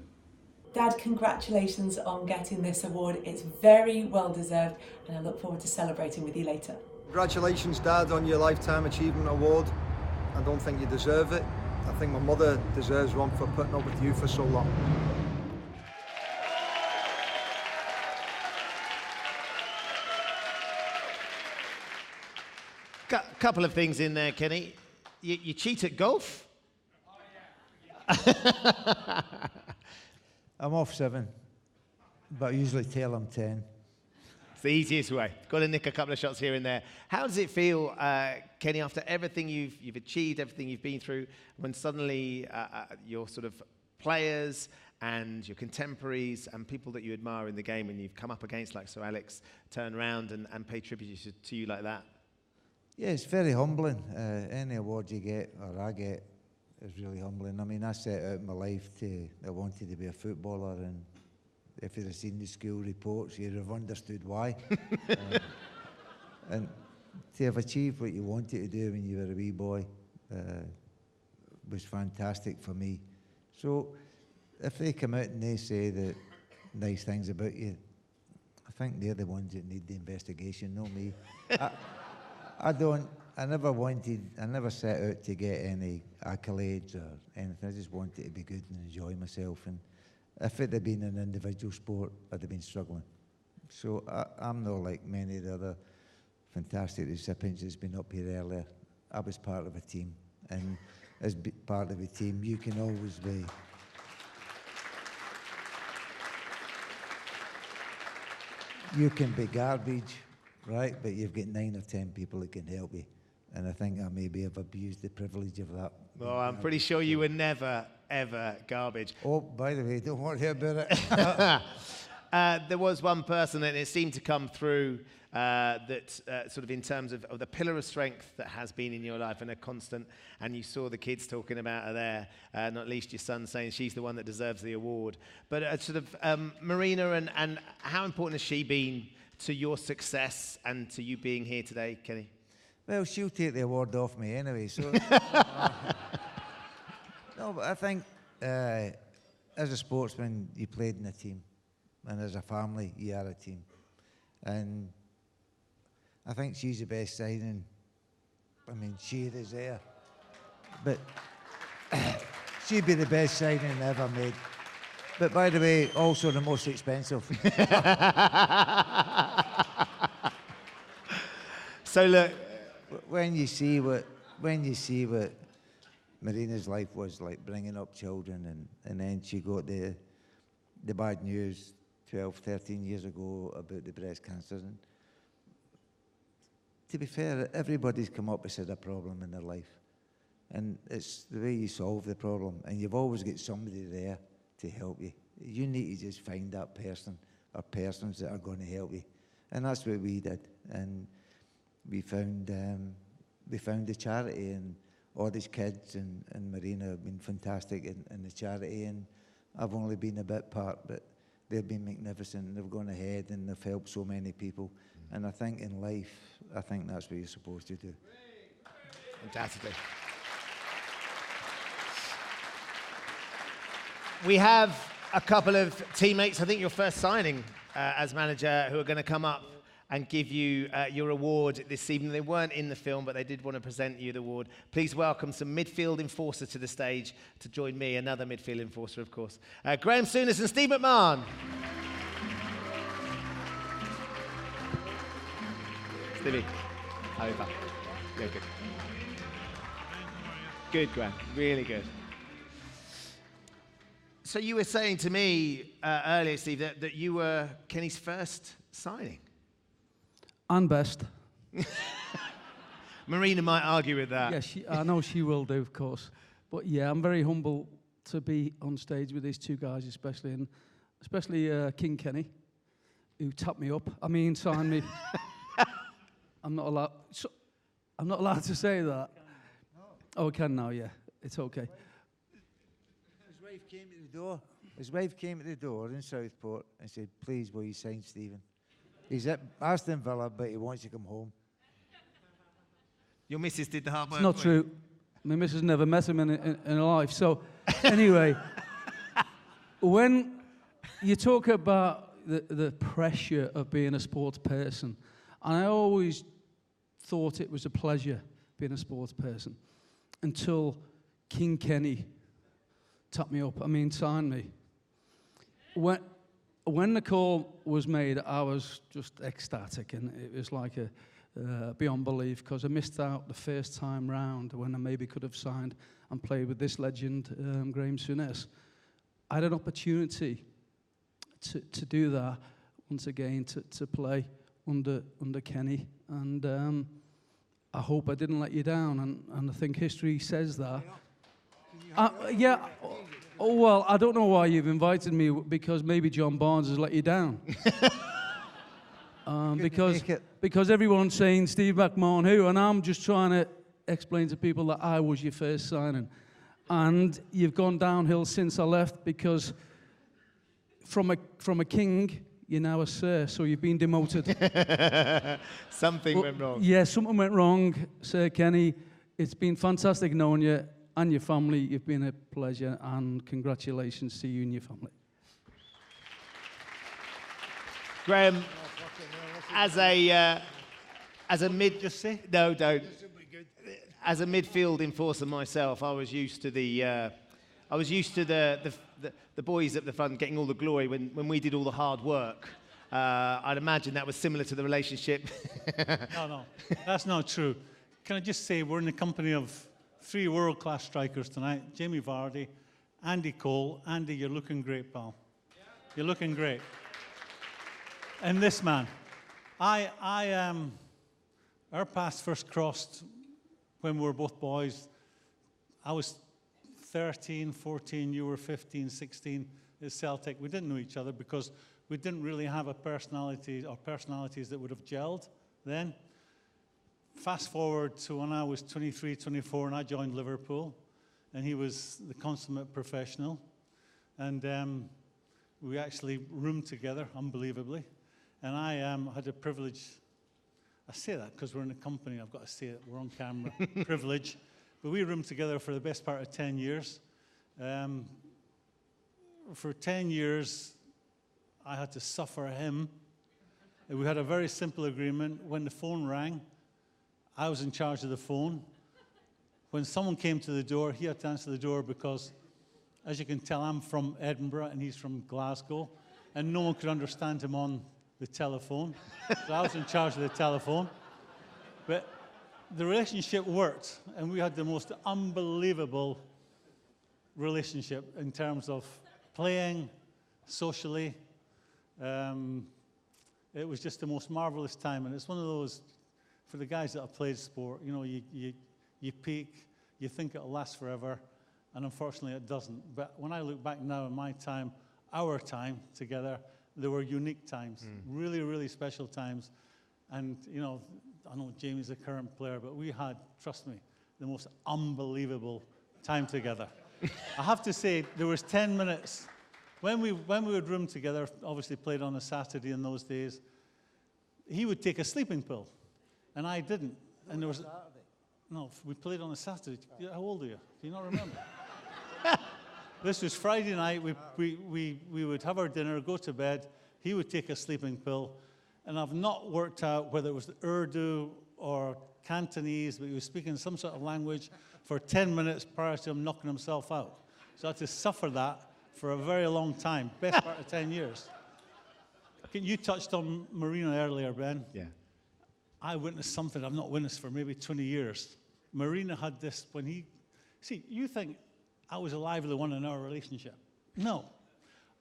Dad, congratulations on getting this award. It's very well deserved, and I look forward to celebrating with you later. Congratulations, Dad, on your Lifetime Achievement Award. I don't think you deserve it. I think my mother deserves one for putting up with you for so long. Couple of things in there, Kenny. You cheat at golf? I'm off 7, but I usually tell I'm 10. It's the easiest way. Got to nick a couple of shots here and there. How does it feel, Kenny, after everything you've achieved, everything you've been through, when suddenly your sort of players and your contemporaries and people that you admire in the game, when you've come up against like Sir Alex, turn around and pay tribute to you like that? Yeah, it's very humbling. Any award you get, or I get, is really humbling. I mean, I set out my life I wanted to be a footballer, and if you'd have seen the school reports, you'd have understood why. And to have achieved what you wanted to do when you were a wee boy was fantastic for me. So if they come out and they say that nice things about you, I think they're the ones that need the investigation, not me. I never set out to get any accolades or anything. I just wanted to be good and enjoy myself. And if it had been an individual sport, I'd have been struggling. So I'm not like many of the other fantastic recipients that's been up here earlier. I was part of a team, and as part of a team, you can always be. You can be garbage, right? But you've got 9 or 10 people that can help you. And I think I maybe have abused the privilege of that. Oh, I'm pretty sure you were never, ever garbage. Oh, by the way, don't worry about it. There was one person, and it seemed to come through that sort of in terms of the pillar of strength that has been in your life and a constant, and you saw the kids talking about her there, not least your son saying she's the one that deserves the award. But sort of Marina, and how important has she been to your success and to you being here today, Kenny? Well, she'll take the award off me anyway, so... No, but I think as a sportsman, you played in a team. And as a family, you are a team. And I think she's the best signing. I mean, she is there. But she'd be the best signing ever made. But by the way, also the most expensive. So look, when you see what Marina's life was like, bringing up children, and then she got the bad news 12, 13 years ago about the breast cancer. And to be fair, everybody's come up with a problem in their life. And it's the way you solve the problem. And you've always got somebody there to help you. You need to just find that person or persons that are going to help you. And that's what we did. And we found the charity, and all these kids and Marina have been fantastic in the charity. And I've only been a bit part, but they've been magnificent. They've gone ahead and they've helped so many people. And I think in life, I think that's what you're supposed to do. Fantastically. We have a couple of teammates, I think your first signing as manager, who are going to come up and give you your award this evening. They weren't in the film, but they did want to present you the award. Please welcome some midfield enforcers to the stage to join me, another midfield enforcer, of course. Graham Souness and Steve McMahon. Stevie, how are you back? Yeah, good. Good, Graham. Really good. So you were saying to me earlier, Steve, that you were Kenny's first signing. And best. Marina might argue with that. Yeah, I know she will do, of course. But yeah, I'm very humble to be on stage with these two guys, especially King Kenny, who tapped me up. I mean, signed me. I'm not allowed to say that. Oh, I can now. Yeah, it's okay. His wife came to the door. His wife came to the door in Southport and said, "Please, will you sign Stephen? He's at Aston Villa, but he wants to come home." Your missus did the hard work. It's not true. My missus never met him in her life. So, anyway, when you talk about the pressure of being a sports person, and I always thought it was a pleasure being a sports person until King Kenny tapped me up. I mean, signed me. When the call was made, I was just ecstatic, and it was like beyond belief, because I missed out the first time round when I maybe could have signed and played with this legend, Graham Souness. I had an opportunity to do that once again, to play under Kenny, and I hope I didn't let you down, and I think history says that. Yeah. Oh, well, I don't know why you've invited me, because maybe John Barnes has let you down. Because everyone's saying Steve McMahon who, and I'm just trying to explain to people that I was your first signing. And you've gone downhill since I left, because from a king, you're now a sir, so you've been demoted. Something went wrong. Yeah, something went wrong, Sir Kenny. It's been fantastic knowing you and your family. You've been a pleasure, and congratulations to you and your family. Graham, as a midfield enforcer myself, I was used to the boys at the front getting all the glory when we did all the hard work. I'd imagine that was similar to the relationship. No, that's not true. Can I just say we're in the company of 3 world-class strikers tonight: Jamie Vardy, Andy Cole. Andy, you're looking great, pal. You're looking great. And this man, our paths first crossed when we were both boys. I was 13, 14, you were 15, 16 at Celtic. We didn't know each other because we didn't really have a personality or personalities that would have gelled then. Fast forward to when I was 23, 24, and I joined Liverpool, and he was the consummate professional. And we actually roomed together, unbelievably. And I had the privilege, I say that because we're in a company, I've got to say it, we're on camera, privilege. But we roomed together for the best part of 10 years. For 10 years, I had to suffer him. We had a very simple agreement. When the phone rang, I was in charge of the phone. When someone came to the door, he had to answer the door because, as you can tell, I'm from Edinburgh and he's from Glasgow, and no one could understand him on the telephone. So I was in charge of the telephone. But the relationship worked, and we had the most unbelievable relationship in terms of playing, socially. It was just the most marvelous time, and it's one of those, for the guys that have played sport, you know, you peak, you think it'll last forever, and unfortunately it doesn't. But when I look back now in my time, our time together, there were unique times, really, really special times. And, you know, I know Jamie's a current player, but we had, trust me, the most unbelievable time together. I have to say, there was 10 minutes. When we would room together, obviously played on a Saturday in those days, he would take a sleeping pill, and I didn't. And there was no, we played on a Saturday. How old are you? Do you not remember? This was Friday night. We would have our dinner, go to bed. He would take a sleeping pill, and I've not worked out whether it was Urdu or Cantonese, but he was speaking some sort of language for 10 minutes prior to him knocking himself out. So I had to suffer that for a very long time, best part of 10 years. You touched on Marina earlier, Ben. Yeah. I witnessed something I've not witnessed for maybe 20 years. Marina had this when he... See, you think I was a lively one in our relationship. No.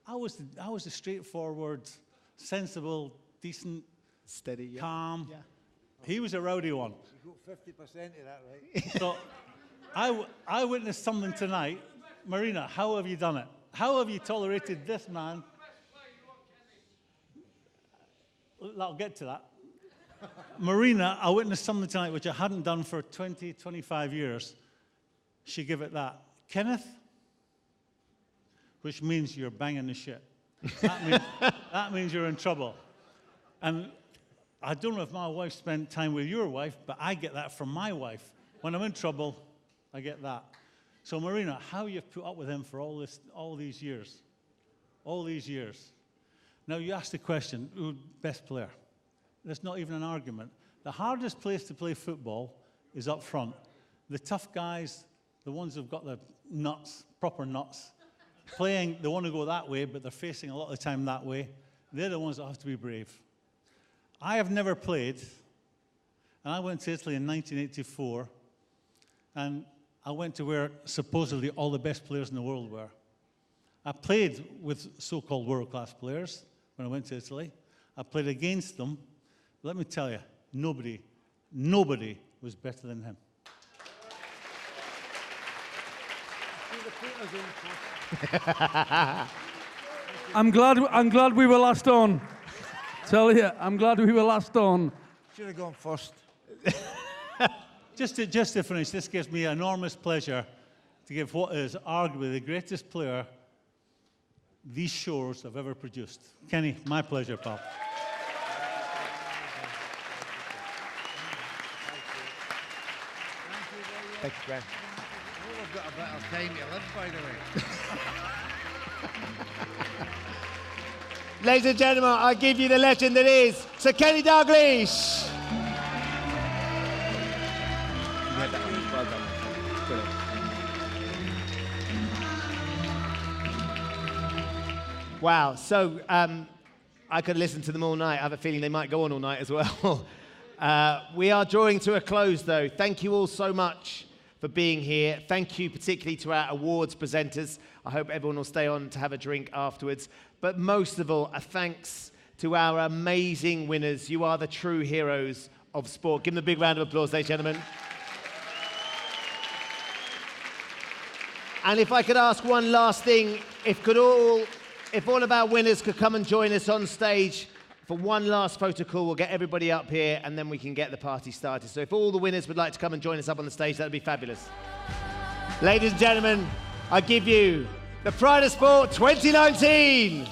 I was the straightforward, sensible, decent, steady, calm. Yeah. He was a rowdy one. You got 50% of that, right? So I witnessed something tonight. Marina, how have you done it? How have you tolerated this man? I'll get to that. Marina, I witnessed something tonight which I hadn't done for 20, 25 years. She gave it that. Kenneth, which means you're banging the shit. That means you're in trouble. And I don't know if my wife spent time with your wife, but I get that from my wife. When I'm in trouble, I get that. So Marina, how you've put up with him for all these years. All these years. Now you asked the question, who's best player? That's not even an argument. The hardest place to play football is up front. The tough guys, the ones who've got the nuts, proper nuts, playing, they want to go that way, but they're facing a lot of the time that way. They're the ones that have to be brave. I have never played, and I went to Italy in 1984, and I went to where supposedly all the best players in the world were. I played with so-called world-class players when I went to Italy. I played against them. Let me tell you, nobody was better than him. I'm glad we were last on. Tell you, I'm glad we were last on. Should have gone first. Just to finish, this gives me enormous pleasure to give what is arguably the greatest player these shores have ever produced. Kenny, my pleasure, pal. Thank you, Ben. Oh, I've got a better time to live, by the way. Ladies and gentlemen, I give you the legend that is Sir Kenny Dalglish. Well done. Brilliant. Wow, so I could listen to them all night. I have a feeling they might go on all night as well. We are drawing to a close, though. Thank you all so much for being here. Thank you particularly to our awards presenters. I hope everyone will stay on to have a drink afterwards. But most of all, a thanks to our amazing winners. You are the true heroes of sport. Give them a big round of applause, ladies and gentlemen. And if I could ask one last thing, if could all if all of our winners could come and join us on stage for one last photo call, we'll get everybody up here and then we can get the party started. So if all the winners would like to come and join us up on the stage, that would be fabulous. Ladies and gentlemen, I give you the Pride of Sport 2019.